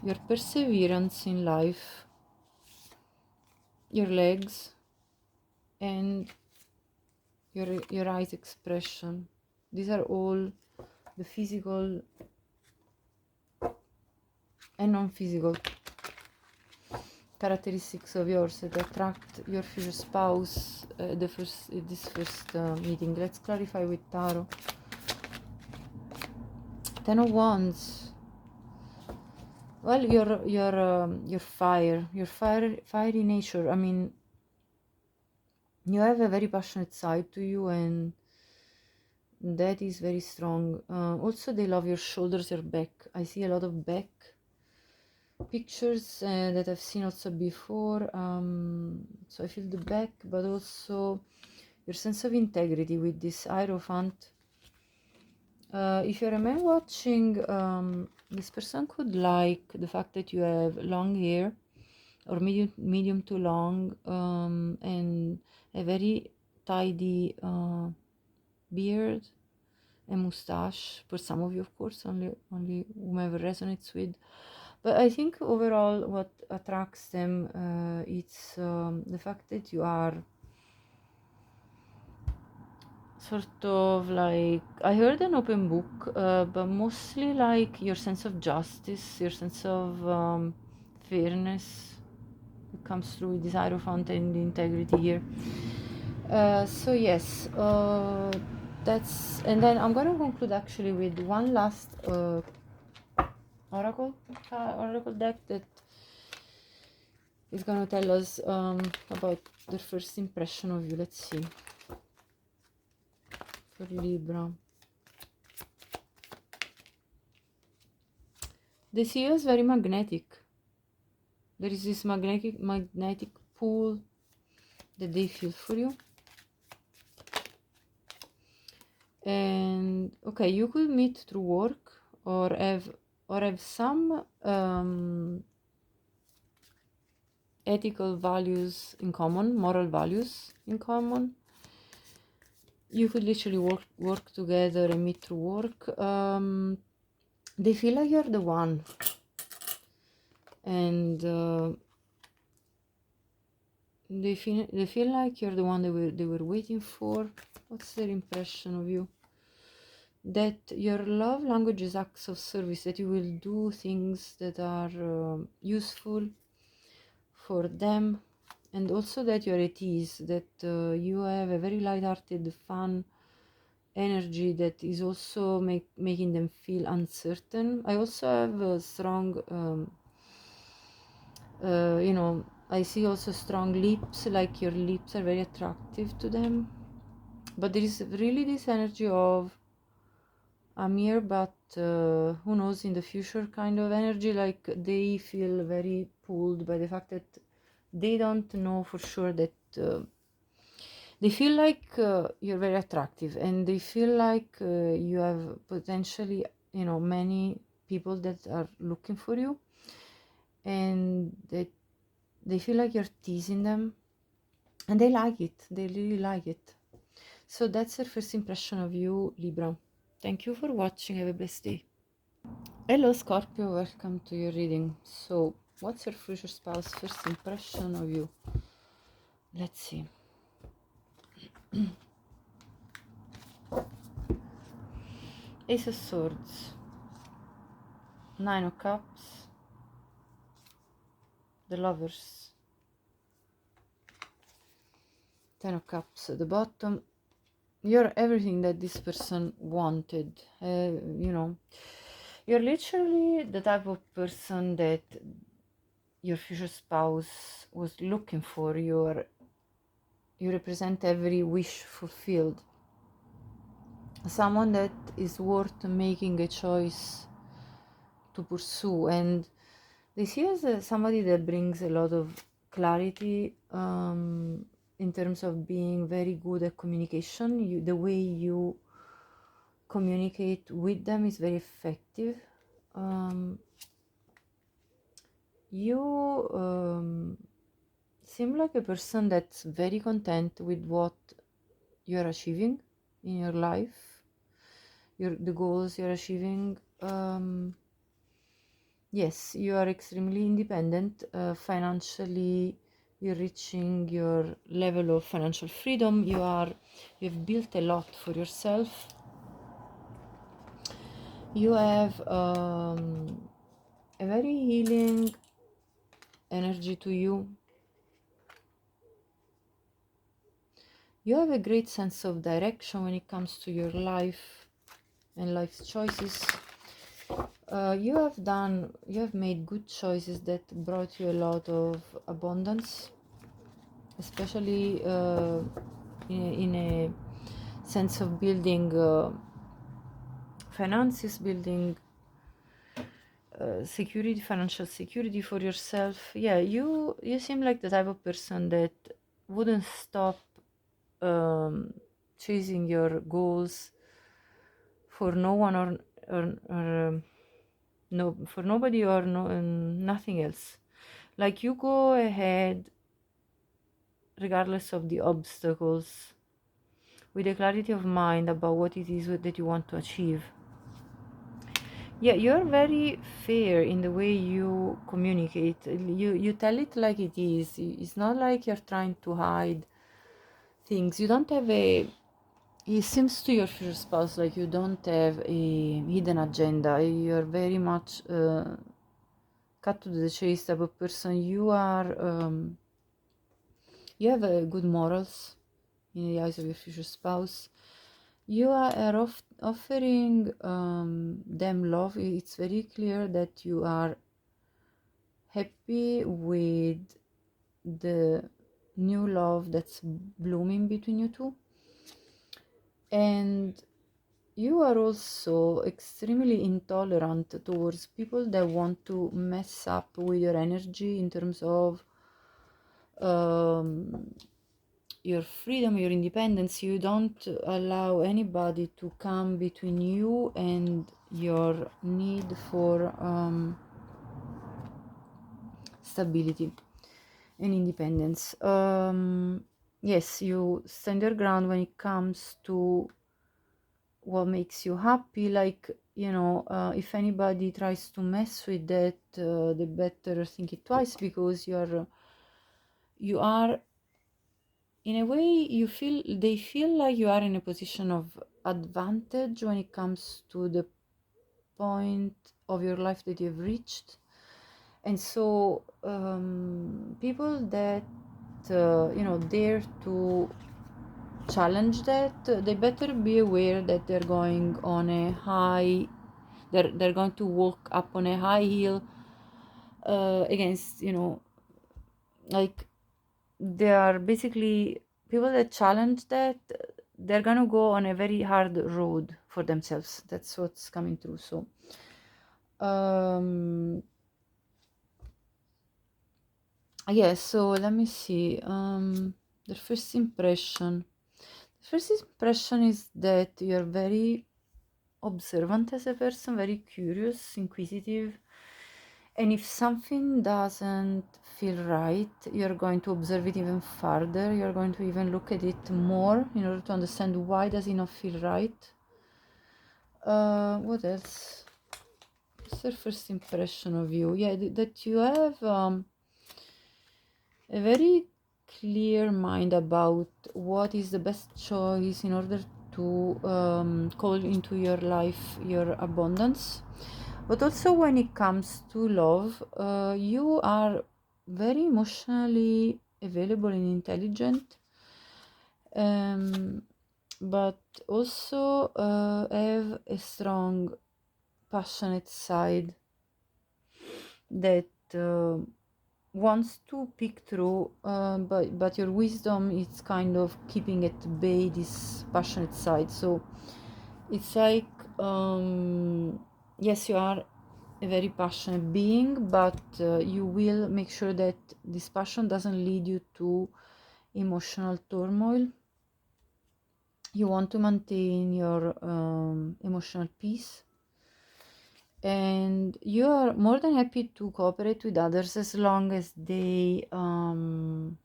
A: your perseverance in life, your legs, and your eyes expression. These are all the physical and non-physical characteristics of yours that attract your future spouse this first meeting. Let's clarify with Tarot. 10 of Wands. Well, your fiery nature. I mean, you have a very passionate side to you, and that is very strong. Also, they love your shoulders, your back. I see a lot of back pictures that I've seen also before. So I feel the back, but also your sense of integrity with this Hierophant. If you're a man watching, this person could like the fact that you have long hair, or medium to long, and a very tidy beard and mustache. For some of you, of course, only whomever resonates with. But I think overall what attracts them, it's the fact that you are sort of like, I heard an open book, but mostly like your sense of justice, your sense of fairness. It comes through with this Hierophant and the integrity here. So yes, that's, and then I'm gonna conclude actually with one last oracle deck that is gonna tell us about the first impression of you. Let's see, for Libra. They see you as very magnetic. There is this magnetic pull that they feel for you. And okay, you could meet through work or have some ethical values in common, moral values in common. You could literally work together and meet through work. They feel like you're the one, and they feel like you're the one they were waiting for. What's their impression of you? That your love language is acts of service, that you will do things that are useful for them, and also that you're at ease, that you have a very light-hearted, fun energy that is also making them feel uncertain. I also have a strong, you know, I see also strong lips, like your lips are very attractive to them. But there is really this energy of I'm here, but who knows in the future kind of energy. Like they feel very pulled by the fact that they don't know for sure that they feel like you're very attractive, and they feel like you have potentially, you know, many people that are looking for you, and that they feel like you're teasing them, and they like it. They really like it. So that's their first impression of you, Libra. Thank you for watching. Have a blessed day. Hello Scorpio, welcome to your reading. So what's your future spouse first impression of you? Let's see. Ace of Swords, Nine of Cups, the Lovers, Ten of Cups at the bottom. You're everything that this person wanted. You know, you're literally the type of person that your future spouse was looking for. You represent every wish fulfilled. Someone that is worth making a choice to pursue, and they see as somebody that brings a lot of clarity in terms of being very good at communication. The way you communicate with them is very effective. You seem like a person that's very content with what you're achieving in your life, the goals you're achieving. Yes, you are extremely independent. Financially, you're reaching your level of financial freedom. You've built a lot for yourself. You have a very healing energy to you. You have a great sense of direction when it comes to your life and life's choices. You have made good choices that brought you a lot of abundance, especially in a sense of building finances, building security, financial security for yourself. Yeah, you seem like the type of person that wouldn't stop chasing your goals for no one or no, for nobody or nothing else. Like you go ahead regardless of the obstacles, with a clarity of mind about what it is that you want to achieve. Yeah, you're very fair in the way you communicate. You tell it like it is. It's not like you're trying to hide things. You don't have a. It seems to your future spouse like you don't have a hidden agenda. You're very much cut to the chase type of person. You have good morals in the eyes of your future spouse. You are offering them love. It's very clear that you are happy with the new love that's blooming between you two. And you are also extremely intolerant towards people that want to mess up with your energy in terms of your freedom, your independence. You don't allow anybody to come between you and your need for stability and independence. Yes, you stand your ground when it comes to what makes you happy. Like, you know, if anybody tries to mess with that, they better think it twice, because you are in a way, they feel like you are in a position of advantage when it comes to the point of your life that you've reached. And so people that you know, dare to challenge that, they better be aware that they're going on a high, they're going to walk up on a high hill against, you know, like, they are basically people that challenge that, they're gonna go on a very hard road for themselves. That's what's coming through. So yeah, so let me see. The first impression is that you're very observant as a person, very curious, inquisitive. And if something doesn't feel right, you're going to observe it even further. You're going to even look at it more in order to understand why does it not feel right. What else? What's their first impression of you? Yeah, that you have a very clear mind about what is the best choice in order to call into your life your abundance. But also when it comes to love, you are very emotionally available and intelligent, but also have a strong passionate side that wants to peek through, but your wisdom is kind of keeping at bay this passionate side. So it's like, yes, you are a very passionate being, but you will make sure that this passion doesn't lead you to emotional turmoil. You want to maintain your emotional peace, and you are more than happy to cooperate with others as long as they don't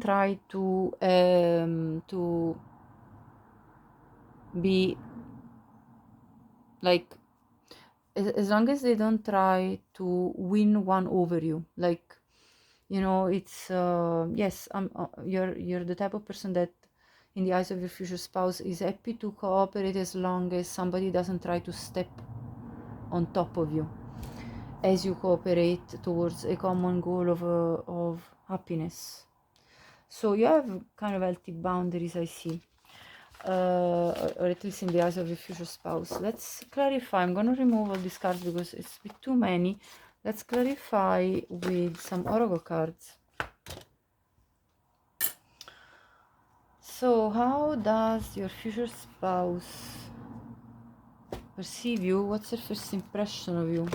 A: try to be like, as long as they don't try to win one over you. Like, you know, it's yes, you're the type of person that in the eyes of your future spouse is happy to cooperate as long as somebody doesn't try to step on top of you as you cooperate towards a common goal of happiness. So you have kind of healthy boundaries, I see, or at least in the eyes of your future spouse. Let's clarify. I'm going to remove all these cards because it's a bit too many. Let's clarify with some oracle cards. So how does your future spouse perceive you? What's their first impression of you,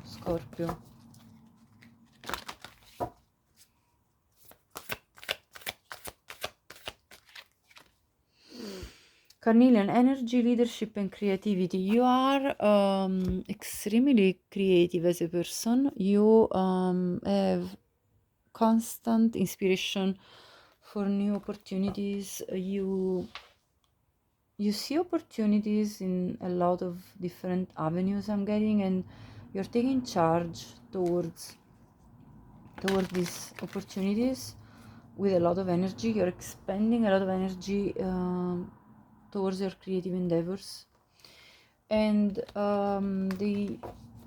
A: Scorpio? Carnelian, energy, leadership, and creativity. You are extremely creative as a person. You have constant inspiration for new opportunities. You you see opportunities in a lot of different avenues I'm getting, and you're taking charge towards these opportunities with a lot of energy. You're expending a lot of energy towards your creative endeavors, and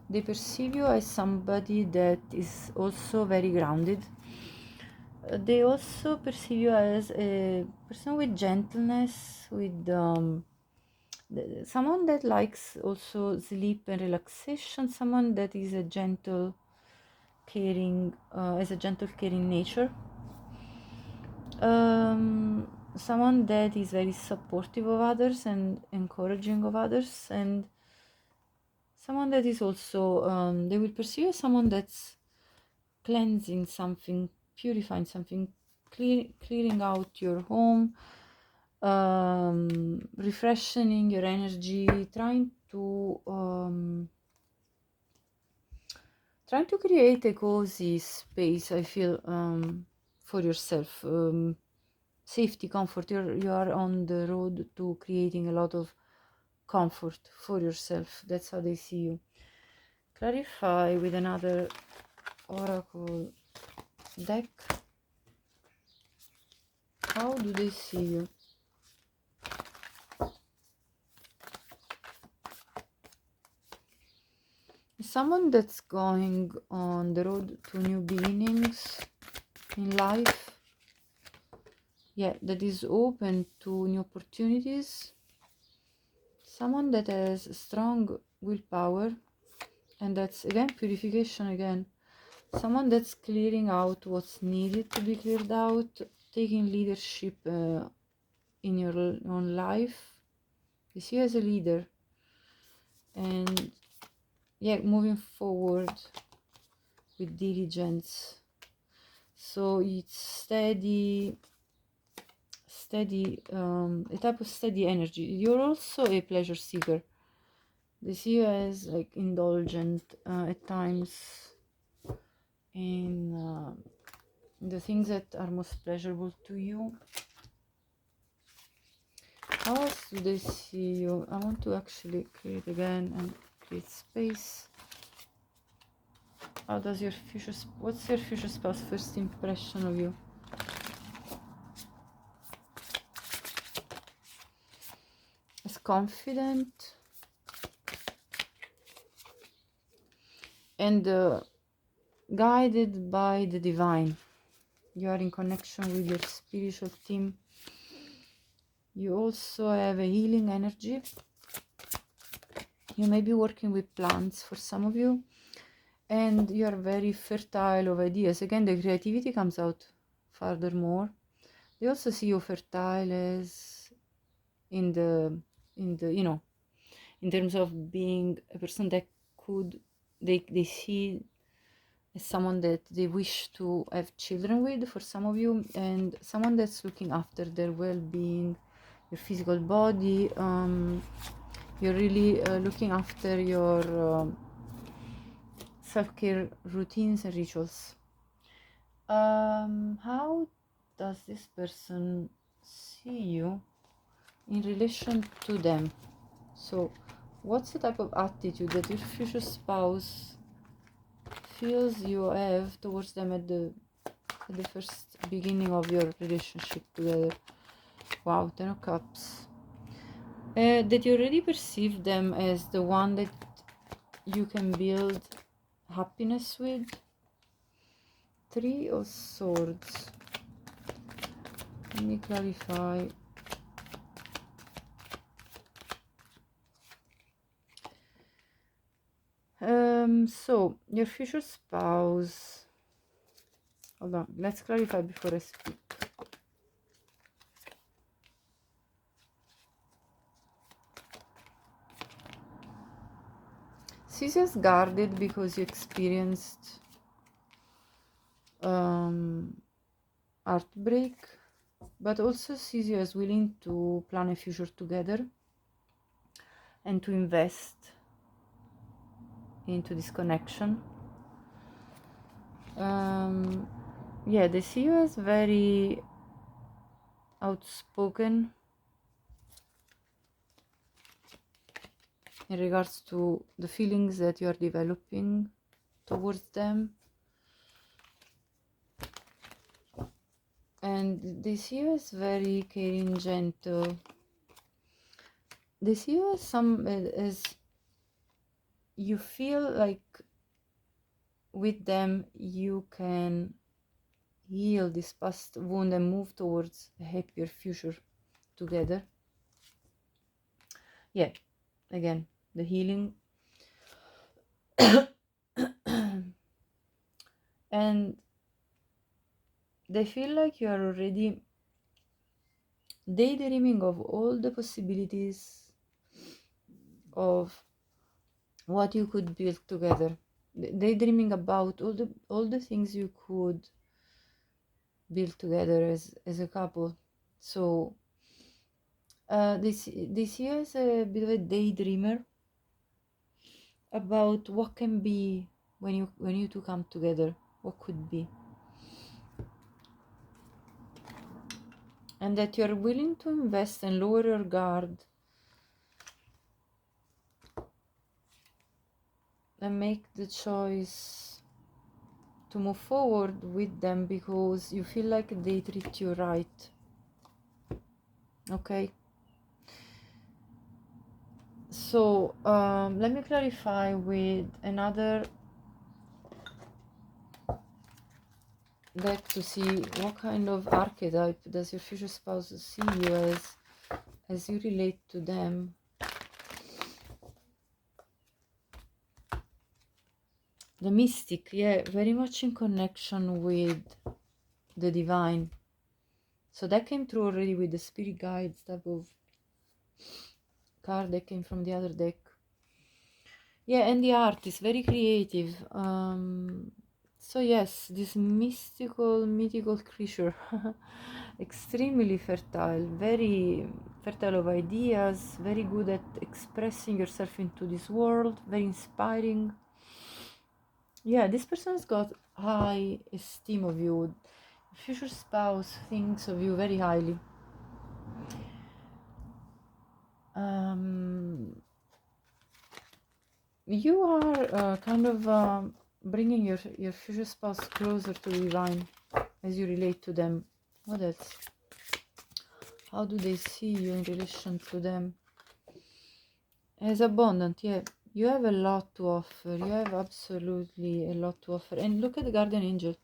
A: they perceive you as somebody that is also very grounded. They also perceive you as a person with gentleness, with someone that likes also sleep and relaxation, someone that is a gentle, caring, has a gentle, caring nature. Someone that is very supportive of others and encouraging of others, and someone that is also, they will perceive as someone that's cleansing something, purifying something, clearing out your home, refreshing your energy, trying to create a cozy space, I feel, for yourself. Safety, comfort. You are on the road to creating a lot of comfort for yourself. That's how they see you. Clarify with another oracle deck. How do they see you? Someone that's going on the road to new beginnings in life. Yeah, that is open to new opportunities. Someone that has strong willpower, and that's again purification again. Someone that's clearing out what's needed to be cleared out, taking leadership in your own life. You see you as a leader, and yeah, moving forward with diligence. So it's steady, a type of steady energy. You're also a pleasure seeker. They see you as like indulgent at times in the things that are most pleasurable to you. How else do they see you? I want to actually create again and create space. How does your future, what's your future spouse first impression of you? As confident and guided by the divine. You are in connection with your spiritual team. You also have a healing energy. You may be working with plants for some of you, and you are very fertile of ideas. Again, the creativity comes out furthermore. They also see you fertile as in the you know, in terms of being a person that could, they see as someone that they wish to have children with for some of you, and someone that's looking after their well-being, your physical body. You're really looking after your self-care routines and rituals. How does this person see you in relation to them? So what's the type of attitude that your future spouse feels you have towards them at the first beginning of your relationship together? Wow, 10 of Cups. That you already perceive them as the one that you can build happiness with. 3 of Swords. Let me clarify. So your future spouse, hold on, let's clarify before I speak. Sees you as guarded because you experienced heartbreak, but also sees you as willing to plan a future together and to invest into this connection. Yeah, they see you as very outspoken, in regards to the feelings that you are developing towards them. And they see you as very caring, gentle. They see you as you feel like with them you can heal this past wound and move towards a happier future together. Yeah, again, the healing. And they feel like you are already daydreaming of all the possibilities of what you could build together. Daydreaming about all the things you could build together as a couple. So they see you as a bit of a daydreamer about what can be when you two come together, what could be. And that you're willing to invest and lower your guard and make the choice to move forward with them because you feel like they treat you right. Okay, so let me clarify with another deck to see what kind of archetype does your future spouse see you as you relate to them. The mystic, yeah, very much in connection with the divine. So that came through already with the spirit guides type of card that came from the other deck. Yeah, and the art is very creative. So yes, this mythical creature, extremely fertile, very fertile of ideas, very good at expressing yourself into this world, very inspiring. Yeah, this person's got high esteem of you. Future spouse thinks of you very highly. You are kind of bringing your future spouse closer to the divine as you relate to them. What else? How do they see you in relation to them? As abundant, yeah. You have a lot to offer. You have absolutely a lot to offer. And look at the guardian angel.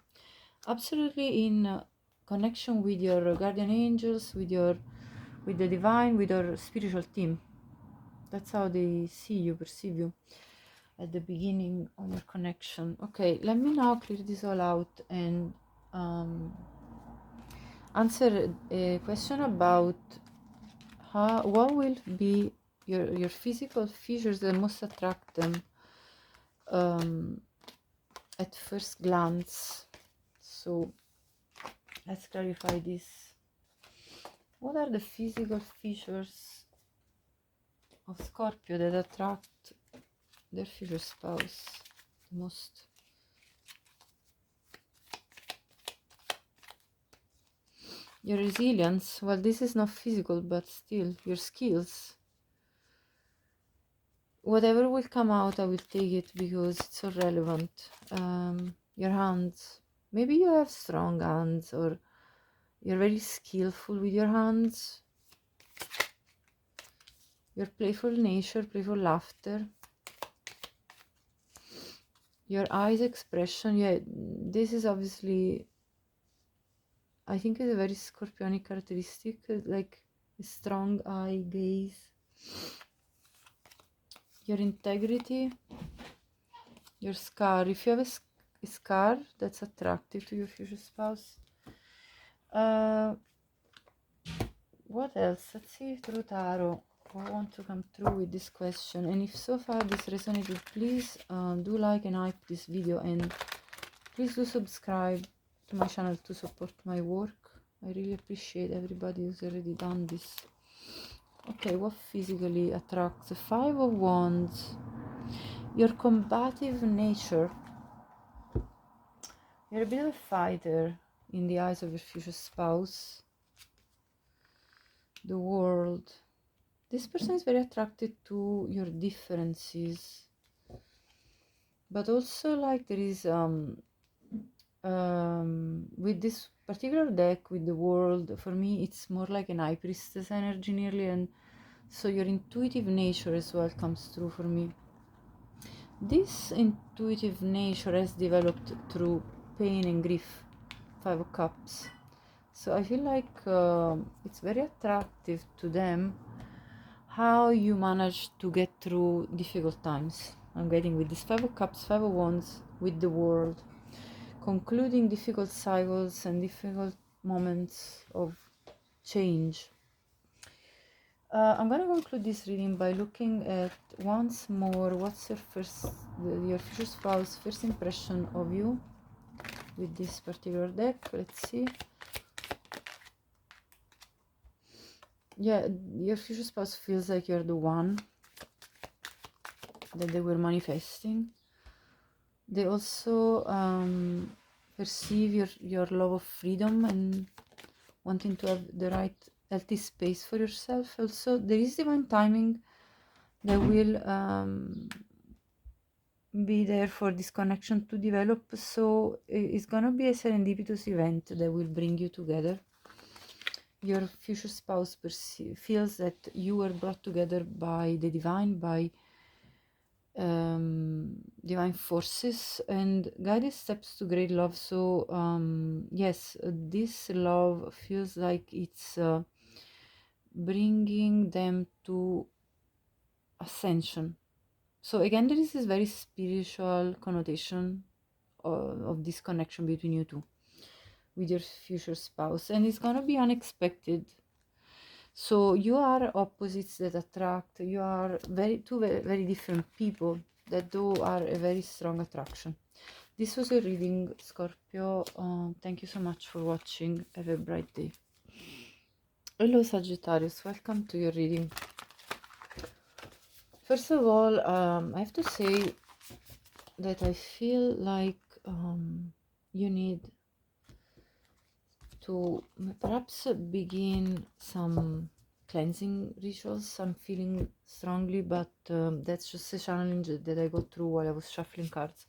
A: Absolutely in connection with your guardian angels, with the divine, with your spiritual team. That's how they see you, perceive you at the beginning of your connection. Okay, let me now clear this all out and answer a question about what will be your physical features that most attract them at first glance. So let's clarify this. What are the physical features of Scorpio that attract their future spouse the most? Your resilience. Well, this is not physical, but still your skills. Whatever will come out, I will take it because it's so relevant. Your hands. Maybe you have strong hands or you're very skillful with your hands. Your playful nature, playful laughter. Your eyes expression. Yeah, this is obviously, I think, is a very Scorpionic characteristic, like a strong eye gaze. Your integrity. Your scar. If you have a scar, that's attractive to your future spouse. What else? Let's see through tarot. I want to come through with this question, and if so far this resonated, please do like and hype this video, and please do subscribe to my channel to support my work. I really appreciate everybody who's already done this. Okay, what physically attracts? The Five of Wands. Your combative nature. You're a bit of a fighter in the eyes of your future spouse. The World. This person is very attracted to your differences, but also like there is with this particular deck with the world, for me it's more like an high priestess energy nearly, and so your intuitive nature as well comes through for me. This intuitive nature has developed through pain and grief, 5 of Cups. So I feel like it's very attractive to them how you manage to get through difficult times. I'm getting with this 5 of Cups, 5 of Wands, with the world, concluding difficult cycles and difficult moments of change. I'm gonna conclude this reading by looking at once more what's your future spouse first impression of you with this particular deck. Let's see. Yeah, your future spouse feels like you're the one that they were manifesting. They also perceive your love of freedom and wanting to have the right healthy space for yourself. Also, there is divine timing that will be there for this connection to develop. So it's gonna be a serendipitous event that will bring you together. Your future spouse feels that you were brought together by the divine, by divine forces, and guided steps to great love. So yes, this love feels like it's bringing them to ascension. So again, there is this very spiritual connotation of this connection between you two with your future spouse, and it's gonna be unexpected. So you are opposites that attract. You are two very different people that do are a very strong attraction. This was a reading, Scorpio. Thank you so much for watching. Have a bright day. Hello Sagittarius, welcome to your reading. First of all, I have to say that I feel like you need to perhaps begin some cleansing rituals. I'm feeling strongly, but that's just a challenge that I got through while I was shuffling cards.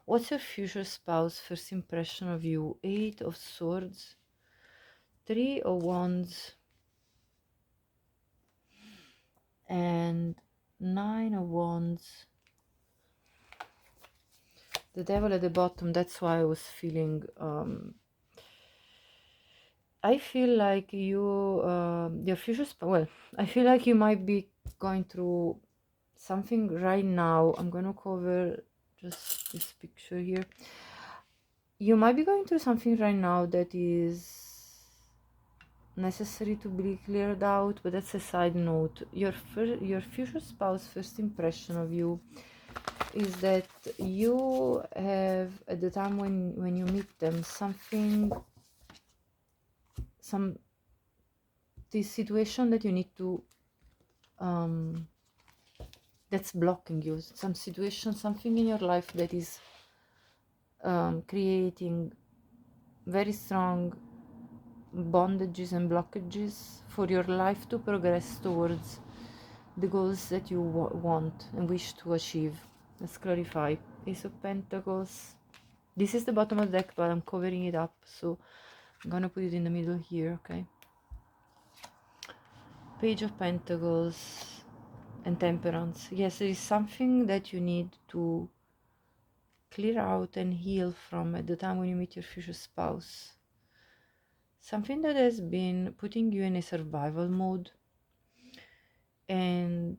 A: What's your future spouse first impression of you? 8 of Swords, 3 of Wands, and 9 of Wands. The Devil at the bottom. That's why I was feeling I feel like your future well, I feel like you might be going through something right now. I'm gonna cover just this picture here. You might be going through something right now that is necessary to be cleared out, but that's a side note. Your future spouse first impression of you is that you have, at the time when you meet them, this situation that you need to that's blocking you, some situation, something in your life that is creating very strong bondages and blockages for your life to progress towards the goals that you want and wish to achieve. Let's clarify. Ace of Pentacles. This is the bottom of the deck, but I'm covering it up, so I'm gonna put it in the middle here, okay? Page of Pentacles and Temperance. Yes, there is something that you need to clear out and heal from at the time when you meet your future spouse. Something that has been putting you in a survival mode, and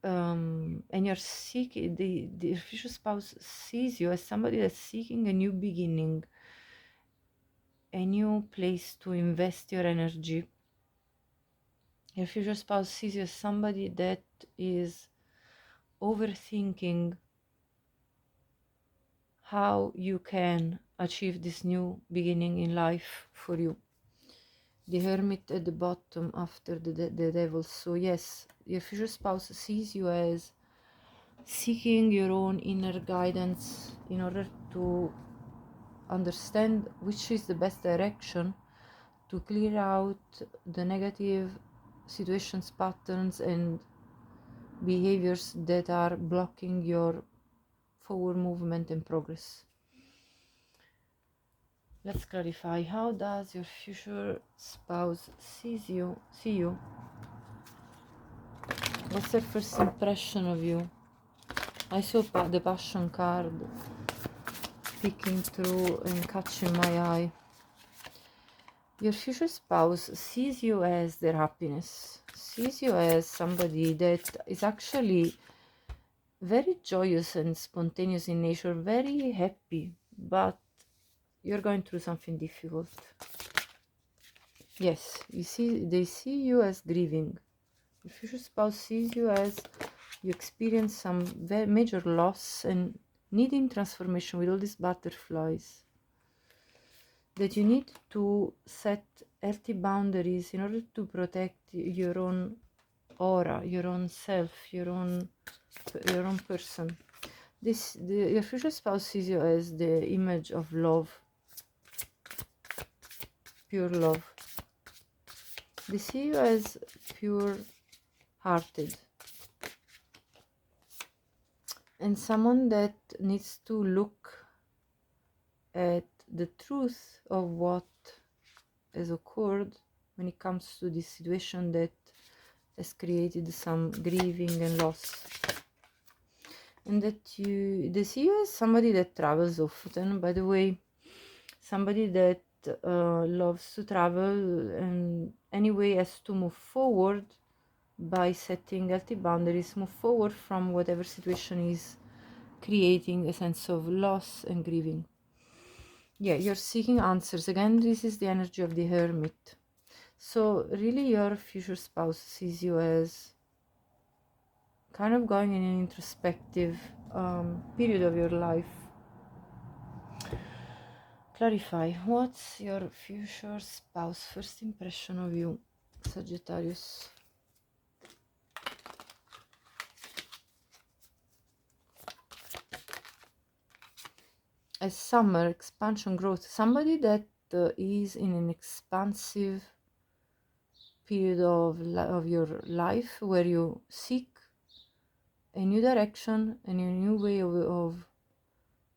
A: you're seeking, the future spouse sees you as somebody that's seeking a new beginning, a new place to invest your energy. Your future spouse sees you as somebody that is overthinking how you can achieve this new beginning in life for you. The Hermit at the bottom after the Devil. So yes, your future spouse sees you as seeking your own inner guidance in order to understand which is the best direction to clear out the negative situations, patterns, and behaviors that are blocking your forward movement and progress. Let's clarify. How does your future spouse see you? What's their first impression of you? I saw the passion card peeking through and catching my eye. Your future spouse sees you as their happiness, sees you as somebody that is actually very joyous and spontaneous in nature, very happy, but you're going through something difficult. Yes, they see you as grieving. Your future spouse sees you as you experience some very major loss and needing transformation with all these butterflies. That you need to set healthy boundaries in order to protect your own aura, your own self, your own person. Your future spouse sees you as the image of love, pure love. They see you as pure-hearted and someone that needs to look at the truth of what has occurred when it comes to this situation that has created some grieving and loss. And that they see you as somebody that travels often, by the way, somebody that loves to travel and anyway has to move forward by setting healthy boundaries, move forward from whatever situation is creating a sense of loss and grieving. Yeah, you're seeking answers. Again, this is the energy of the Hermit. So really your future spouse sees you as kind of going in an introspective period of your life. Clarify, what's your future spouse first impression of you, Sagittarius? As summer, expansion, growth, somebody that is in an expansive period of your life where you seek a new direction and a new way of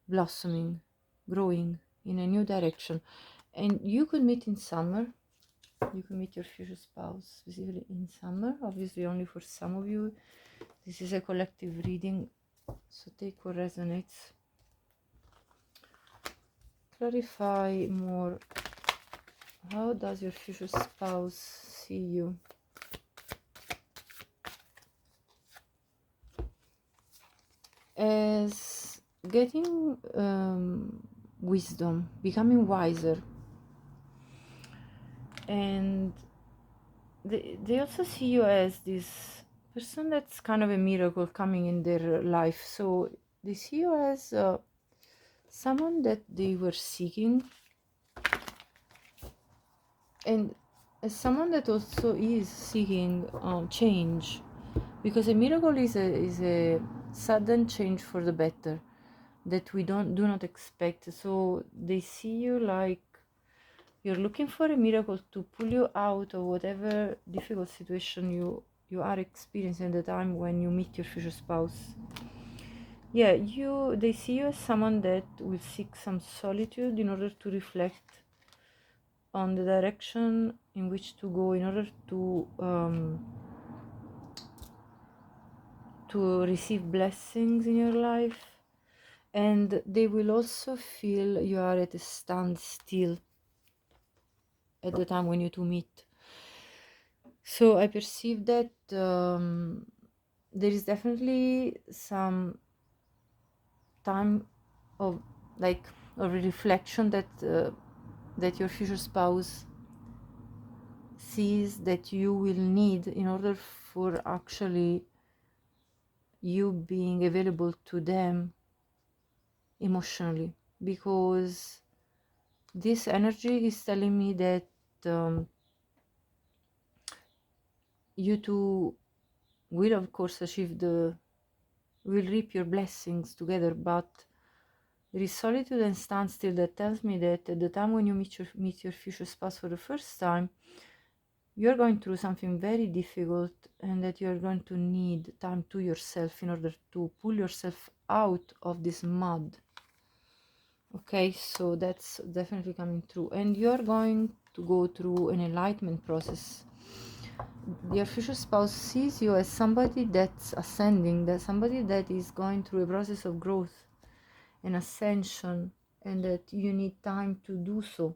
A: blossoming, growing in a new direction. And you could meet in summer. You can meet your future spouse visibly in summer, obviously only for some of you. This is a collective reading, so take what resonates. Clarify more. How does your future spouse see you? As getting wisdom, becoming wiser. And they also see you as this person that's kind of a miracle coming in their life. So they see you as someone that they were seeking, and as someone that also is seeking change, because a miracle is a sudden change for the better that we do not expect. So they see you like you're looking for a miracle to pull you out of whatever difficult situation you are experiencing at the time when you meet your future spouse. Yeah, they see you as someone that will seek some solitude in order to reflect on the direction in which to go in order to receive blessings in your life. And they will also feel you are at a standstill at the time when you two meet. So I perceive that there is definitely some time of reflection that your future spouse sees that you will need in order for actually you being available to them emotionally, because this energy is telling me that you two will of course will reap your blessings together, but there is solitude and standstill that tells me that at the time when you meet your future spouse for the first time, you're going through something very difficult, and that you're going to need time to yourself in order to pull yourself out of this mud. Okay, so that's definitely coming through, and you're going to go through an enlightenment process. Your future spouse sees you as somebody that's ascending, that somebody that is going through a process of growth and ascension, and that you need time to do so.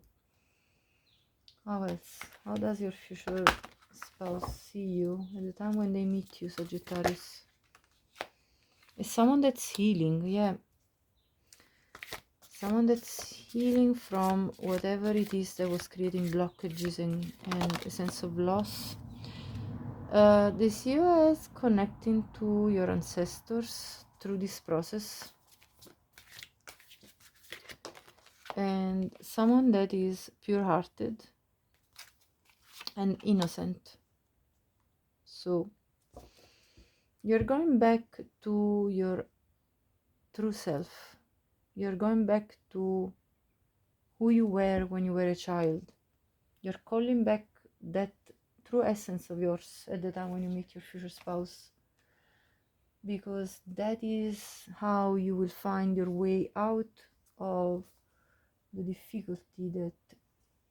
A: How else? How does your future spouse see you at the time when they meet you, Sagittarius? It's someone that's healing, yeah. Someone that's healing from whatever it is that was creating blockages and a sense of loss. They see you as connecting to your ancestors through this process. And someone that is pure-hearted and innocent. So you're going back to your true self. You're going back to who you were when you were a child. You're calling back that true essence of yours at the time when you meet your future spouse, because that is how you will find your way out of the difficulty that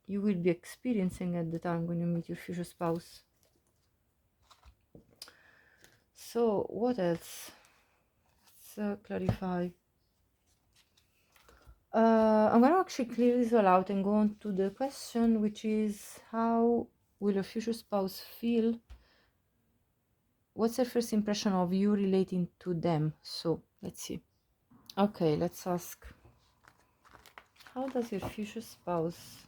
A: you will be experiencing at the time when you meet your future spouse. So what else? Let's clarify. I'm going to actually clear this all out and go on to the question, which is, how will your future spouse feel? What's their first impression of you relating to them? So let's see. Okay, let's ask, how does your future spouse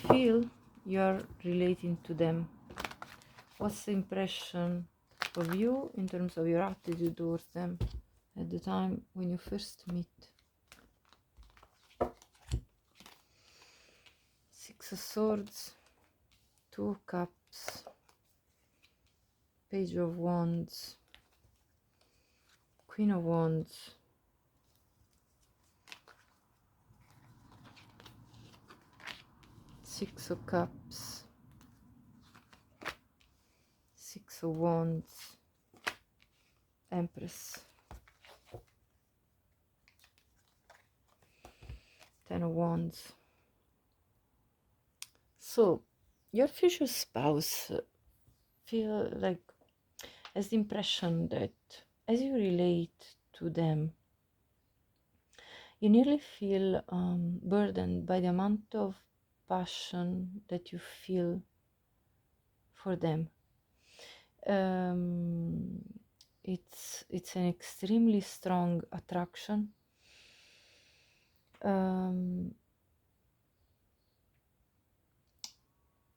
A: feel you're relating to them? What's the impression of you in terms of your attitude towards them at the time when you first meet? Six of Swords, Two of Cups, Page of Wands, Queen of Wands, Six of Cups, Six of Wands, Empress, Ten of Wands. So your future spouse feel like, has the impression that as you relate to them, you nearly feel burdened by the amount of passion that you feel for them. It's an extremely strong attraction.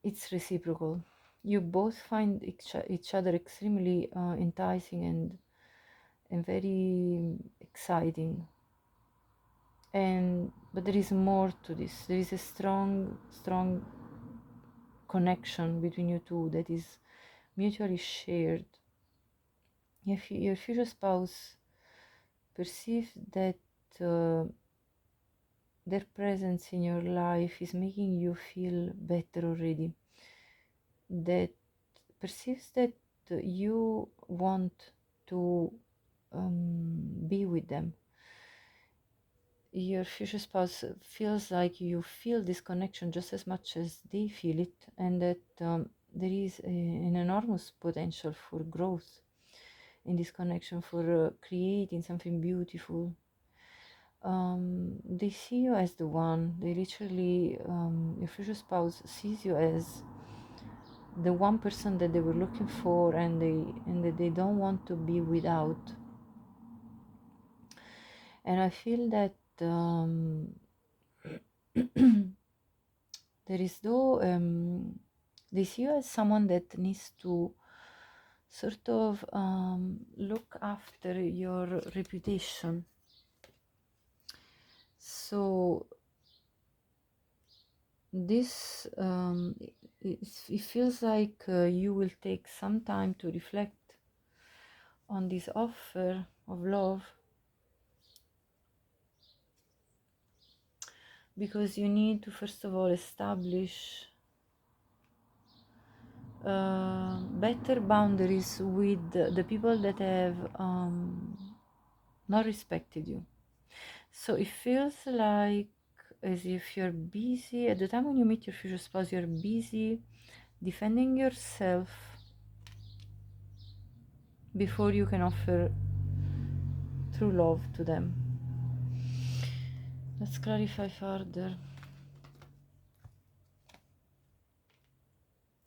A: It's reciprocal. You both find each other extremely enticing and very exciting. But there is more to this. There is a strong connection between you two that is mutually shared. If your future spouse perceives that their presence in your life is making you feel better already, that perceives that you want to be with them, your future spouse feels like you feel this connection just as much as they feel it, and that there is an enormous potential for growth in this connection, for creating something beautiful. They see you as the one. They literally, your future spouse sees you as the one person that they were looking for, and that they don't want to be without. And I feel that there is they see you as someone that needs to sort of look after your reputation. So this it feels like you will take some time to reflect on this offer of love, because you need to first of all establish better boundaries with the people that have not respected you. So it feels like as if you're busy at the time when you meet your future spouse, you're busy defending yourself before you can offer true love to them. Let's clarify further.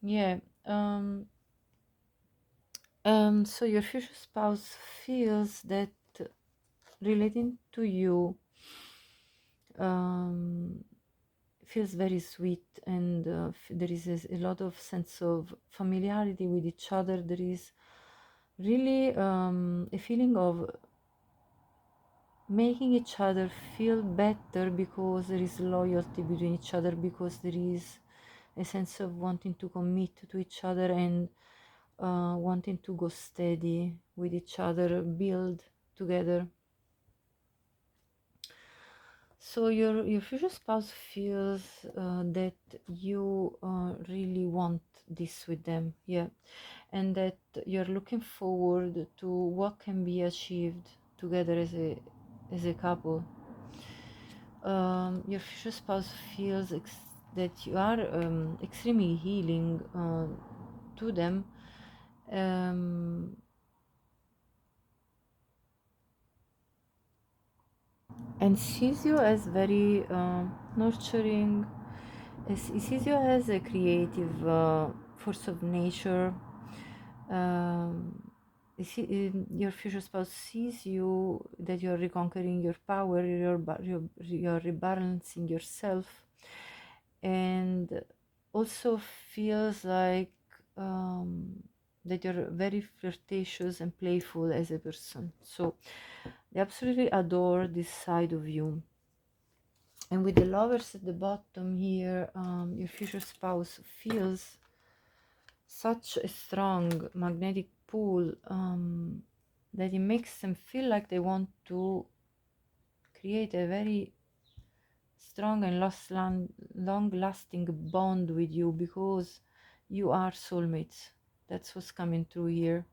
A: Yeah. So your future spouse feels that relating to you feels very sweet, and there is a lot of sense of familiarity with each other. There is really a feeling of making each other feel better because there is loyalty between each other, because there is a sense of wanting to commit to each other and wanting to go steady with each other, build together. So your future spouse feels that you really want this with them, yeah, and that you're looking forward to what can be achieved together as a couple. Your future spouse feels that you are extremely healing to them. And sees you as very nurturing. He sees you as a creative force of nature. Your future spouse sees you that you're reconquering your power, you're rebalancing yourself, and also feels like that you're very flirtatious and playful as a person. So they absolutely adore this side of you. And with the lovers at the bottom here, your future spouse feels such a strong magnetic pull that it makes them feel like they want to create a very strong and long-lasting bond with you, because you are soulmates. That's what's coming through here.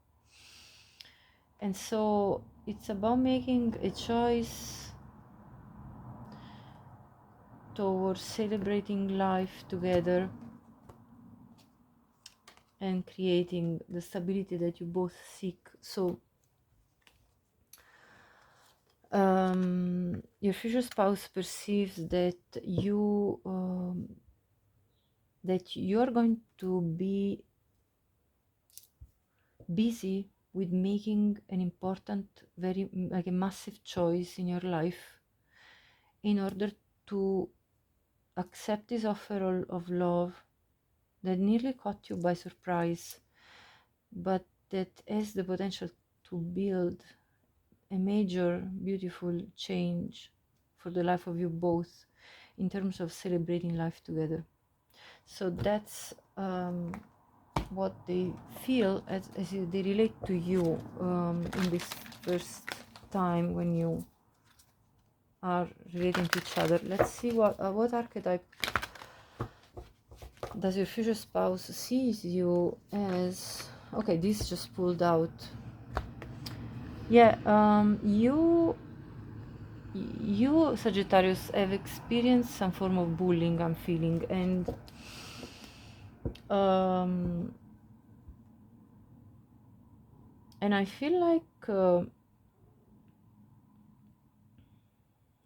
A: And so it's about making a choice towards celebrating life together and creating the stability that you both seek. So your future spouse perceives that you're going to be busy with making an important, very like a massive choice in your life in order to accept this offer of love that nearly caught you by surprise, but that has the potential to build a major, beautiful change for the life of you both in terms of celebrating life together. So that's what they feel as they relate to you in this first time when you are relating to each other. Let's see what archetype does your future spouse sees you as. Okay, this just pulled out. Yeah, you Sagittarius have experienced some form of bullying, I'm feeling, and I feel like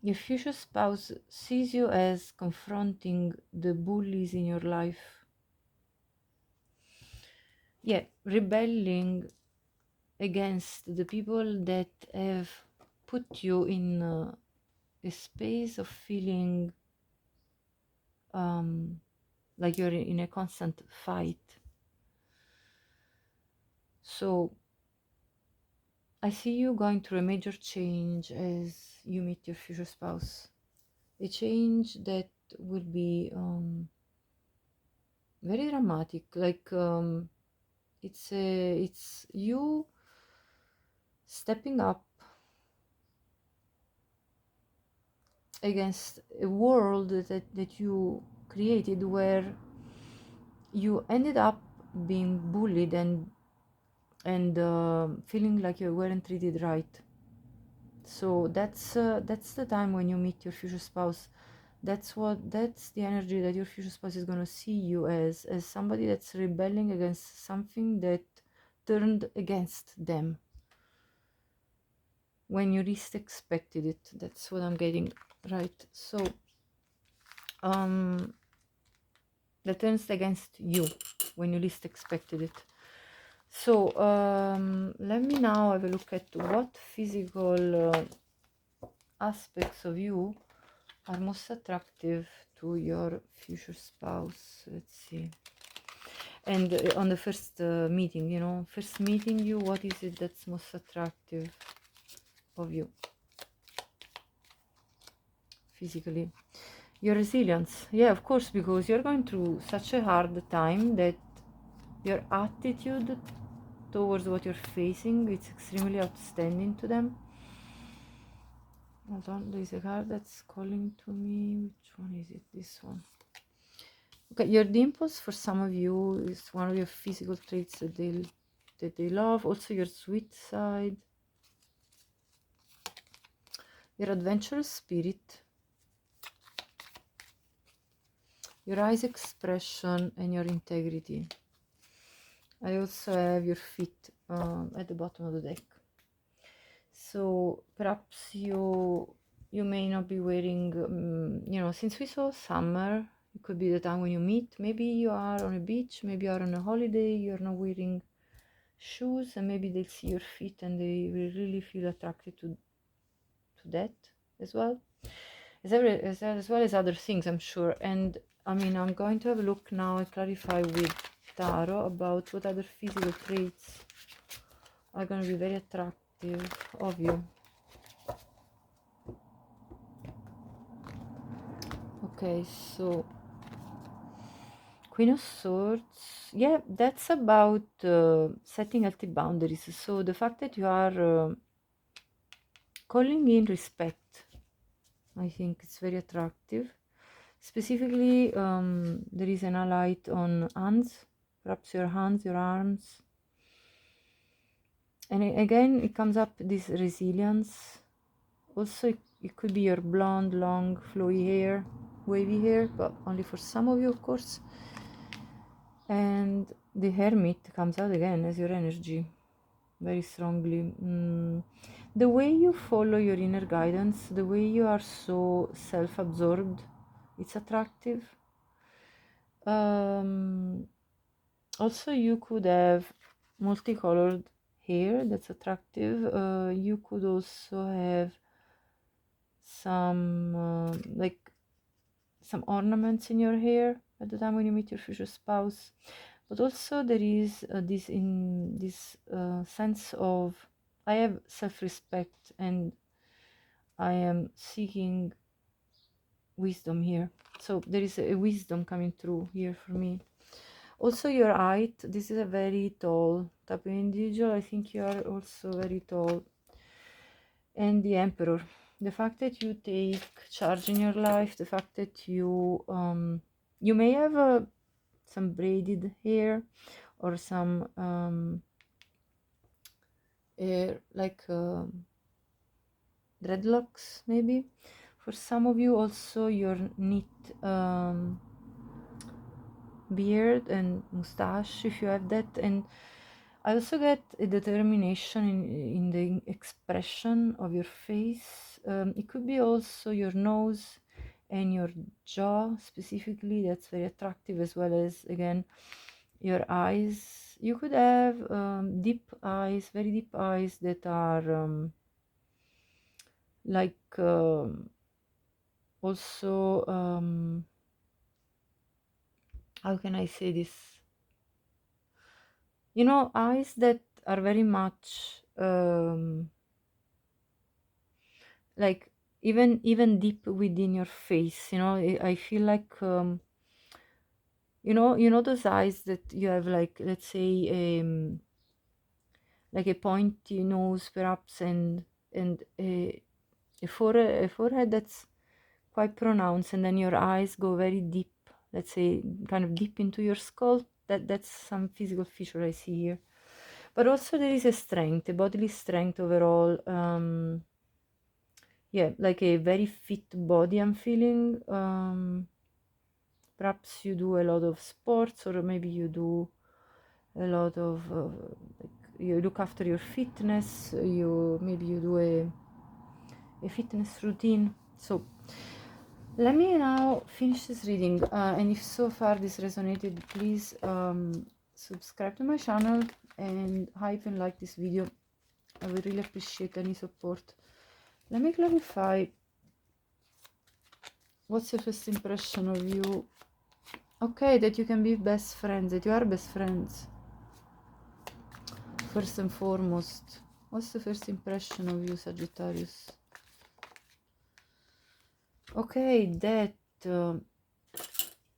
A: your future spouse sees you as confronting the bullies in your life. Yeah, rebelling against the people that have put you in a space of feeling like you're in a constant fight. So I see you going through a major change as you meet your future spouse. A change that will be very dramatic. Like it's you stepping up against a world that you created, where you ended up being bullied and feeling like you weren't treated right. So that's the time when you meet your future spouse. That's the energy that your future spouse is going to see you as somebody that's rebelling against something that turned against them when you least expected it. That's what I'm getting, right? So that turns against you when you least expected it. So let me now have a look at what physical aspects of you are most attractive to your future spouse. Let's see. And on the first meeting, you know, first meeting you, what is it that's most attractive of you physically? Your resilience. Yeah, of course, because you're going through such a hard time that your attitude towards what you're facing, it's extremely outstanding to them. Hold on, there's a card that's calling to me. Which one is it? This one. Okay, your dimples for some of you is one of your physical traits that they love. Also your sweet side, your adventurous spirit, your eyes expression, and your integrity. I also have your feet at the bottom of the deck. So perhaps you may not be wearing, you know, since we saw summer, it could be the time when you meet. Maybe you are on a beach, maybe you are on a holiday, you're not wearing shoes, and maybe they'll see your feet and they will really feel attracted to that as well. As well as other things, I'm sure. And I mean, I'm going to have a look now and clarify with Tarot about what other physical traits are going to be very attractive of you. Okay, so Queen of Swords, yeah, that's about setting healthy boundaries. So the fact that you are calling in respect, I think it's very attractive. Specifically, there is an highlight on hands, perhaps your hands, your arms. And again, it comes up this resilience. Also, it could be your blonde, long, flowy hair, wavy hair, but only for some of you, of course. And the Hermit comes out again as your energy, very strongly. The way you follow your inner guidance, the way you are so self-absorbed, it's attractive. Also, you could have multicolored hair, that's attractive. You could also have some like some ornaments in your hair at the time when you meet your future spouse. But also there is this sense of, I have self-respect and I am seeking wisdom here. So there is a wisdom coming through here for me. Also your height, this is a very tall type of individual. I think you are also very tall. And the Emperor, the fact that you take charge in your life, the fact that you may have some braided hair or some hair like dreadlocks maybe. For some of you also your neat beard and mustache if you have that. And I also get a determination in the expression of your face. It could be also your nose and your jaw specifically, that's very attractive, as well as again your eyes. You could have deep eyes, very deep eyes that are like also how can I say this, you know, eyes that are very much like even deep within your face, you know. I feel like you know those eyes that you have, like let's say like a pointy nose perhaps, and a forehead that's quite pronounced, and then your eyes go very deep, let's say kind of deep into your skull. that's some physical feature I see here. But also there is a strength, a bodily strength overall. Yeah, like a very fit body I'm feeling. Perhaps you do a lot of sports, or maybe you do a lot of like you look after your fitness. Maybe you do a fitness routine. So let me now finish this reading, and if so far this resonated, please subscribe to my channel and hype and like this video. I would really appreciate any support. Let me clarify. What's your first impression of you? Okay, that you can be best friends, that you are best friends. First and foremost, what's the first impression of you, Sagittarius? Okay, that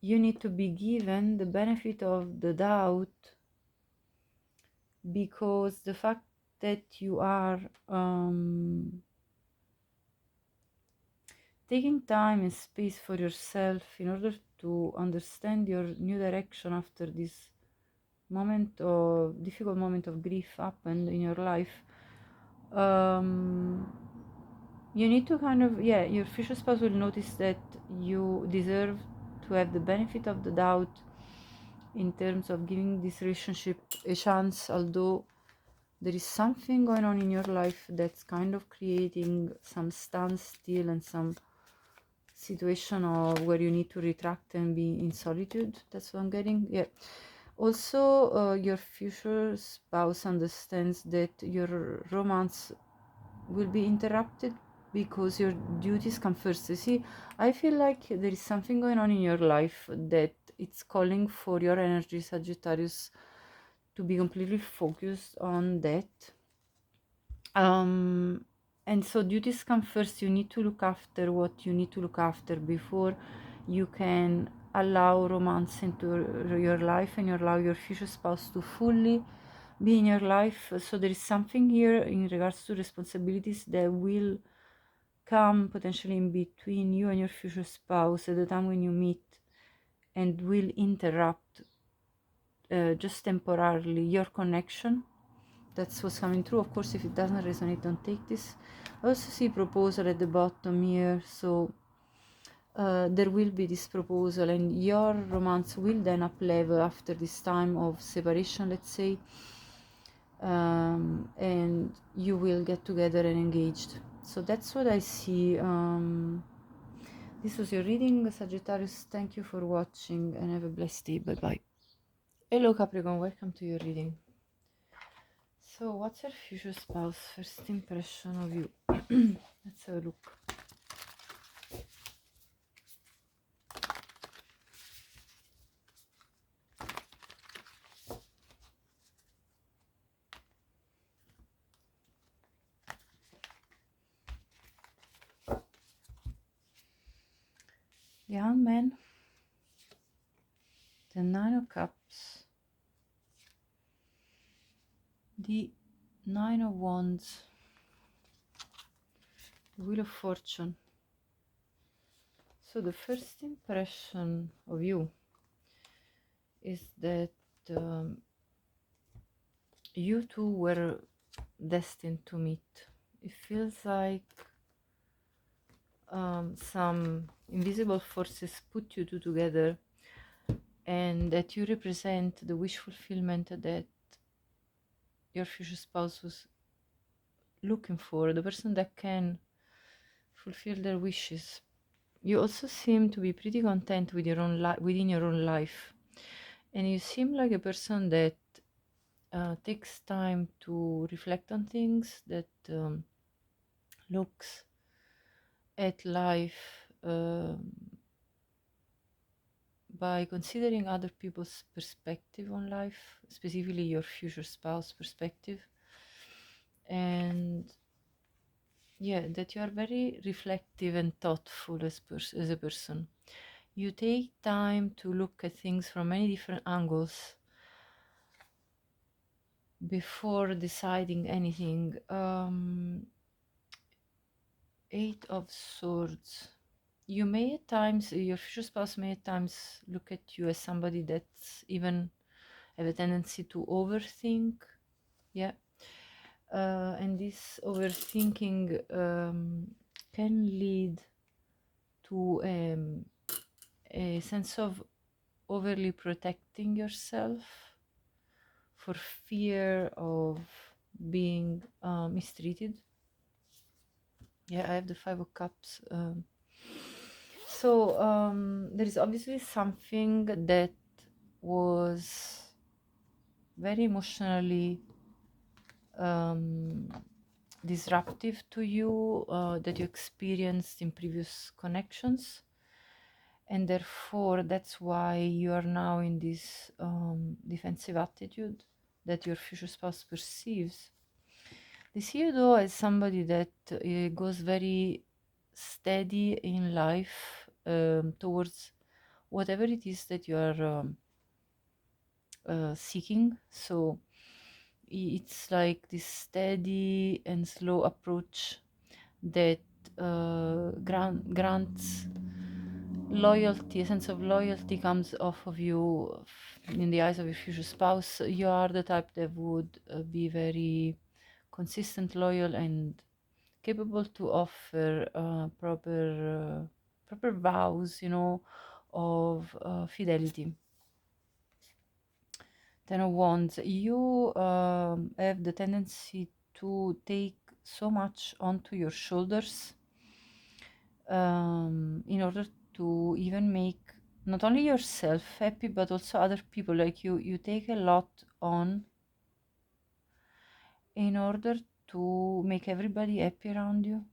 A: you need to be given the benefit of the doubt, because the fact that you are taking time and space for yourself in order to understand your new direction after this difficult moment of grief happened in your life, you need to kind of, yeah, your future spouse will notice that you deserve to have the benefit of the doubt in terms of giving this relationship a chance, although there is something going on in your life that's kind of creating some standstill and some situation of where you need to retract and be in solitude. That's what I'm getting. Yeah. Also, your future spouse understands that your romance will be interrupted because your duties come first. You see, I feel like there is something going on in your life that it's calling for your energy, Sagittarius, to be completely focused on that. And so duties come first. You need to look after what you need to look after before you can allow romance into your life and you allow your future spouse to fully be in your life. So there is something here in regards to responsibilities that will come potentially in between you and your future spouse at the time when you meet, and will interrupt just temporarily your connection. That's what's coming through. Of course, if it doesn't resonate, don't take this. I also see proposal at the bottom here, so there will be this proposal, and your romance will then up level after this time of separation, let's say, and you will get together and engaged. So that's what I see. This was your reading, Sagittarius. Thank you for watching and have a blessed day. Bye bye. Hello, Capricorn. Welcome to your reading. So, what's your future spouse? First impression of you. Let's have a look. Young man. The Nine of Cups. The Nine of Wands. The Wheel of Fortune. So the first impression of you is that you two were destined to meet. It feels like some invisible forces put you two together, and that you represent the wish fulfillment that your future spouse was looking for, the person that can fulfill their wishes. You also seem to be pretty content with your own within your own life, and you seem like a person that takes time to reflect on things, that looks at life by considering other people's perspective on life, specifically your future spouse perspective. And yeah, that you are very reflective and thoughtful as a person. You take time to look at things from many different angles before deciding anything. Eight of Swords. You may at times, your future spouse may at times look at you as somebody that's even have a tendency to overthink. Yeah. And this overthinking can lead to a sense of overly protecting yourself for fear of being mistreated. Yeah, I have the Five of Cups. So there is obviously something that was very emotionally disruptive to you, that you experienced in previous connections, and therefore that's why you are now in this defensive attitude that your future spouse perceives. They see you though as somebody that goes very steady in life towards whatever it is that you are seeking. So it's like this steady and slow approach that grants loyalty. A sense of loyalty comes off of you in the eyes of your future spouse. You are the type that would be very consistent, loyal, and capable to offer proper vows, you know, of fidelity. Ten of Wands, you have the tendency to take so much onto your shoulders in order to even make not only yourself happy but also other people. Like you take a lot on in order to make everybody happy around you.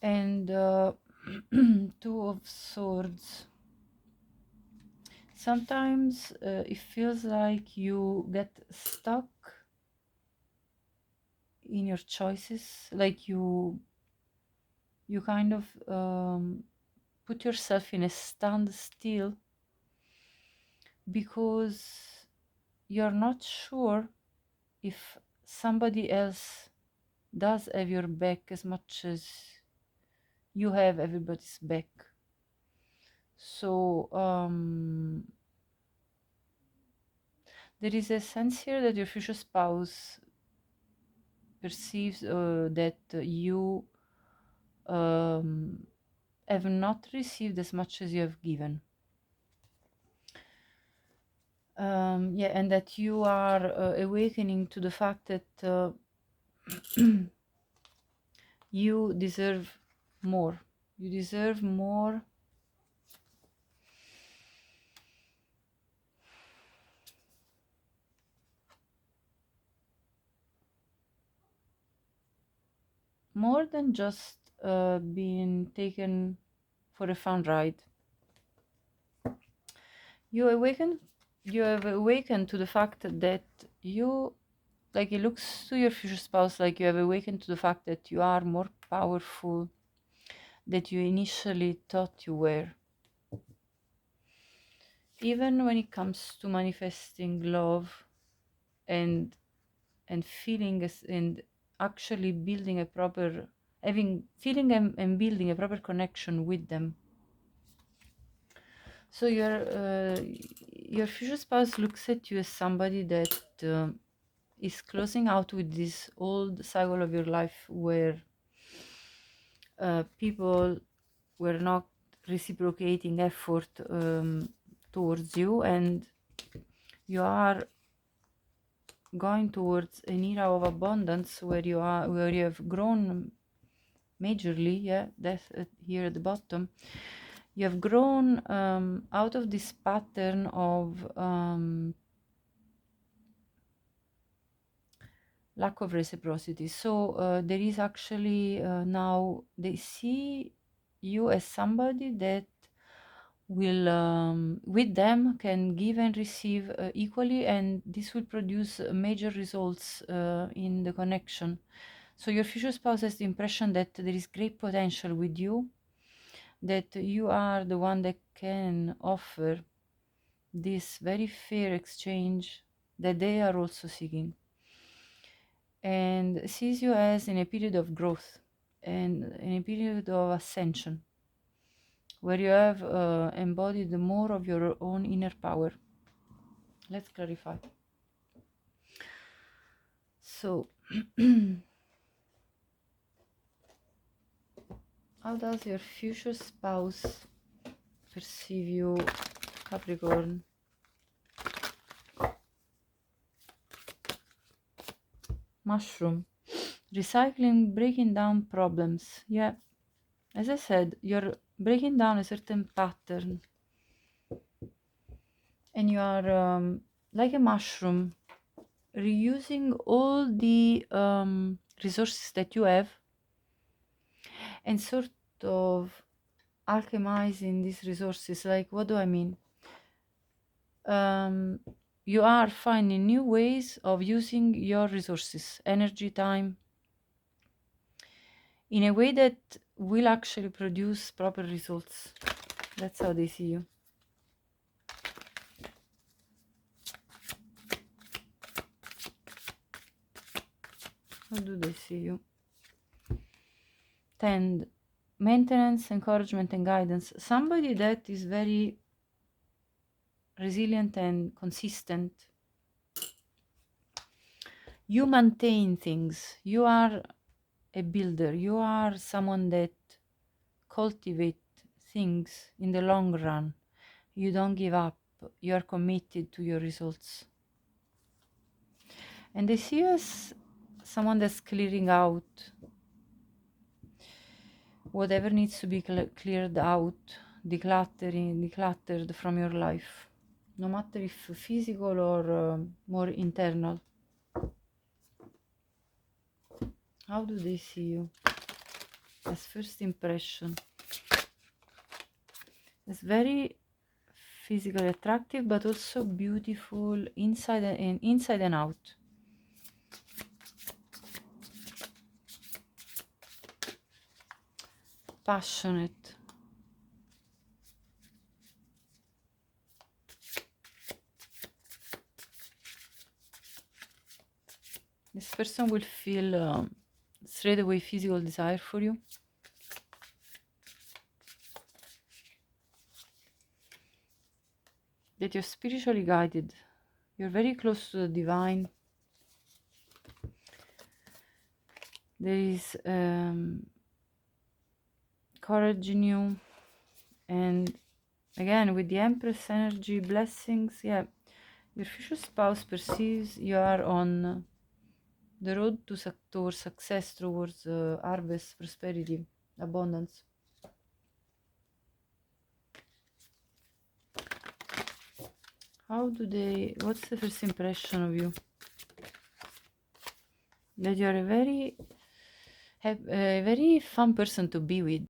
A: And Two of Swords, sometimes it feels like you get stuck in your choices, like you kind of put yourself in a standstill because you're not sure if somebody else does have your back as much as you have everybody's back. So there is a sense here that your future spouse perceives that you have not received as much as you have given. Yeah, and that you are awakening to the fact that you deserve more. You deserve more. More than just being taken for a fun ride. You have awakened to the fact that you, like, it looks to your future spouse like you have awakened to the fact that you are more powerful than you initially thought you were. Even when it comes to manifesting love and feeling and actually building a proper, feeling and building a proper connection with them. So your future spouse looks at you as somebody that is closing out with this old cycle of your life where people were not reciprocating effort towards you, and you are going towards an era of abundance where you have grown majorly. Yeah, that's here at the bottom. You have grown out of this pattern of lack of reciprocity. So there is actually now they see you as somebody that will with them can give and receive equally, and this will produce major results in the connection. So your future spouse has the impression that there is great potential with you, that you are the one that can offer this very fair exchange that they are also seeking, and sees you as in a period of growth and in a period of ascension, where you have embodied more of your own inner power. let's clarify. So how does your future spouse perceive you, Capricorn? Mushroom. Recycling, breaking down problems. Yeah, as I said, you're breaking down a certain pattern. And you are like a mushroom, reusing all the resources that you have and sort of alchemizing these resources. Like, what do I mean? You are finding new ways of using your resources, energy, time, in a way that will actually produce proper results. That's how they see you. How do they see you? 10. Maintenance, encouragement, and guidance. Somebody that is very resilient and consistent. You maintain things. You are a builder. You are someone that cultivates things in the long run. You don't give up. You are committed to your results. And they see you as someone that's clearing out whatever needs to be cleared out, decluttered from your life, no matter if physical or more internal. How do they see you? As first impression. It's very physically attractive, but also beautiful inside and out. Passionate. This person will feel straight away physical desire for you. That you're spiritually guided. You're very close to the divine. There is courage in you. And again, with the Empress energy, blessings, yeah, your future spouse perceives you are on the road towards success, towards harvest, prosperity, abundance. How do they, what's the first impression of you? That you're a very fun person to be with.